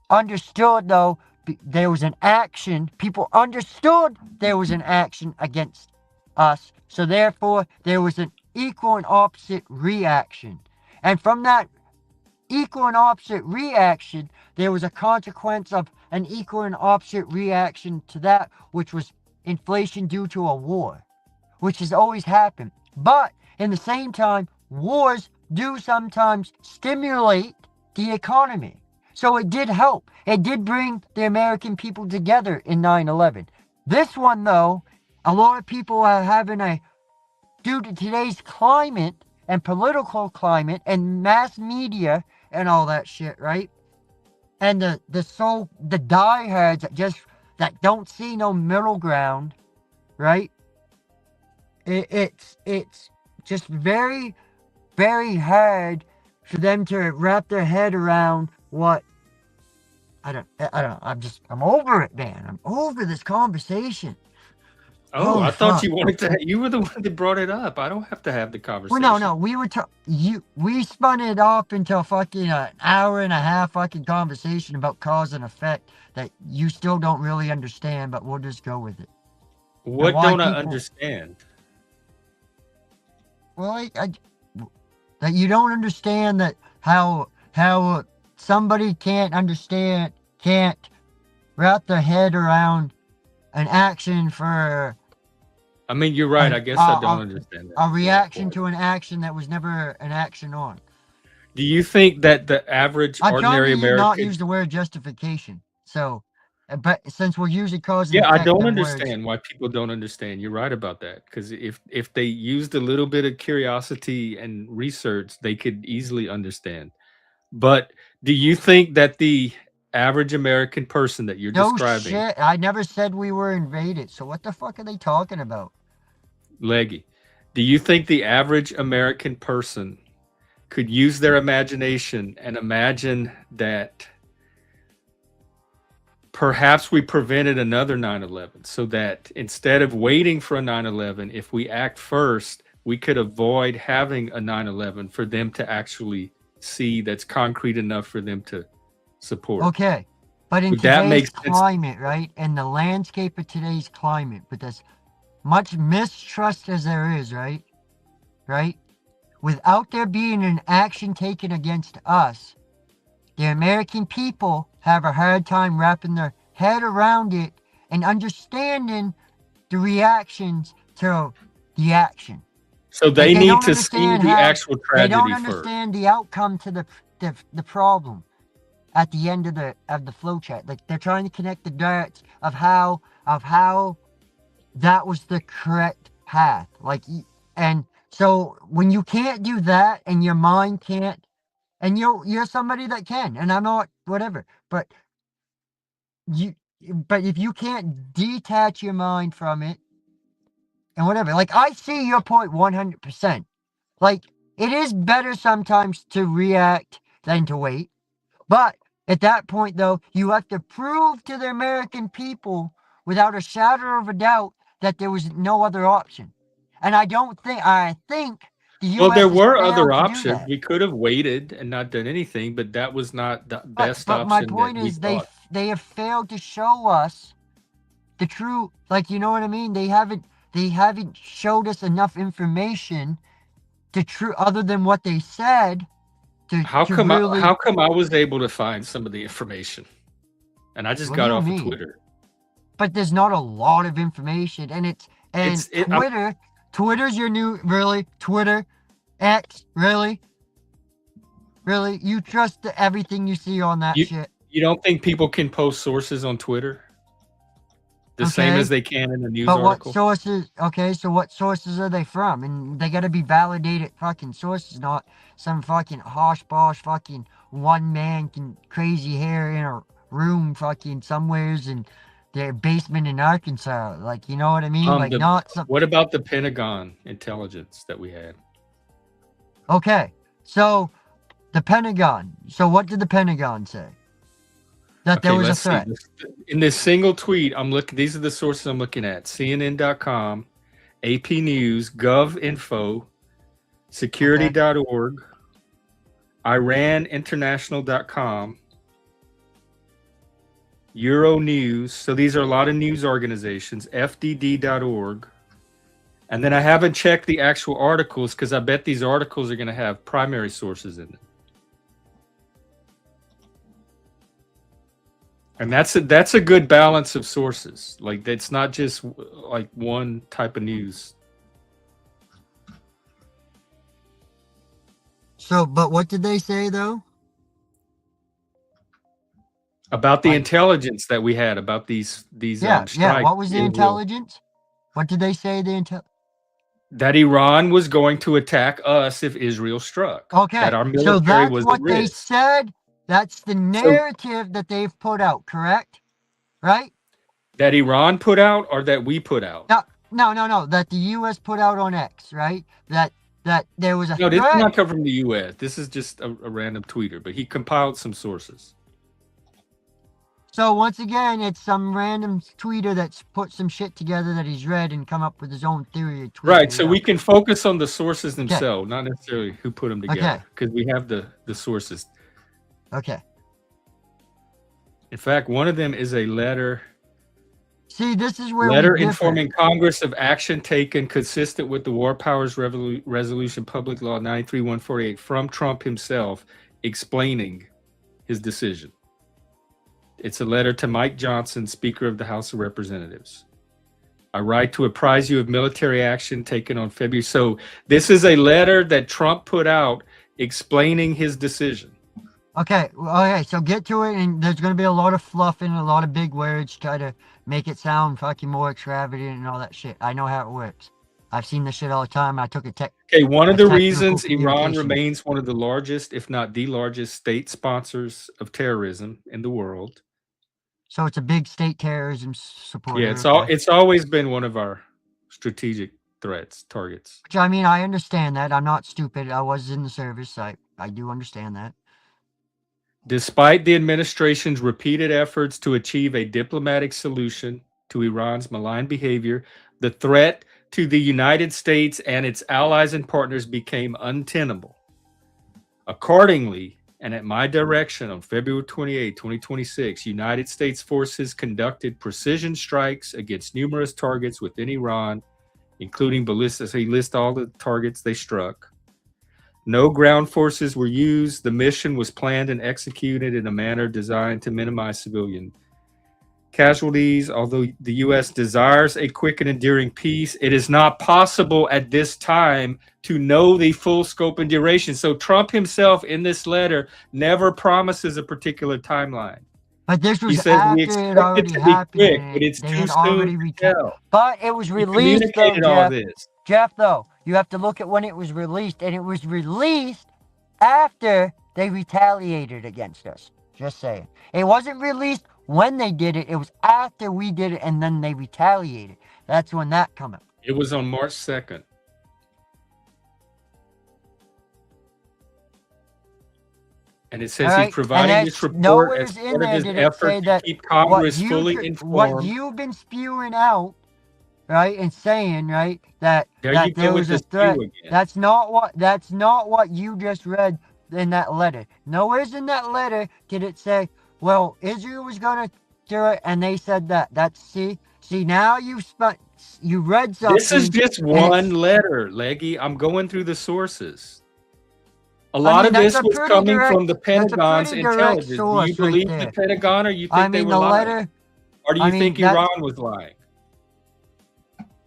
understood, though, there was an action. People understood there was an action against us. So therefore, there was an equal and opposite reaction. And from that equal and opposite reaction, there was a consequence of an equal and opposite reaction to that, which was inflation due to a war, which has always happened. But in the same time, wars do sometimes stimulate the economy. So it did help. It did bring the American people together in 9/11. This one, though, a lot of people are having due to today's climate and political climate and mass media and all that shit, right? And the diehards that don't see no middle ground, right? It's just very, very hard for them to wrap their head around what I don't know. I'm over it, man. I'm over this conversation. oh, Oh, I thought fuck. you wanted to. You were the one that brought it up. I don't have to have the conversation. Well, no. We spun it off into a fucking an hour and a half fucking conversation about cause and effect that you still don't really understand, but we'll just go with it. What why don't I people- understand? Well, that you don't understand that how somebody can't wrap their head around an action for I mean, you're right. I guess I don't understand that. a reaction to an action that was never an action on. Do you think that the average I'm ordinary trying to not American? use the word justification. So, but since we're using cause and Yeah, I effect don't in words- understand why people don't understand. You're right about that. Because if they used a little bit of curiosity and research, they could easily understand. But do you think that the average American person that you're No describing, shit. I never said we were invaded. So what the fuck are they talking about? Leggy, do you think the average American person could use their imagination and imagine that perhaps we prevented another 9/11 so that instead of waiting for a 9/11, if we act first, we could avoid having a 9/11 for them to actually see that's concrete enough for them to support? Okay. But in Would that make today's sense? climate, right? In the landscape of today's climate, with as much mistrust as there is, right? Right? Without there being an action taken against us, the American people have a hard time wrapping their head around it and understanding the reactions to the action. So they they need don't to see understand the how- actual They don't tragedy first. understand the outcome to the problem. at the end of the flow chart. Like they're trying to connect the dots of how that was the correct path. Like, and so when you can't do that, and your mind can't, and you're somebody that can, and I'm not whatever, but if you can't detach your mind from it and whatever, like I see your point 100%. Like it is better sometimes to react than to wait. But at that point, though, you have to prove to the American people without a shadow of a doubt that there was no other option. And I think the U.S. Well, there has were failed other to do options. that. We could have waited and not done anything, but that was not the best But my option point that we is thought. they have failed to show us the true, like, you know what I mean? They haven't showed us enough information to true other than what they said How to come really. how come I was able to find some of the information? And I just What got do you off of mean? Twitter. But there's not a lot of information, and Twitter's your new, really, Twitter, X, really, you trust everything you see on that You shit. you don't think people can post sources on Twitter the same Okay. as they can in a news But what article? sources? Okay, so what sources are they from? And they got to be validated fucking sources, not some fucking hosh posh fucking one man can crazy hair in a room fucking somewheres in their basement in Arkansas. Like, you know what I mean? Like, not some. What about the Pentagon intelligence that we had? Okay, so the Pentagon. So what did the Pentagon say? That there was a threat. In this single tweet, I'm looking. These are the sources I'm looking at: CNN.com, AP News, GovInfo, Security.org, IranInternational.com, Euronews. So these are a lot of news organizations. FDD.org. And then I haven't checked the actual articles because I bet these articles are going to have primary sources in them. And that's a good balance of sources. Like, it's not just like one type of news. So, but what did they say though? About the intelligence that we had about these strikes. Yeah. What was the in intelligence? What did they say? That Iran was going to attack us if Israel struck. Okay, That our military so that's was what at they risk. said. That's the narrative that they've put out, correct? Right? That Iran put out or that we put out? No. That the U.S. put out on X, right? That there was a No, this threat. is not come from the U.S. This is just a random tweeter, but he compiled some sources. So once again, it's some random tweeter that's put some shit together that he's read and come up with his own theory of tweet. Right, so we can focus on the sources themselves, not necessarily who put them together, because we have the sources. Okay. In fact, one of them is a letter. See, this is where letter we differ. informing Congress of action taken consistent with the War Powers Resolution Public Law 93148 from Trump himself, explaining his decision. It's a letter to Mike Johnson, Speaker of the House of Representatives. I write to apprise you of military action taken on February. So this is a letter that Trump put out explaining his decision. Okay, so get to it, and there's going to be a lot of fluff and a lot of big words, try to make it sound fucking more extravagant and all that shit. I know how it works. I've seen this shit all the time. I took a tech. Okay, one of the reasons technical Iran communication. remains one of the largest, if not the largest, state sponsors of terrorism in the world. So it's a big state terrorism supporter. Yeah, it's always been one of our strategic threats, targets. Which, I mean, I understand that. I'm not stupid. I was in the service. I do understand that. Despite the administration's repeated efforts to achieve a diplomatic solution to Iran's malign behavior, the threat to the United States and its allies and partners became untenable. Accordingly, and at my direction on February 28, 2026, United States forces conducted precision strikes against numerous targets within Iran, including ballistic. So he lists all the targets they struck. No ground forces were used. The mission was planned and executed in a manner designed to minimize civilian casualties. Although the U.S. desires a quick and enduring peace, it is not possible at this time to know the full scope and duration. So Trump himself in this letter never promises a particular timeline. But this He was says we after it expect it already to be happened. quick, And but it's they too had already soon to tell. But it was He released though, communicated all Jeff. this. Jeff, though, you have to look at when it was released, and it was released after they retaliated against us. Just saying. It wasn't released when they did it. It was after we did it, and then they retaliated. That's when that come out. It was on March 2nd. And it says All he's right, providing and this that's report nowhere's as in part of there his did it effort say to that keep what Congress you fully what informed. you've been spewing out, right, and saying, right, that There that you there go was with a the threat. spew again. That's not what you just read in that letter. Nowhere's in that letter did it say, well, Israel was gonna do it, and they said that. That's see now you read something. This is just and it's- one letter, Leggy. I'm going through the sources. A I lot mean, of that's this a was pretty coming direct- from the that's a Pentagon's pretty direct intelligence. Do you source right believe there. the Pentagon, or you think I they mean, were the lying? letter. Or do you I mean, think that's- Iran was lying?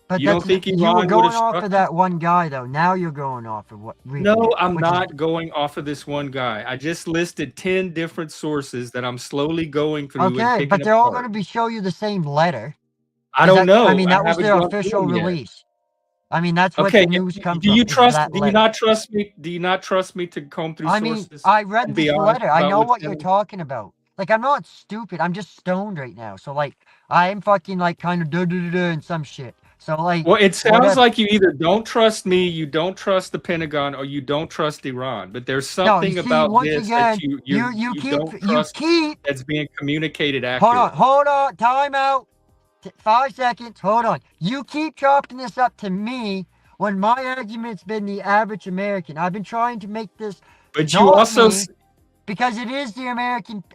But You don't that's, think you Iran were would going have off struck of that one guy though. Now you're going off of what? No, I'm which is- not going off of this one guy. I just listed 10 different sources that I'm slowly going through and Okay, picking but they're all apart. going to be show you the same letter. I Is don't that- know. I mean, that was haven't their gone through official them yet. release. I mean, that's what Okay, the news comes do from. you is trust? that Do you letter. not trust me? Do you not trust me to comb through I mean, sources? I read and be this honest letter. I about know what's what in you're it? talking about. Like, I'm not stupid. I'm just stoned right now. So, like, I'm fucking, like, kind of and some shit. So, like, Well, it sounds whatever. like you either don't trust me, you don't trust the Pentagon, or you don't trust Iran. But there's something see, about once this again, that you you don't trust keep. that's being communicated accurately. Hold on, time out. 5 seconds, hold on. You keep chopping this up to me when my argument's been the average American. I've been trying to make this But you not also me, because it is the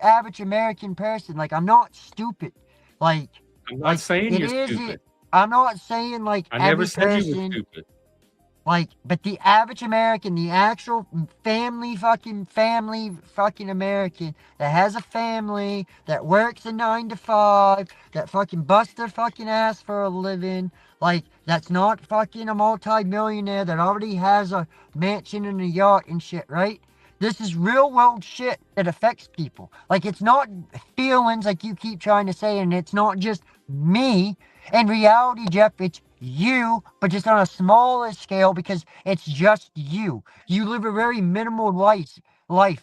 average American person. Like, I'm not stupid. Like, I'm not like, saying it you're is stupid. I'm not saying like I never every said you were person. stupid. Like, but the average American, the actual family fucking American that has a family, that works a 9 to 5, that fucking busts their fucking ass for a living, like, that's not fucking a multi-millionaire that already has a mansion and a yacht and shit, right? This is real world shit that affects people. Like, it's not feelings like you keep trying to say, and it's not just me. In reality, Jeff, it's you, but just on a smaller scale because it's just you. You live a very minimal life.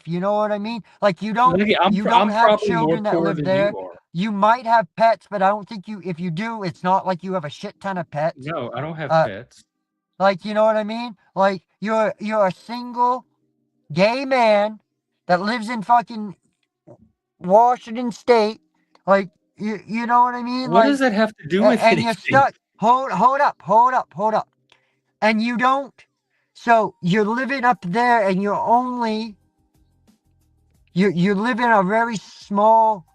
You know what I mean? Like, you don't Look, I'm have probably children more that poor live than there. you are. You might have pets, but I don't think if you do, it's not like you have a shit ton of pets. No, I don't have Uh, pets. Like, you know what I mean? Like, you're a single gay man that lives in fucking Washington State. Like, you know what I mean? What like, does that have to do with and anything? you're stuck. Hold up. And you don't. So you're living up there, and you're only. You live in a very small,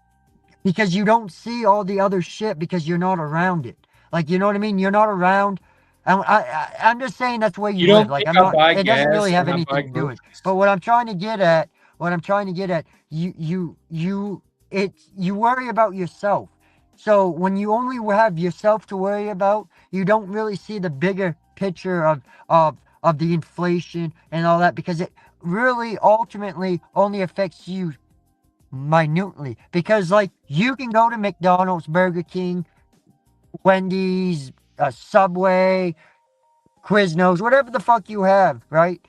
because you don't see all the other shit because you're not around it. Like, you know what I mean? You're not around. I'm just saying that's where you You live. don't Like, think I'm I not. buy It doesn't really gas have and I buy anything to do with it. groceries? But what I'm trying to get at, you worry about yourself. So when you only have yourself to worry about, you don't really see the bigger picture of the inflation and all that, because it really ultimately only affects you minutely. Because, like, you can go to McDonald's, Burger King, Wendy's, Subway, Quiznos, whatever the fuck you have, right?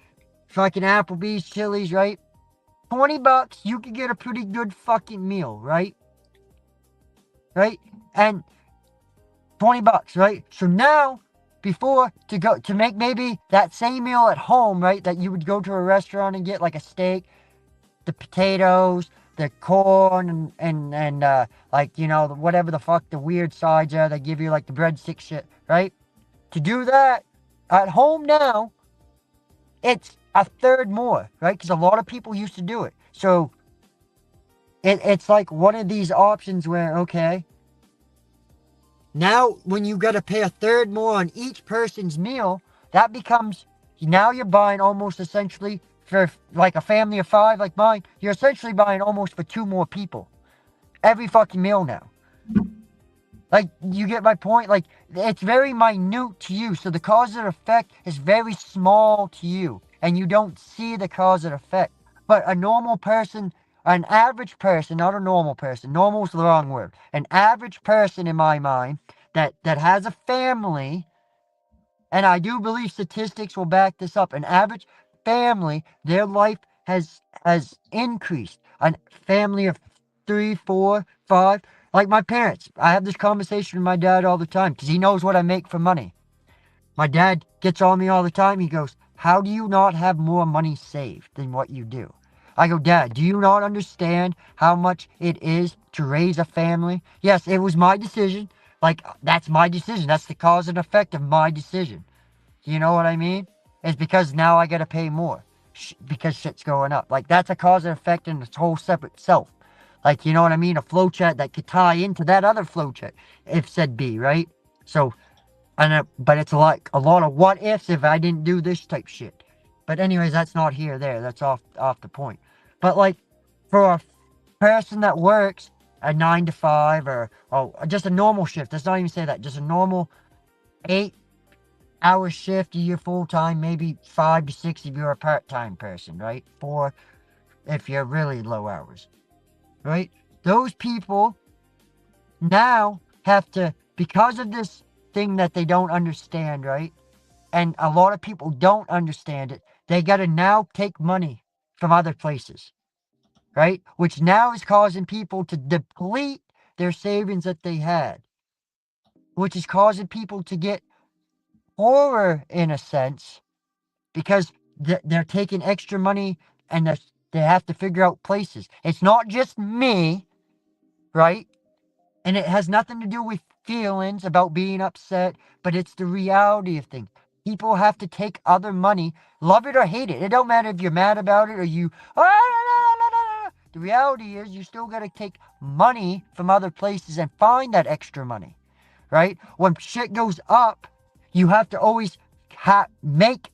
Fucking Applebee's, Chili's, right? $20, you can get a pretty good fucking meal, right? Right? And $20, right? So now, before to make maybe that same meal at home, right? That you would go to a restaurant and get, like, a steak, the potatoes, the corn, and like, you know, whatever the fuck the weird sides are. They give you, like, the breadstick shit, right? To do that at home now, it's a third more, right? Because a lot of people used to do it. So it's like one of these options where, okay, now when you got to pay a third more on each person's meal, that becomes, now you're buying almost essentially for, like, a family of 5 like mine, you're essentially buying almost for 2 more people every fucking meal now. Like, you get my point? Like, it's very minute to you. So the cause and effect is very small to you. And you don't see the cause and effect. But a normal person, an average person, not a normal person. Normal is the wrong word. An average person, in my mind, that has a family, and I do believe statistics will back this up. An average family, their life has increased. A family of 3, 4, 5. Like my parents, I have this conversation with my dad all the time because he knows what I make for money. My dad gets on me all the time. He goes, how do you not have more money saved than what you do? I go, Dad, do you not understand how much it is to raise a family? Yes, it was my decision. Like, that's my decision. That's the cause and effect of my decision. You know what I mean? It's because now I got to pay more because shit's going up. Like, that's a cause and effect in its whole separate self. Like, you know what I mean? A flowchart that could tie into that other flowchart, if said be, right? So, but it's like a lot of what ifs if I didn't do this type shit. But anyways, that's not here or there. That's off the point. But like, for a person that works a 9 to 5 or just a normal shift, let's not even say that, just a normal 8-hour shift, you're full-time, maybe 5 to 6 if you're a part-time person, right? 4 if you're really low hours. Right? Those people now have to, because of this thing that they don't understand, right? And a lot of people don't understand it. They got to now take money from other places, right? Which now is causing people to deplete their savings that they had, which is causing people to get poorer in a sense because they're taking extra money and they have to figure out places. It's not just me, right? And it has nothing to do with feelings about being upset, but it's the reality of things. People have to take other money, love it or hate it. It don't matter if you're mad about it or you, the reality is you still got to take money from other places and find that extra money, right? When shit goes up, you have to always make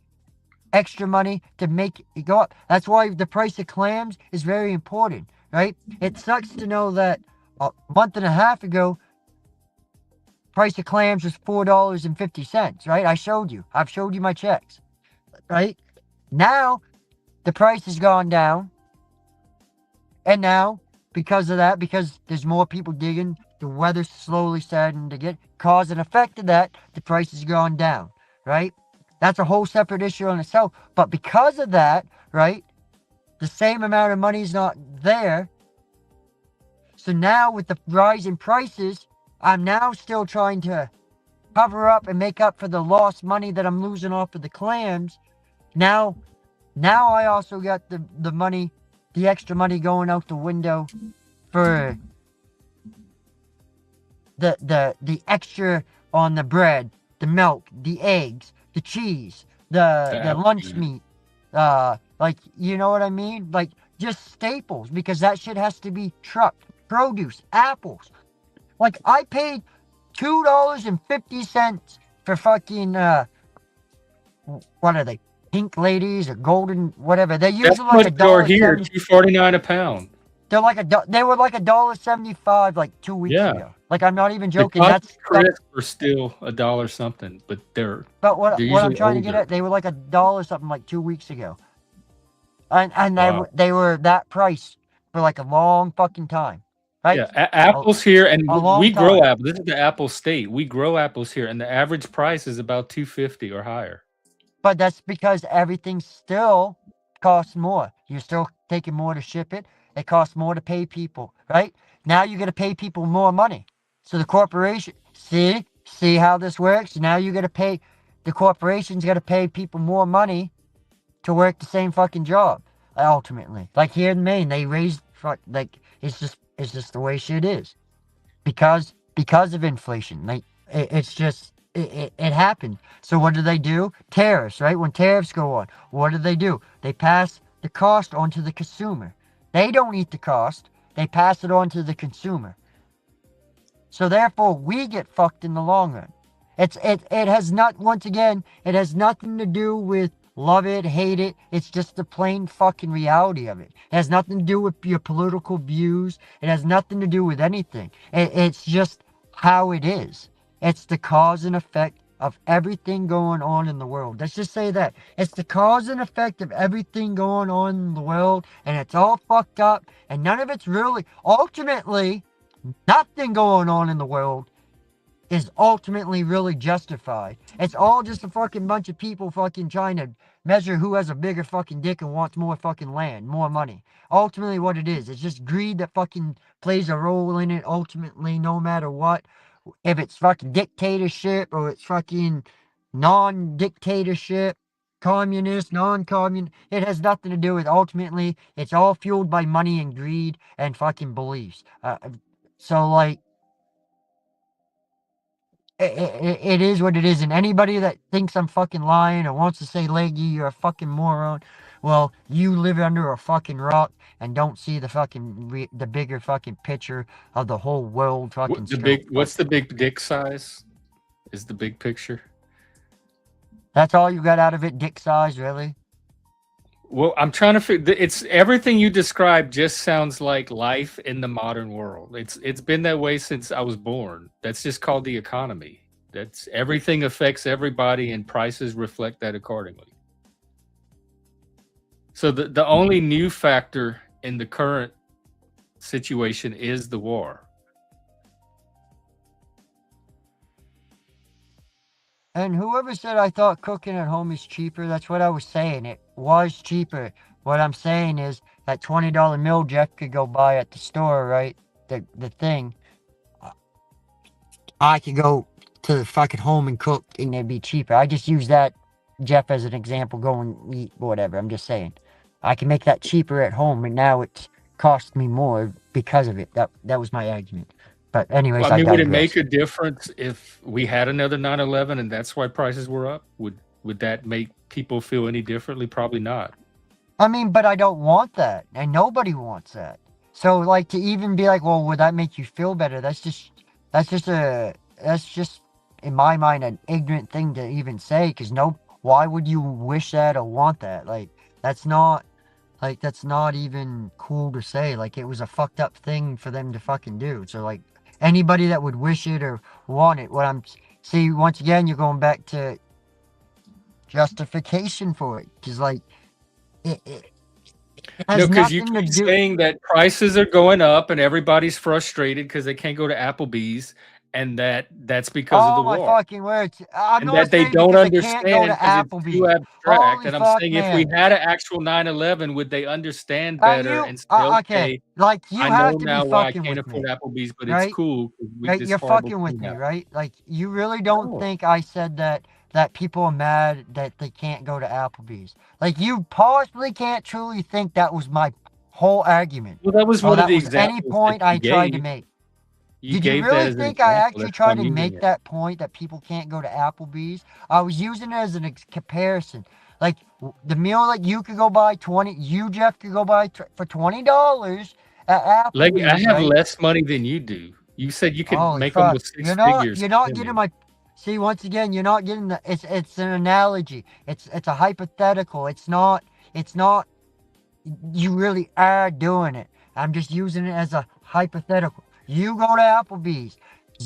extra money to make it go up. That's why the price of clams is very important, right? It sucks to know that a month and a half ago, price of clams was $4.50, right? I've showed you my checks, right? Now the price has gone down, and now because of that, because there's more people digging, the weather's slowly starting to get cause and effect of that, the price has gone down, right? That's a whole separate issue on itself. But because of that, right, the same amount of money is not there. So now with the rise in prices, I'm now still trying to cover up and make up for the lost money that I'm losing off of the clams. Now I also got the money, the extra money going out the window for the extra on the bread, the milk, the eggs, the cheese, the lunch meat, like, you know what I mean? Like, just staples, because that shit has to be trucked. Produce, apples. Like, I paid $2.50 for fucking, what are they? Pink ladies or golden, whatever. They're usually That's like much more here, $1.70. $2.49 a pound. They were like $1.75 like 2 weeks Yeah. ago. Like, I'm not even The joking. Country Crisp are still $1 something, but But they're what I'm usually trying to get older. at, they were like $1 something like 2 weeks ago, and Wow. they were that price for like a long fucking time, right? Yeah, apples here, and a long we grow time. apples. This is the apple state. We grow apples here, and the average price is about $2.50 or higher. But that's because everything still costs more. You're still taking more to ship it. It costs more to pay people, right? Now you got to pay people more money. So the corporation, see how this works? Now you got to pay, the corporation's got to pay people more money to work the same fucking job, ultimately. Like here in Maine, they raised, like, it's just the way shit is. Because of inflation. Like, it's just, it happened. So what do? Tariffs, right? When tariffs go on, what do? They pass the cost on to the consumer. They don't eat the cost. They pass it on to the consumer. So therefore, we get fucked in the long run. It has not, once again, it has nothing to do with love it, hate it. It's just the plain fucking reality of it. It has nothing to do with your political views. It has nothing to do with anything. It's just how it is. It's the cause and effect of everything going on in the world. Let's just say that. It's the cause and effect of everything going on in the world, and it's all fucked up, and none of it's really, ultimately, nothing going on in the world is ultimately really justified. It's all just a fucking bunch of people fucking trying to measure who has a bigger fucking dick and wants more fucking land, more money. Ultimately what it is, it's just greed that fucking plays a role in it ultimately, no matter what. If it's fucking dictatorship or it's fucking non-dictatorship, communist, non-communist, it has nothing to do with, ultimately, it's all fueled by money and greed and fucking beliefs. So like, it is what it is, and anybody that thinks I'm fucking lying or wants to say, Leggy, you're a fucking moron, well, you live under a fucking rock and don't see the fucking the bigger fucking picture of the whole world fucking What's the big dick size? Is the big picture? That's all you got out of it, dick size, really? Well, I'm trying to figure. It's everything you described just sounds like life in the modern world. It's been that way since I was born. That's just called the economy. That's everything affects everybody, and prices reflect that accordingly. So the only new factor in the current situation is the war. And whoever said I thought cooking at home is cheaper, that's what I was saying. It was cheaper. What I'm saying is that $20 meal Jeff could go buy at the store, right? The thing. I could go to the fucking home and cook and it'd be cheaper. I just use that, Jeff, as an example. Go and eat, whatever. I'm just saying. I can make that cheaper at home, and now it's cost me more because of it. That was my argument. But anyways, Well, I mean, would it digress. make a difference if we had another 9/11 and that's why prices were up? Would that make people feel any differently? Probably not. I mean, but I don't want that, and nobody wants that. So, like, to even be like, well, would that make you feel better? That's just in my mind an ignorant thing to even say. Because why would you wish that or want that? Like, that's not even cool to say. Like, it was a fucked up thing for them to fucking do. So, like, anybody that would wish it or want it, see, once again, you're going back to justification for it. Because, like, it has No, because you nothing to keep do. saying that prices are going up and everybody's frustrated because they can't go to Applebee's, and that's because of Oh the my war. fucking words! I'm And gonna that they say don't because I can't go to understand because it's too Applebee's. abstract. Holy And I'm fuck, saying if we man! had an actual 9/11, would they understand better and say, Okay, okay, like you I have know to be now why I fucking can't with me, afford Applebee's, but it's right? cool because Right? this You're horrible fucking with thing me, happened. right? Like you really don't No. think I said that people are mad that they can't go to Applebee's. Like you possibly can't truly think that was my whole argument. Well, that was Or one of that the was any examples that point you I tried to gave. make. You Did you gave that really as an think I example. actually That's why tried I'm to using make it. that point that people can't go to Applebee's? I was using it as an comparison. Like the meal that you could go buy you Jeff could go buy for $20 at Like, I Applebee's, have right? less money than you do. You said you could Holy make fuck! almost six figures You're not getting spending. my. See, once again, you're not getting the. It's an analogy. It's a hypothetical. It's not. You really are doing it. I'm just using it as a hypothetical. You go to Applebee's.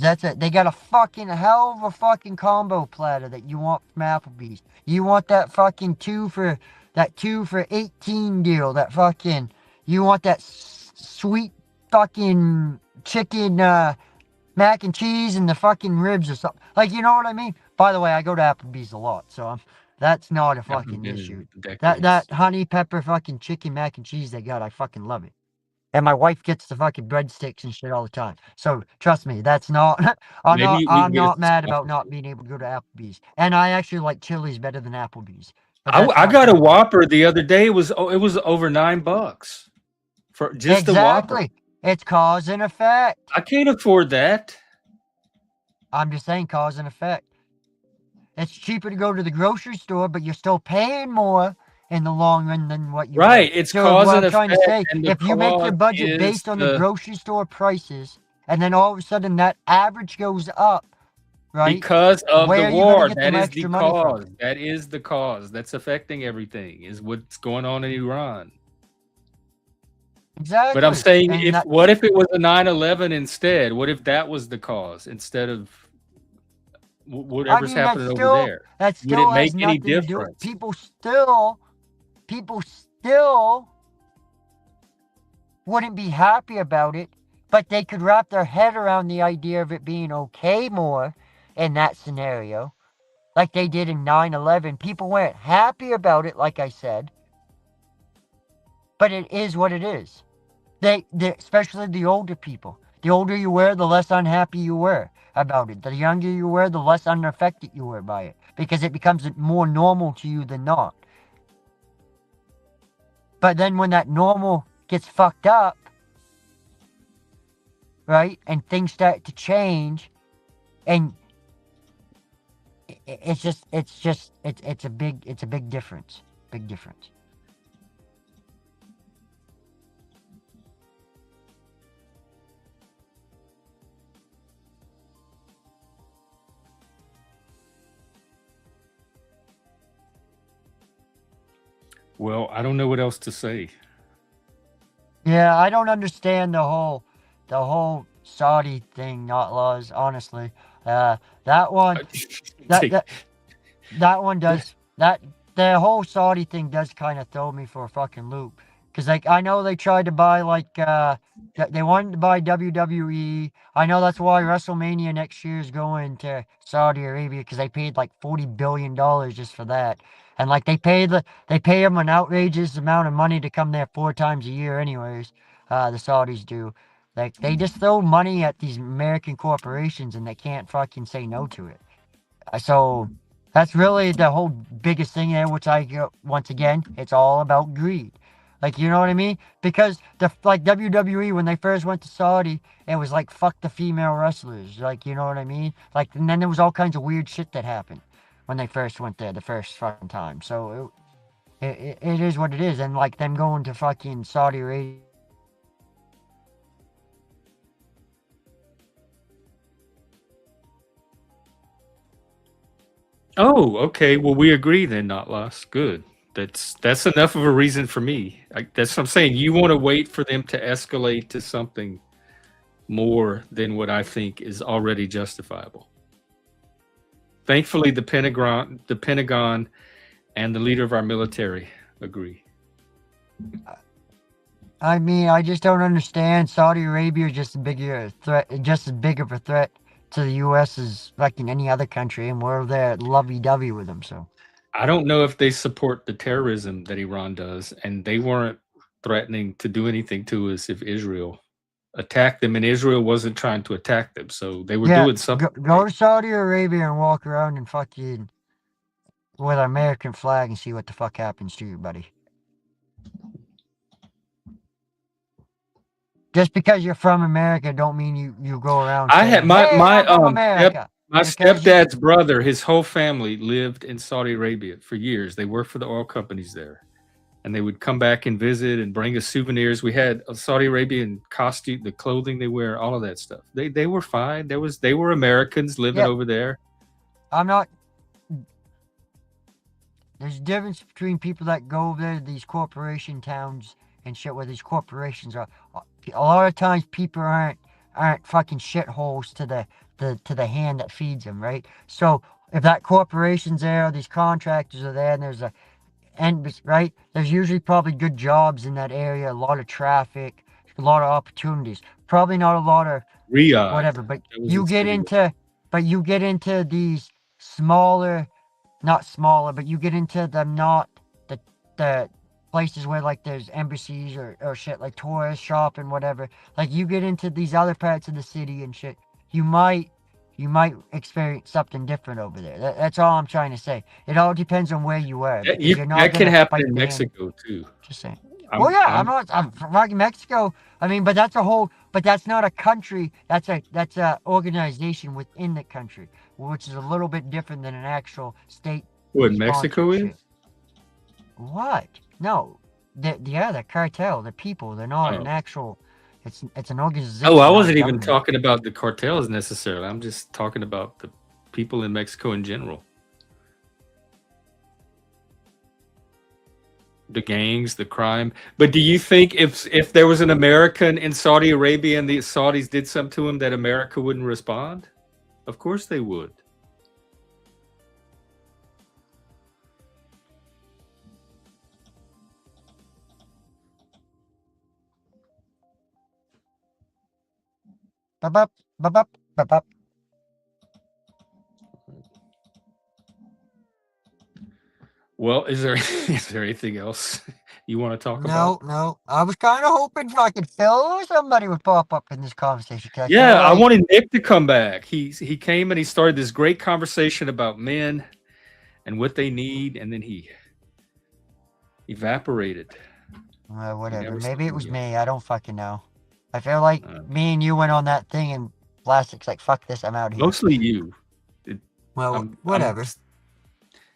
That's it. They got a fucking hell of a fucking combo platter that you want from Applebee's. You want that fucking two for 18 deal. That fucking you want that sweet fucking chicken mac and cheese and the fucking ribs or something. Like, you know what I mean? By the way, I go to Applebee's a lot, so that's not a I haven't fucking been issue. in That decades. honey pepper fucking chicken mac and cheese they got, I fucking love it. And my wife gets the fucking breadsticks and shit all the time. So trust me, that's not. Maybe we I'm can get not a mad about not sponsorship. being able to go to Applebee's. And I actually like Chili's better than Applebee's. But I, that's I not got a something. Whopper the other day. It was over $9 for just a Whopper. Exactly. It's cause and effect. I can't afford that. I'm just saying cause and effect. It's cheaper to go to the grocery store, but you're still paying more in the long run than what you would. Right. It's So cause what and I'm trying to effect, say, and the if you make your cause budget is based on the the grocery store prices, and then all of a sudden that average goes up, right? because of the Where are you going to war. get That the is the extra money from? cause. That is the cause. That's affecting everything. Is what's going on in Iran. Exactly. But I'm saying, And that, what if it was a 9/11 instead? What if that was the cause instead of I whatever's mean, happening over there? that Would it still has make any nothing to do with difference? people still wouldn't be happy about it, but they could wrap their head around the idea of it being okay more in that scenario, like they did in 9/11. People weren't happy about it, like I said, but it is what it is. They especially the older people. The older you were, the less unhappy you were about it. The younger you were, the less unaffected you were by it, because it becomes more normal to you than not. But then when that normal gets fucked up, right, and things start to change, and it's a big difference. Big difference. Well, I don't know what else to say. Yeah, I don't understand the whole Saudi thing, not laws, honestly. That one that one does that the whole Saudi thing does kind of throw me for a fucking loop. Cause like I know they tried to buy they wanted to buy WWE. I know that's why WrestleMania next year is going to Saudi Arabia, because they paid like $40 billion just for that. And like they pay them an outrageous amount of money to come there 4 times a year anyways. The Saudis do. Like they just throw money at these American corporations and they can't fucking say no to it. So that's really the whole biggest thing there, which once again, it's all about greed. Like, you know what I mean? Because like WWE, when they first went to Saudi, it was like, fuck the female wrestlers. Like, you know what I mean? Like, and then there was all kinds of weird shit that happened when they first went there the first fucking time. So it is what it is. And like them going to fucking Saudi Arabia. Oh, okay. Well, we agree then, not lost. Good. That's enough of a reason for me. That's what I'm saying. You want to wait for them to escalate to something more than what I think is already justifiable. Thankfully, the Pentagon, and the leader of our military agree. I mean, I just don't understand. Saudi Arabia is just just as big of a threat to the U.S. as fucking any other country, and we're there lovey-dovey with them. So I don't know if they support the terrorism that Iran does, and they weren't threatening to do anything to us if Israel attacked them, and Israel wasn't trying to attack them, so they were doing something. Go to Saudi Arabia and walk around and fucking with an American flag and see what the fuck happens to you, buddy. Just because you're from America don't mean you go around. I had America. My stepdad's brother, his whole family lived in Saudi Arabia for years. They worked for the oil companies there, and they would come back and visit and bring us souvenirs. We had a Saudi Arabian costume, the clothing they wear, all of that stuff. They were fine. They were Americans living over there. I'm not. There's a difference between people that go over there to these corporation towns and shit where these corporations are. A lot of times people aren't fucking shitholes to the hand that feeds them, right? So if that corporation's there, these contractors are there, and there's right, there's usually probably good jobs in that area, a lot of traffic, a lot of opportunities. Probably not a lot of Riyadh, whatever, but you get into these smaller, not smaller, but you get into them not the places where like there's embassies or shit, like tourist shop and whatever. Like you get into these other parts of the city and shit, you might experience something different over there. That's all I'm trying to say. It all depends on where you are. That can happen in Mexico too. Just saying. I'm fucking Mexico. I mean, but that's not a country. That's a organization within the country, which is a little bit different than an actual state. What Mexico is? What? No. The cartel, the people, they're not an actual. It's an organization. Oh, I wasn't even talking about the cartels necessarily. I'm just talking about the people in Mexico in general. the gangs, the crime. But do you think if there was an American in Saudi Arabia and the Saudis did something to him, that America wouldn't respond? Of course they would. Ba-bop, ba-bop, ba-bop. Well, is there is there anything else you want to talk No, about? no. I was kind of hoping fucking Phil or somebody would pop up in this conversation. 'Cause I feel Yeah, I like- wanted Nick to come back. He came and he started this great conversation about men and what they need, and then he evaporated. Whatever. never Maybe it spoke was again. me. I don't fucking know. I feel like me and you went on that thing and Plastic's like, fuck this, I'm out here. Mostly you. Well, I'm- whatever.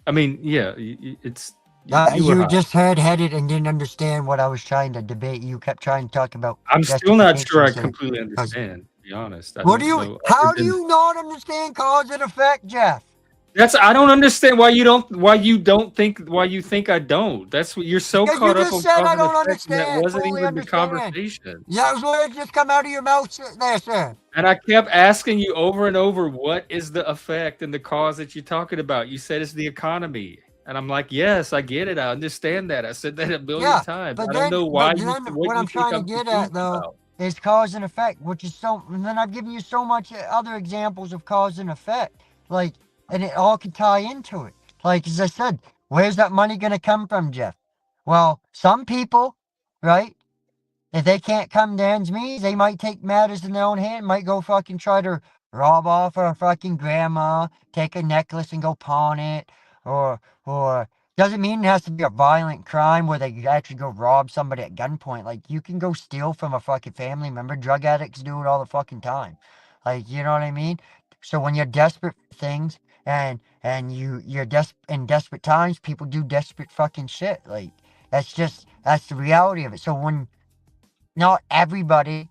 I mean, yeah, it's You were were hot. just hard-headed and didn't understand what I was trying to debate. You kept trying to talk about. I'm still not sure I justifications and- completely understand. To be honest, I What do don't you? know, How other do than- you not understand cause and effect, Jeff? I don't understand why you think I don't. That's what you're so Because you caught up just on said I cause and don't effect, and understand, that wasn't fully even the understand. conversation. That was what just come out of your mouth there, sir. And I kept asking you over and over, what is the effect and the cause that you're talking about? You said it's the economy. And I'm like, yes, I get it. I understand that. I said that a billion Yeah, times. but I then- don't know why but you then what what you I'm think trying to I'm get at, confused though, about. Is cause and effect, which is so. And then I've given you so much other examples of cause and effect, like, and it all could tie into it. Like as I said, where's that money going to come from, Jeff? Well, some people, right? If they can't come to ends meet, they might take matters in their own hand. Might go fucking try to rob off a fucking grandma, take a necklace and go pawn it, or doesn't mean it has to be a violent crime where they actually go rob somebody at gunpoint. Like, you can go steal from a fucking family member. Drug addicts do it all the fucking time. Like, you know what I mean? So when you're desperate for things and you're in desperate times, people do desperate fucking shit. Like, that's the reality of it. So when not everybody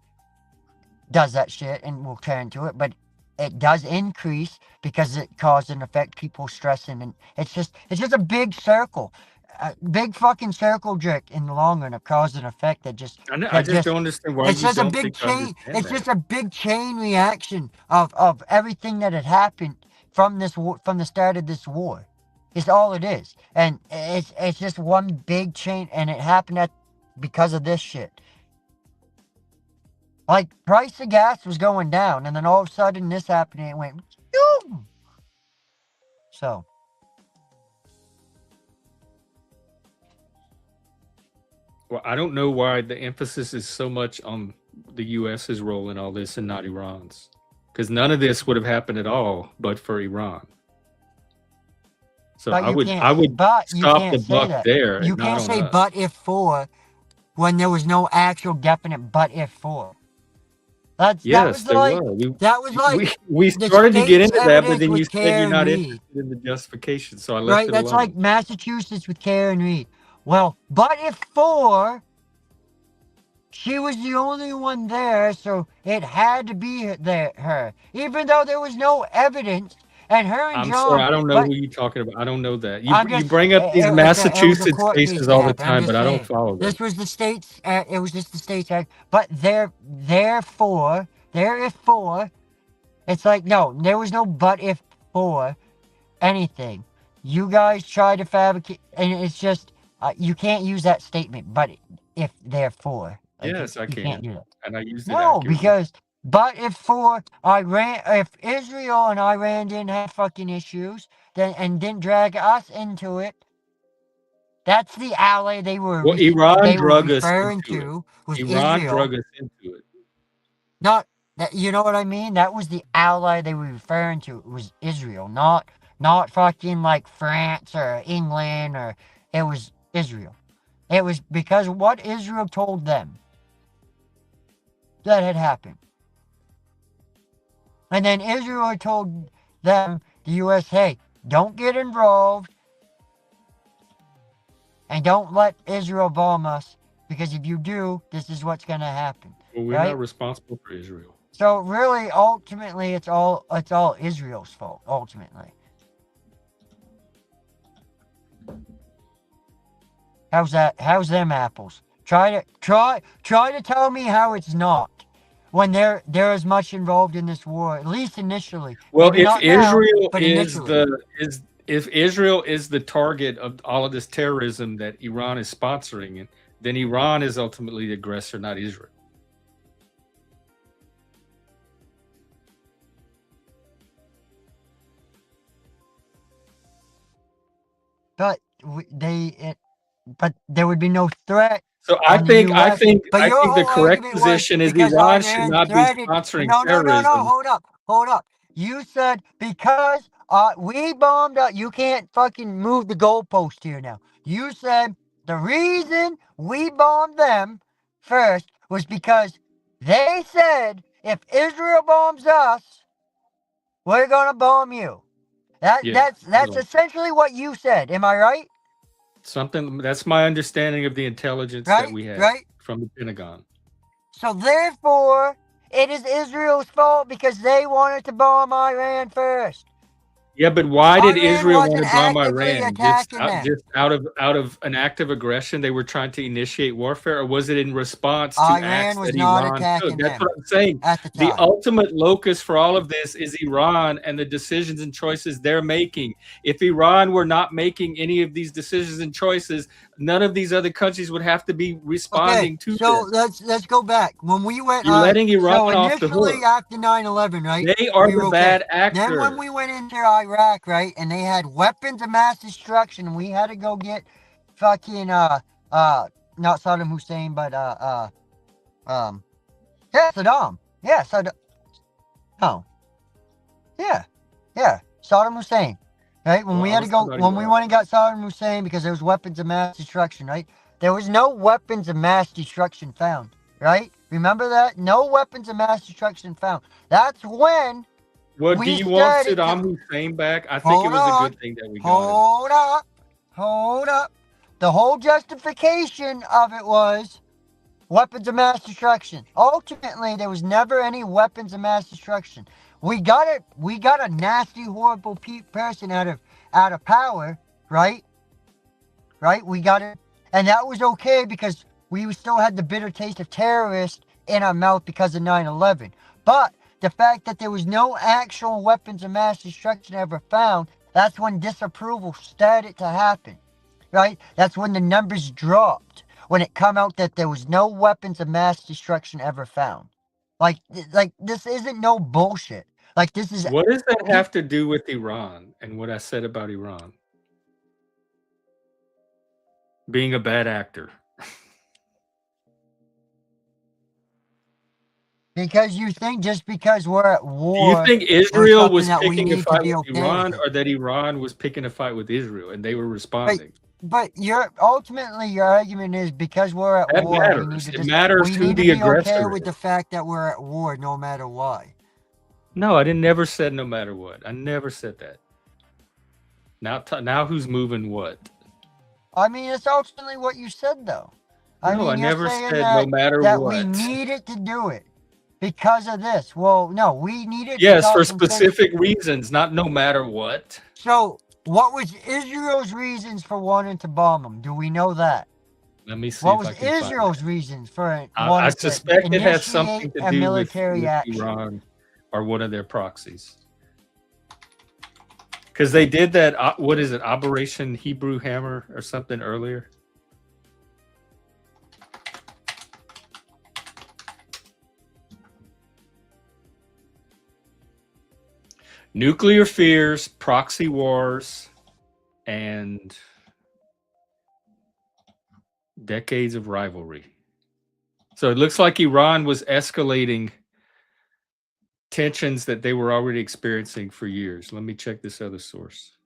does that shit and will turn to it, but it does increase because it causes and affect people stressing, and it's just a big circle, a big fucking circle jerk in the long run of cause and effect that just I just don't understand why it's you just a don't big think I chain. understand It's that. just a big chain reaction of everything that had happened from this war, from the start of this war. It's all it is, and it's just one big chain, and it happened because of this shit. Like, price of gas was going down, and then all of a sudden this happened, and it went boom. So. Well, I don't know why the emphasis is so much on the U.S.'s role in all this and not Iran's, because none of this would have happened at all but for Iran. So But I you would can't- but you stop can't the say buck that. there. You and not can't on say us. but if for when there was no actual definite but if for. That Yes, was there like were. that was like We the started to get state's into that, but evidence then you with said you're Karen not Reed. interested in the justification, so I left Right? it That's alone. like Massachusetts with Karen Reed. Well, but if for she was the only one there, so it had to be her, even though there was no evidence. And her and I'm John. sorry, I don't know but- who you're talking about. I don't know that. I'm You just- bring up these it was a Massachusetts court case cases all the that happened. I'm time, just but I don't saying. follow them. This was the state's. It was just the state's act. But therefore, it's like no, there was no but if for anything. You guys try to fabricate, and it's just you can't use that statement. But if therefore, Yes, I you can't do that. And I used it No, accurately. because but if for Iran, if Israel and Iran didn't have fucking issues, then and didn't drag us into it, that's the ally they were. Well, Iran they were drug us referring into it. to was Iran Israel. drug us into it. Not that, you know what I mean? That was the ally they were referring to. It was Israel, not fucking like France or England, or it was Israel. It was because what Israel told them that had happened. And then Israel had told them, the US, hey, don't get involved and don't let Israel bomb us, because if you do, this is what's going to happen. Well, we're Right? not responsible for Israel. So really, ultimately, it's all Israel's fault. Ultimately, How's that? How's them apples? Try to tell me how it's not when they're as much involved in this war, at least initially. Well, Maybe if not now, Israel but is initially. if Israel is the target of all of this terrorism that Iran is sponsoring, then Iran is ultimately the aggressor, not Israel. But but there would be no threat. So I on the think US. But I your think the whole correct argument was position is because Iran should Iran not be threatened. sponsoring No, terrorism. hold up. You said because we bombed out. You can't fucking move the goalpost here now. You said the reason we bombed them first was because they said if Israel bombs us, we're gonna bomb you. Yeah, That's well, essentially what you said. Am I right? something that's my understanding of the intelligence that we have Right? from the Pentagon. So therefore, it is Israel's fault because they wanted to bomb Iran first. Yeah, but why did Iran Israel want wasn't to bomb actively Iran? attacking them. Just out of an act of aggression, they were trying to initiate warfare, or was it in response to Iran acts was that not Iran attacking took? That's them what I'm saying. at the The time. ultimate locus for all of this is Iran and the decisions and choices they're making. If Iran were not making any of these decisions and choices, none of these other countries would have to be responding to So them. let's go back. When we went, You're letting Iran so off the initially hook. after 9/11, right? They are we were the okay. bad Then when actor. we went into Iraq, right, and they had weapons of mass destruction, we had to go get fucking not Saddam Hussein, but Saddam. Yeah, Saddam. No. Yeah. Saddam Hussein. Right? When Well, we I had to was go, talking about when we Iran. went and got Saddam Hussein because there was weapons of mass destruction, right? There was no weapons of mass destruction found, right? Remember that? No weapons of mass destruction found. That's when Well, do we you want started Saddam to... Hussein back? I think it Hold was a on. good thing that we got him. Hold up. The whole justification of it was weapons of mass destruction. Ultimately, there was never any weapons of mass destruction. We got it. We got a nasty, horrible person out of power, right? Right? We got it, and that was okay because we still had the bitter taste of terrorists in our mouth because of 9/11. But the fact that there was no actual weapons of mass destruction ever found, that's when disapproval started to happen, right? That's when the numbers dropped, when it come out that there was no weapons of mass destruction ever found. Like this isn't no bullshit. Like this is What does that have to do with Iran and what I said about Iran being a bad actor? because you think just because we're at Do war, you think or Israel was something that we picking a need to fight be with okay Iran, with or it. that Iran was picking a fight with Israel and they were responding? But ultimately your argument is because we're at That war, we need matters. to It matters we who need to the be okay aggressor with is. the fact that we're at war no matter why. No, I never said no matter what. I never said that. Now who's moving what? I mean, it's ultimately what you said, though. No, I You're never saying said no matter that what. we needed to do it because of this. Well, no, we needed to Yes, cause for some sense. specific reasons, not no matter what. So, what was Israel's reasons for wanting to bomb them? Do we know that? Let me see What if was I can find Israel's that. reasons for I wanting to suspect it has something initiate to a do with military action? Iran or one of their proxies. Because they did that, what is it, Operation Hebrew Hammer or something earlier? Nuclear fears, proxy wars, and decades of rivalry. So it looks like Iran was escalating tensions that they were already experiencing for years. Let me check this other source.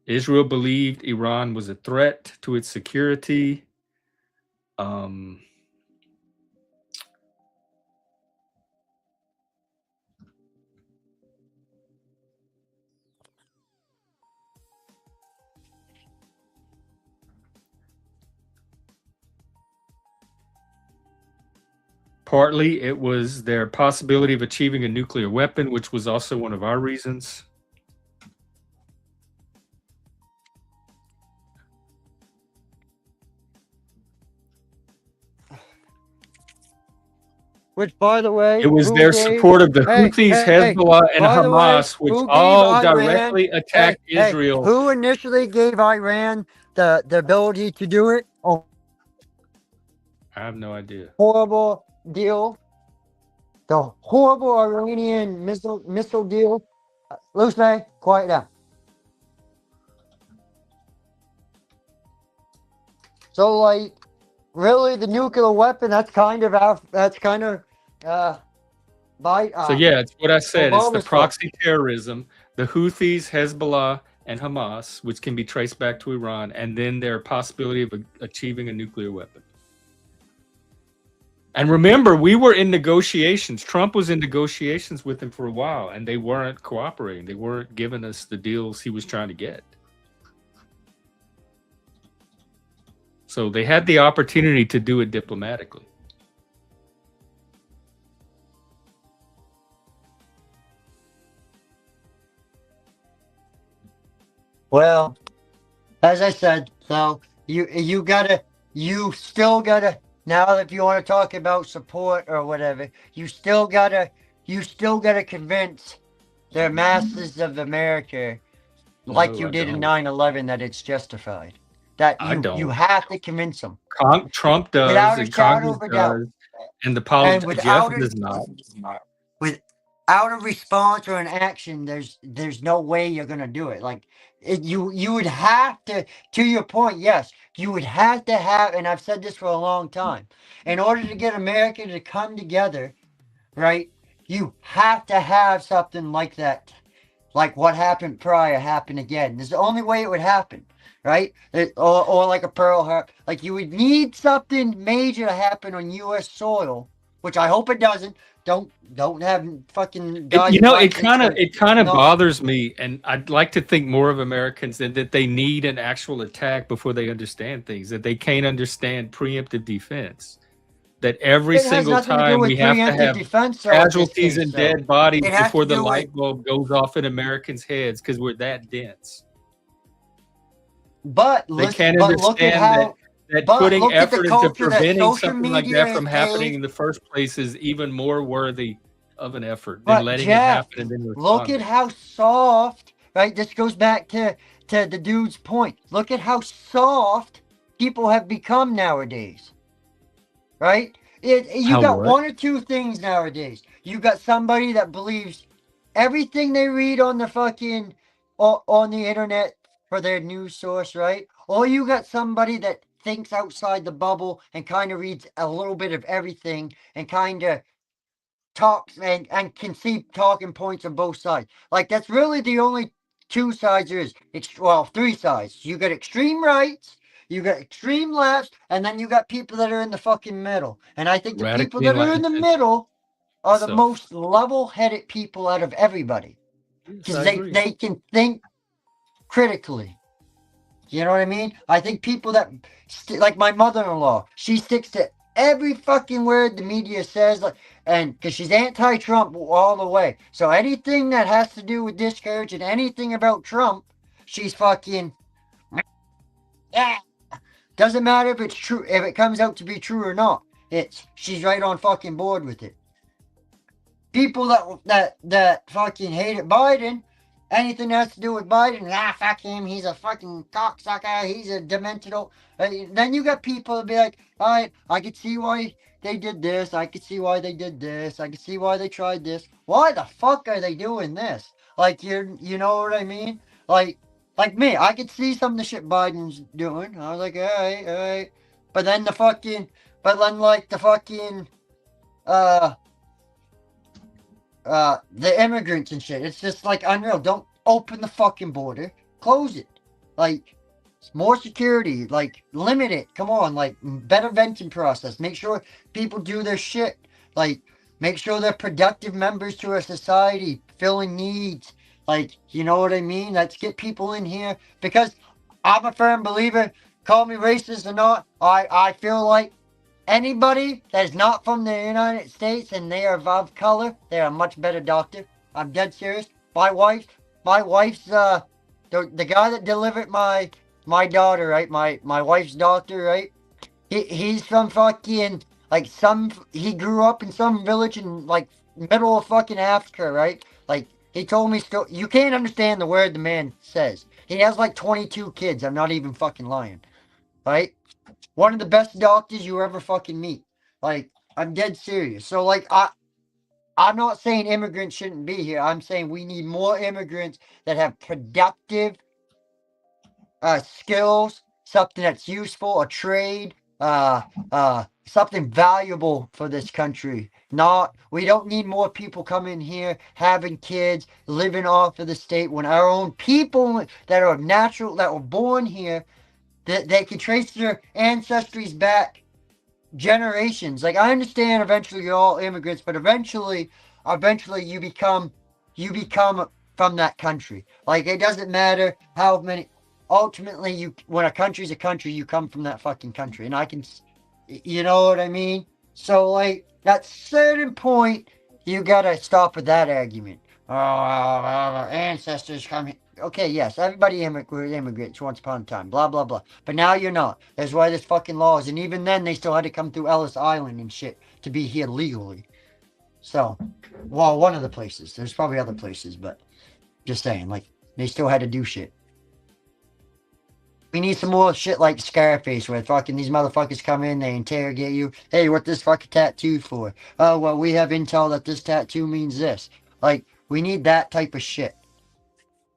Israel believed Iran was a threat to its security. Partly, it was their possibility of achieving a nuclear weapon, which was also one of our reasons. Which, by the way, It was who their gave? support of the Hey, Houthis, hey, hey! Hezbollah, and By the way, Hamas, which who gave all Iran? directly Hey, attacked hey! Israel. Who initially gave Iran the ability to do it? Oh, I have no idea. horrible deal. The horrible Iranian missile deal. Loose man, quiet down. So, like, really, the nuclear weapon? That's kind of by So yeah, it's what I said. It's the Obama's fault. proxy terrorism, the Houthis, Hezbollah, and Hamas, which can be traced back to Iran, and then their possibility of achieving a nuclear weapon. And remember, we were in negotiations. Trump was in negotiations with them for a while, and they weren't cooperating. They weren't giving us the deals he was trying to get. So they had the opportunity to do it diplomatically. Well, as I said, so you still gotta now if you want to talk about support or whatever, you still gotta convince the masses of America, like No, you I did in don't. 9/11, that it's justified. That I you don't. have to convince them Trump does, without a and shadow Congress of a doubt, does, and the and politics. Jeff does not. without a response or an action, there's no way you're gonna do it. Like you would have to your point, yes, you would have to have, and I've said this for a long time, in order to get America to come together, right? You have to have something like that, like what happened prior happen again. There's the only way it would happen, right? Or like a Pearl Harbor. Like you would need something major to happen on U.S. soil, which I hope it doesn't. Don't have fucking guys. It kind of No. bothers me, and I'd like to think more of Americans that they need an actual attack before they understand things. That they can't understand preemptive defense. That every It has single nothing to do time with we have to preemptive have defense, though, in this casualties case, and though. dead bodies It has before to the do light with, bulb goes off in Americans' heads because we're that dense. but They listen, can't but look at understand how, that but putting look at the effort into culture that preventing social something like media that from has happening made. in the first place is even more worthy of an effort than But letting it Jeff, happen and then look at responding. how soft, right? This goes back to the dude's point. Look at how soft people have become nowadays, right? You How got what? one or two things nowadays. You got somebody that believes everything they read on the fucking on the internet for their news source, right? Or you got somebody that thinks outside the bubble and kind of reads a little bit of everything and kind of talks and can see talking points on both sides. Like that's really the only two sides there is. Well, three sides. You got extreme rights, you got extreme lefts, and then you got people that are in the fucking middle. And I think the people Radically that are in the middle are the so. most level-headed people out of everybody Yes, because I agree. they can think critically. You know what I mean? I think people that like my mother-in-law, she sticks to every fucking word the media says, like, and because she's anti-Trump all the way. So anything that has to do with discouraging anything about Trump, she's fucking. Yeah. Doesn't matter if it's true, if it comes out to be true or not. She's right on fucking board with it. People that fucking hated Biden, anything that has to do with Biden, fuck him, he's a fucking cocksucker, he's a demented old. Then you got people that be like, all right, I could see why they did this, I could see why they did this, I could see why they tried this. Why the fuck are they doing this? Like, you know what I mean? Like me, I could see some of the shit Biden's doing. I was like, all right. But then the immigrants and shit. It's just like unreal. Don't open the fucking border. Close it. Like more security. Like limit it. Come on. Like better venting process. Make sure people do their shit. Like make sure they're productive members to our society, filling needs. Like you know what I mean? Let's get people in here because I'm a firm believer. Call me racist or not. I feel like anybody that is not from the United States and they are of color, they are a much better doctor. I'm dead serious. My wife's the guy that delivered my daughter, right? My wife's doctor, right? He's from fucking Like he grew up in some village in like middle of fucking Africa, right? Like he told me still, you can't understand the word the man says. He has like 22 kids. I'm not even fucking lying, right? One of the best doctors you ever fucking meet. Like I'm dead serious. So like I'm not saying immigrants shouldn't be here. I'm saying we need more immigrants that have productive skills, something that's useful, a trade, something valuable for this country. We don't need more people coming here, having kids, living off of the state when our own people that are natural, that were born here, that they can trace their ancestries back generations. Like I understand eventually you're all immigrants, but eventually you become from that country. Like it doesn't matter how many ultimately when a country's a country, you come from that fucking country. And you know what I mean? So like at certain point you gotta stop with that argument. Oh, our ancestors coming. Okay, yes, everybody immigrants once upon a time, blah blah blah. But now you're not. That's why there's fucking laws, and even then they still had to come through Ellis Island and shit to be here legally. So, well, one of the places. There's probably other places, but just saying, like they still had to do shit. We need some more shit like Scarface, where fucking these motherfuckers come in, they interrogate you. Hey, what this fucking tattoo for? Oh, well, we have intel that this tattoo means this. Like, we need that type of shit.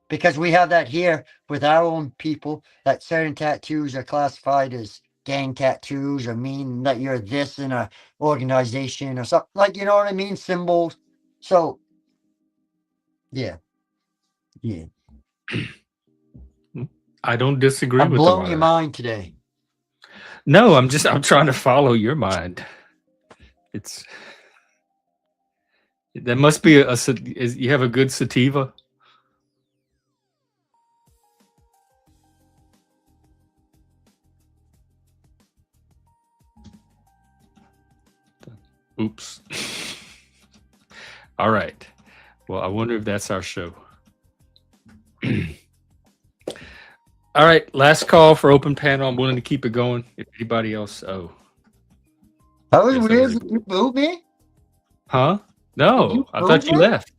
Because we have that here with our own people, that certain tattoos are classified as gang tattoos or mean that you're this in a organization or something. Like, you know what I mean? Symbols. So, yeah. Yeah. I don't disagree I'm with blowing your mind today. No, I'm trying to follow your mind. That must be you have a good sativa. Oops. All right. Well, I wonder if that's our show. All right. Last call for open panel. I'm willing to keep it going. If anybody else, That was Yes, weird. everybody. You booed me? huh? Did No, you I thought boot you me? left.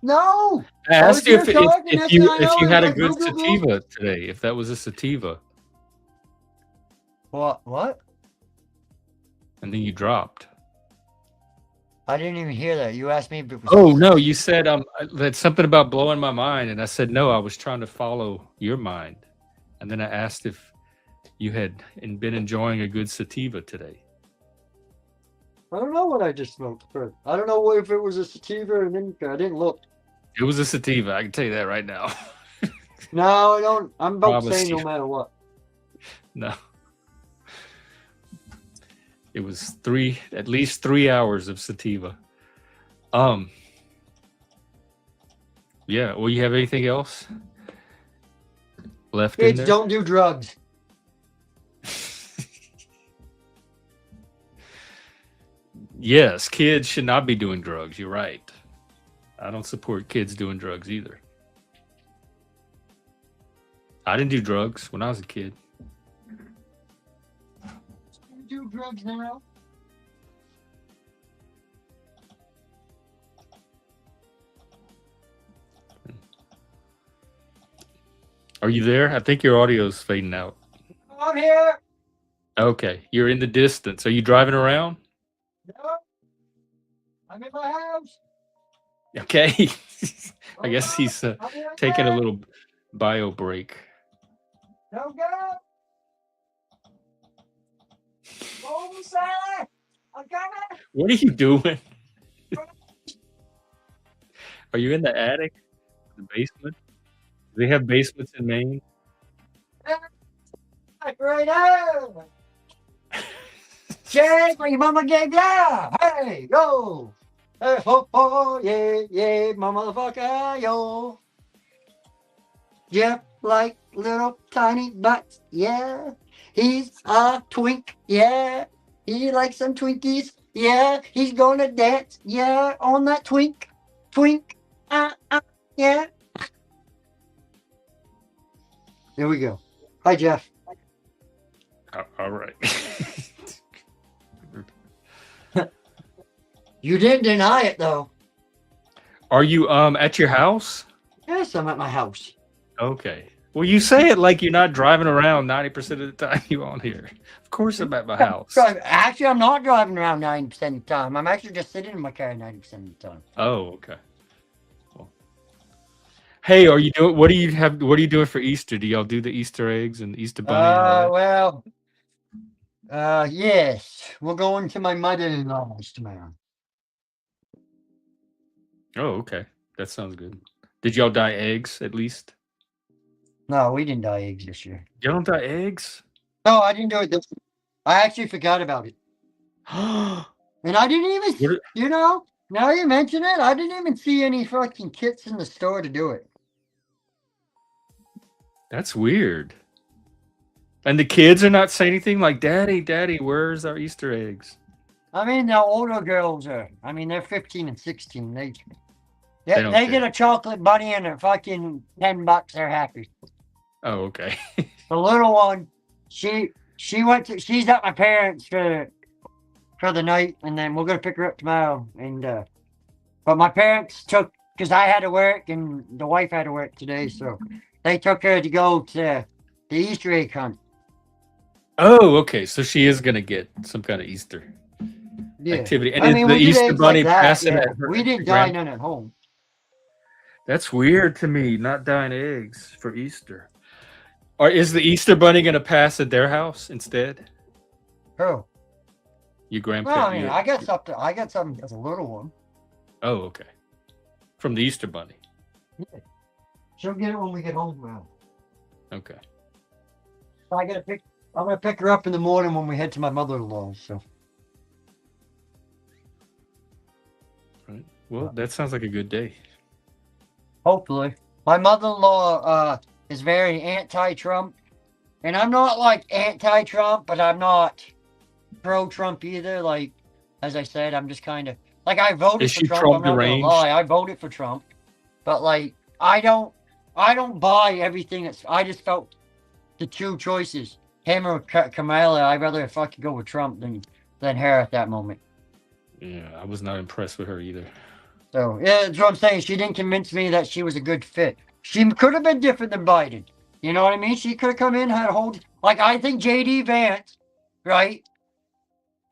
No. I I was asked you here talking. if Next thing I know, you it had a went good boo, boo, boo. sativa today. If that was a sativa, What? and then you dropped. I didn't even hear that. You asked me if it was. Oh no, you said that's something about blowing my mind, and I said no. I was trying to follow your mind, and then I asked if you had been enjoying a good sativa today. I don't know what I just smoked. I don't know if it was a sativa or an indica. I didn't look. It was a sativa. I can tell you that right now. No, I don't. I'm about to Promise say no you. matter what. No, it was at least 3 hours of sativa. Yeah. Well, you have anything else left in Kids there? don't do drugs. Yes, kids should not be doing drugs. You're right. I don't support kids doing drugs either. I didn't do drugs when I was a kid. You do drugs now? Are you there? I think your audio's fading out. I'm here. Okay, you're in the distance. Are you driving around? No. I'm in my house. Okay. I guess he's I'll be right taking a back. little bio break. Don't go. Over, Sally. I'm coming. What are you doing? Are you in the attic? The basement? Do they have basements in Maine? Right now. Jake, your mama gave ya. Hey, yo. Hey, ho, ho, yeah, my motherfucker, yo. Jeff like little tiny butts, yeah. He's a twink, yeah. He likes some Twinkies, yeah. He's gonna dance, yeah, on that twink, yeah. There we go. Hi, Jeff. All right. You didn't deny it though. Are you at your house? Yes, I'm at my house. Okay. Well, you say it like you're not driving around 90% of the time you on here. Of course I'm at my house. Actually, I'm not driving around 90% of the time. I'm actually just sitting in my car 90% of the time. Oh, okay. Cool. Hey, are you doing? What do you have? What are you doing for Easter? Do y'all do the Easter eggs and the Easter bunny? And all that? Yes, we're going to my mother-in-law's tomorrow. Oh, okay. That sounds good. Did y'all dye eggs at least? No, we didn't dye eggs this year. Y'all don't dye eggs? No, I didn't do it this year. I actually forgot about it. Oh, And I didn't even, What- you know, now you mention it, I didn't even see any fucking kits in the store to do it. that's weird. And the kids are not saying anything like, "Daddy, Daddy, where's our Easter eggs?" I mean, the older girls are, I mean, they're 15 and 16. They don't they care. get a chocolate bunny and a fucking $10, they're happy. Oh, okay. The little one, she's at my parents for the night, and then we're gonna pick her up tomorrow. And but my parents took, because I had to work and the wife had to work today, so they took her to go to the Easter egg hunt. Oh, okay. So she is gonna get some kind of Easter Yeah. activity. And I is mean, the we did Easter eggs bunny like that, passing yeah. at her? We didn't grand- dye none at home. That's weird to me, not dyeing eggs for Easter. Or is the Easter bunny gonna pass at their house instead? Oh, Your no, grandparents? I mean, I got something as a little one. Oh, okay. From the Easter bunny. She'll get it when we get home now. Okay. I'm gonna pick her up in the morning when we head to my mother-in-law. So Right. Well, that sounds like a good day. hopefully, my mother-in-law is very anti-Trump, and I'm not like anti-Trump, but I'm not pro-Trump either. Like, as I said, I'm just kind of like, I voted Is for she Trump. Trump I'm not gonna deranged? lie, I voted for Trump, but like, I don't buy everything. I just felt the two choices, him or Kamala. I'd rather fucking go with Trump than her at that moment. Yeah, I was not impressed with her either. So yeah, that's what I'm saying. She didn't convince me that she was a good fit. She could have been different than Biden. You know what I mean? She could have come in, had a whole, like, I think JD Vance, right?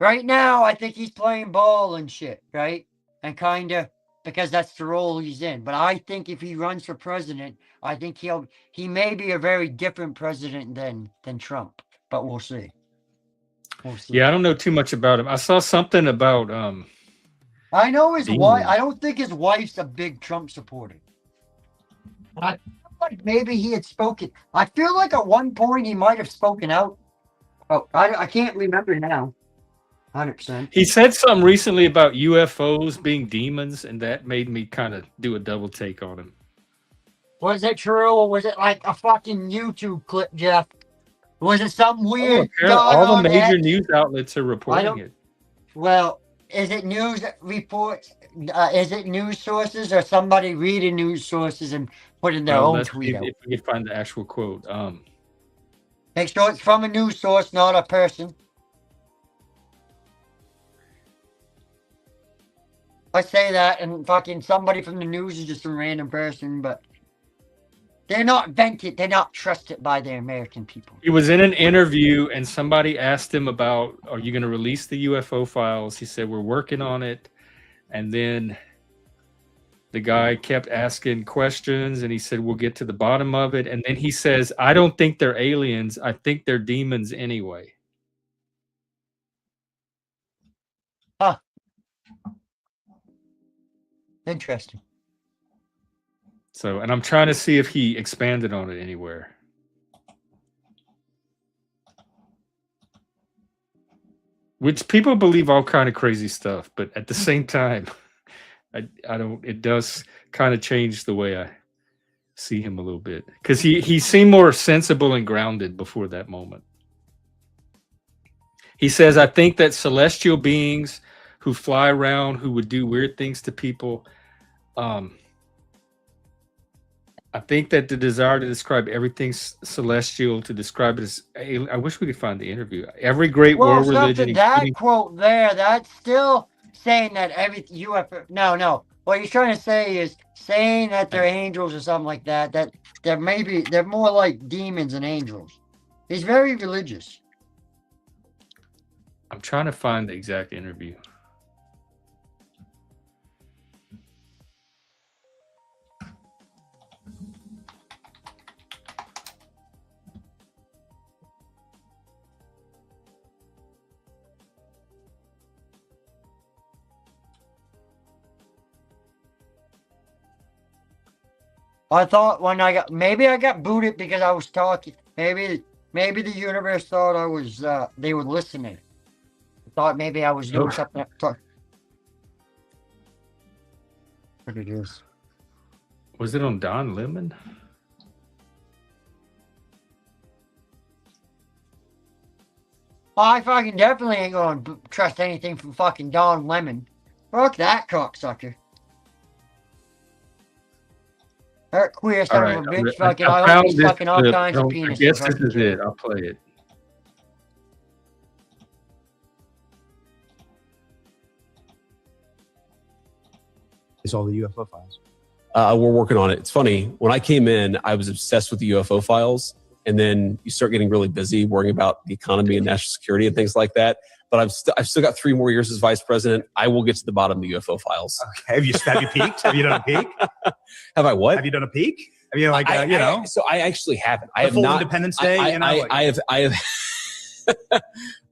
Right now, I think he's playing ball and shit, right? And kind of, because that's the role he's in. But I think if he runs for president, I think he may be a very different president than Trump. But we'll see. We'll see. Yeah, I don't know too much about him. I saw something about I know his Demon. wife. I don't think his wife's a big Trump supporter. I feel like maybe he had spoken. I feel like at one point he might have spoken out. Oh, I can't remember now. 100%. he said something recently about UFOs being demons, and that made me kind of do a double take on him. Was it true, or was it like a fucking YouTube clip, Jeff? Was it some weird? All the major X? news outlets are reporting don't- it. Well, is it news reports? Is it news sources, or somebody reading news sources and putting their Well, own let's see tweet out? if we can find the actual quote. Make sure it's from a news source, not a person. I say that, and fucking somebody from the news is just a random person, but they're not vented. They're not trusted by the American people. He was in an interview, and somebody asked him about, "Are you going to release the UFO files?" He said, "We're working on it," and then the guy kept asking questions, and he said, "We'll get to the bottom of it." And then he says, "I don't think they're aliens. I think they're demons anyway." Interesting. So, and I'm trying to see if he expanded on it anywhere. Which people believe all kind of crazy stuff, but at the same time, I don't. It does kind of change the way I see him a little bit, because he seemed more sensible and grounded before that moment. He says, "I think that celestial beings who fly around, who would do weird things to people, I think that the desire to describe everything celestial, to describe it as, I wish we could find the interview. Every great Well, world something, religion, that including quote there, that's still, saying that every UFO. No. What he's trying to say is saying that they're angels or something like that. That they're more like demons than angels. He's very religious. I'm trying to find the exact interview. I thought when maybe I got booted because I was talking. Maybe the universe thought I was they were listening. I thought maybe I was doing something. What it is? Was it on Don Lemon? I fucking definitely ain't going to trust anything from fucking Don Lemon. Fuck that cocksucker. That queer son of a bitch fucking, I hope he's fucking all kinds of penises. I guess this is it. I'll play it. It's all the UFO files. We're working on it. It's funny. When I came in, I was obsessed with the UFO files. And then you start getting really busy worrying about the economy and national security and things like that. But I've still got 3 more years as vice president. I will get to the bottom of the UFO files. Okay. Have you peeked? Have you done a peek? Have I what? Have you done a peek? Have you So I actually haven't. I have full not. Independence Day. I have.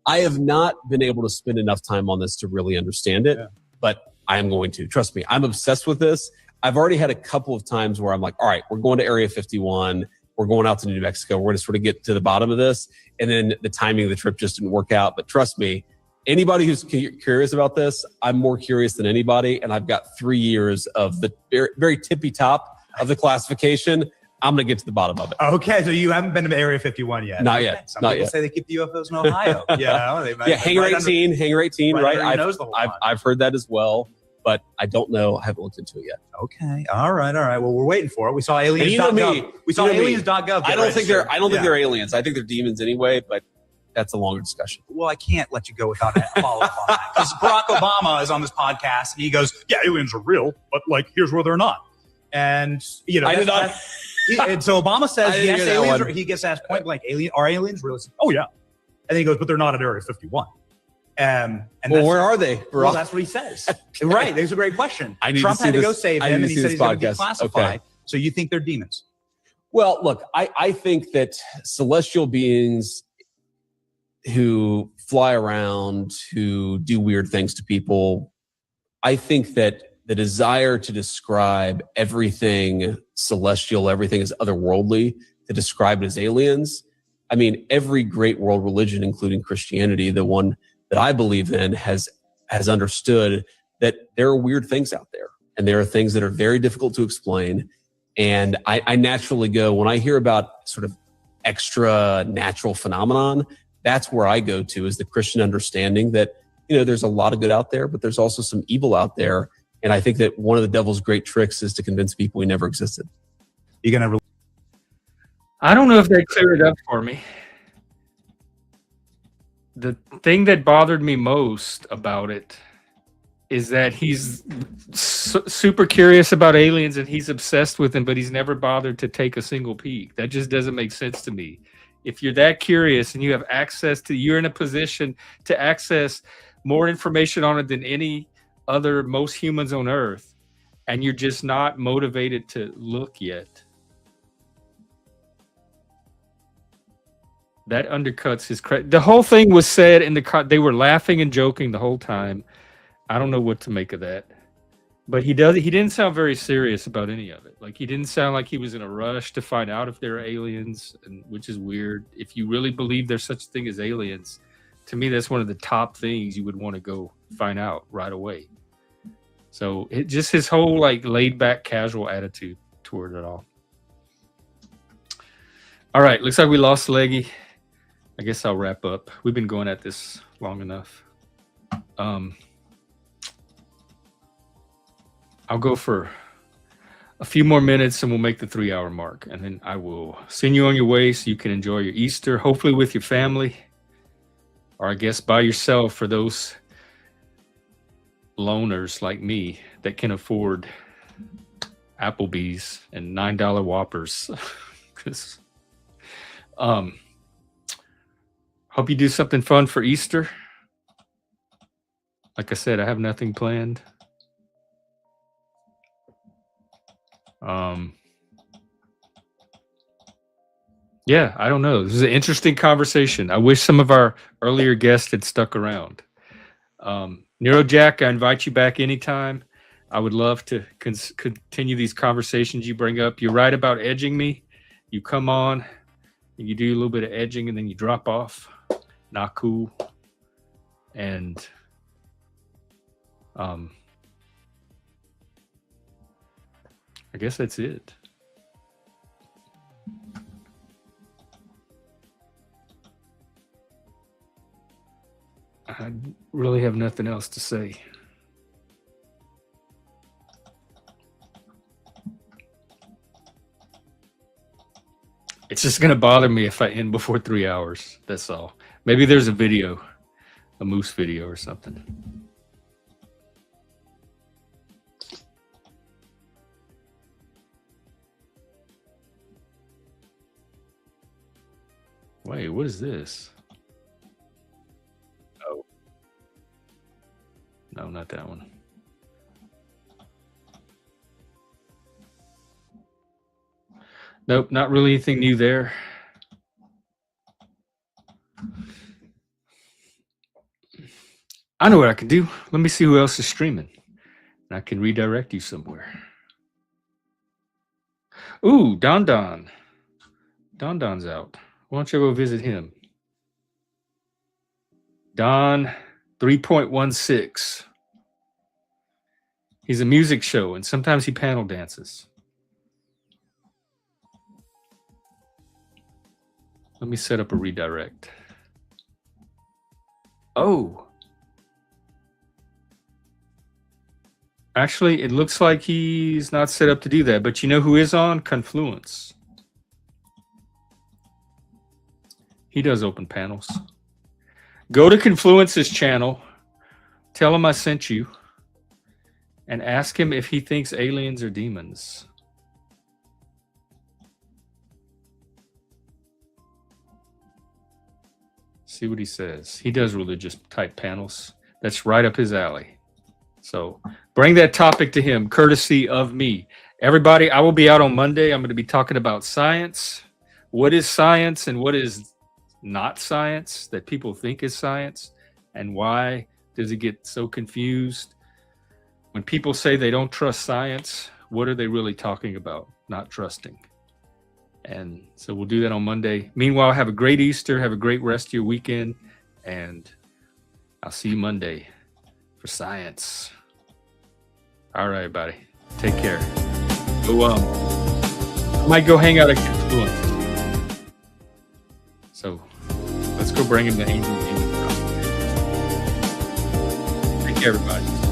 I have not been able to spend enough time on this to really understand it. Yeah. But I am going to. Trust me. I'm obsessed with this. I've already had a couple of times where I'm like, all right, we're going to Area 51. We're going out to New Mexico. We're going to sort of get to the bottom of this. And then the timing of the trip just didn't work out. But trust me, anybody who's curious about this, I'm more curious than anybody. And I've got 3 years of the very, very tippy top of the classification. I'm going to get to the bottom of it. Okay, so you haven't been to Area 51 yet? Not yet. Some people say they keep the UFOs in Ohio. Hangar 18, Hangar 18, right? I've heard that as well. But I don't know. I haven't looked into it yet. Okay. All right. Well, we're waiting for it. We saw aliens.gov. We saw aliens.gov. I don't think they're aliens. I think they're demons anyway, but that's a longer discussion. Well, I can't let you go without a follow-up on that. Because Barack Obama is on this podcast and he goes, yeah, aliens are real, but like, here's where they're not. And, I did not. And so Obama says, yes, aliens are, he gets asked point blank, are aliens real? Oh, yeah. And then he goes, but they're not at Area 51. And where are they? Well, that's what he says. Right. That's a great question. Trump had to go save him, and he said he's going to declassify. Okay. So you think they're demons? Well, look, I think that celestial beings who fly around, who do weird things to people, I think that the desire to describe everything celestial, everything is otherworldly, to describe it as aliens. I mean, every great world religion, including Christianity, the one that I believe in, has understood that there are weird things out there, and there are things that are very difficult to explain. And I naturally go, when I hear about sort of extra natural phenomenon, that's where I go to, is the Christian understanding that, there's a lot of good out there, but there's also some evil out there. And I think that one of the devil's great tricks is to convince people he never existed. I don't know if they cleared it up for me. The thing that bothered me most about it is that he's super curious about aliens and he's obsessed with them, but he's never bothered to take a single peek. That just doesn't make sense to me. If you're that curious and you have you're in a position to access more information on it than any other, most humans on Earth, and you're just not motivated to look yet, that undercuts his credit. The whole thing was said they were laughing and joking the whole time. I don't know what to make of that. But he didn't sound very serious about any of it. Like, he didn't sound like he was in a rush to find out if they're aliens, which is weird. If you really believe there's such a thing as aliens, to me, that's one of the top things you would want to go find out right away. So just his whole like laid back, casual attitude toward it all. All right, looks like we lost Leggy. I guess I'll wrap up. We've been going at this long enough. I'll go for a few more minutes and we'll make the 3-hour mark. And then I will send you on your way so you can enjoy your Easter, hopefully with your family, or I guess by yourself for those loners like me that can afford Applebee's and $9 Whoppers. 'Cause, hope you do something fun for Easter. Like I said, I have nothing planned. Yeah, I don't know. This is an interesting conversation. I wish some of our earlier guests had stuck around. Neurojack, I invite you back anytime. I would love to continue these conversations you bring up. You're right about edging me. You come on and you do a little bit of edging and then you drop off. Not cool. And I guess that's it. I really have nothing else to say. It's just going to bother me if I end before 3 hours. That's all. Maybe there's a video, a moose video or something. Wait, what is this? Oh. No, not that one. Nope, not really anything new there. I know what I can do. Let me see who else is streaming. And I can redirect you somewhere. Ooh, Don Don. Don Don's out. Why don't you go visit him? Don 3.16. He's a music show, and sometimes he panel dances. Let me set up a redirect. Oh. Actually, it looks like he's not set up to do that, but you know who is on? Confluence. He does open panels. Go to Confluence's channel, tell him I sent you, and ask him if he thinks aliens are demons. See what he says. He does religious type panels. That's right up his alley. So bring that topic to him, courtesy of me. Everybody, I will be out on Monday. I'm going to be talking about science. What is science and what is not science that people think is science? And why does it get so confused? When people say they don't trust science, what are they really talking about? Not trusting. And so we'll do that on Monday. Meanwhile, have a great Easter. Have a great rest of your weekend. And I'll see you Monday for science. All right, buddy. Take care. Go, I might go hang out at Confluence. So let's go bring him the angel. Take care, everybody.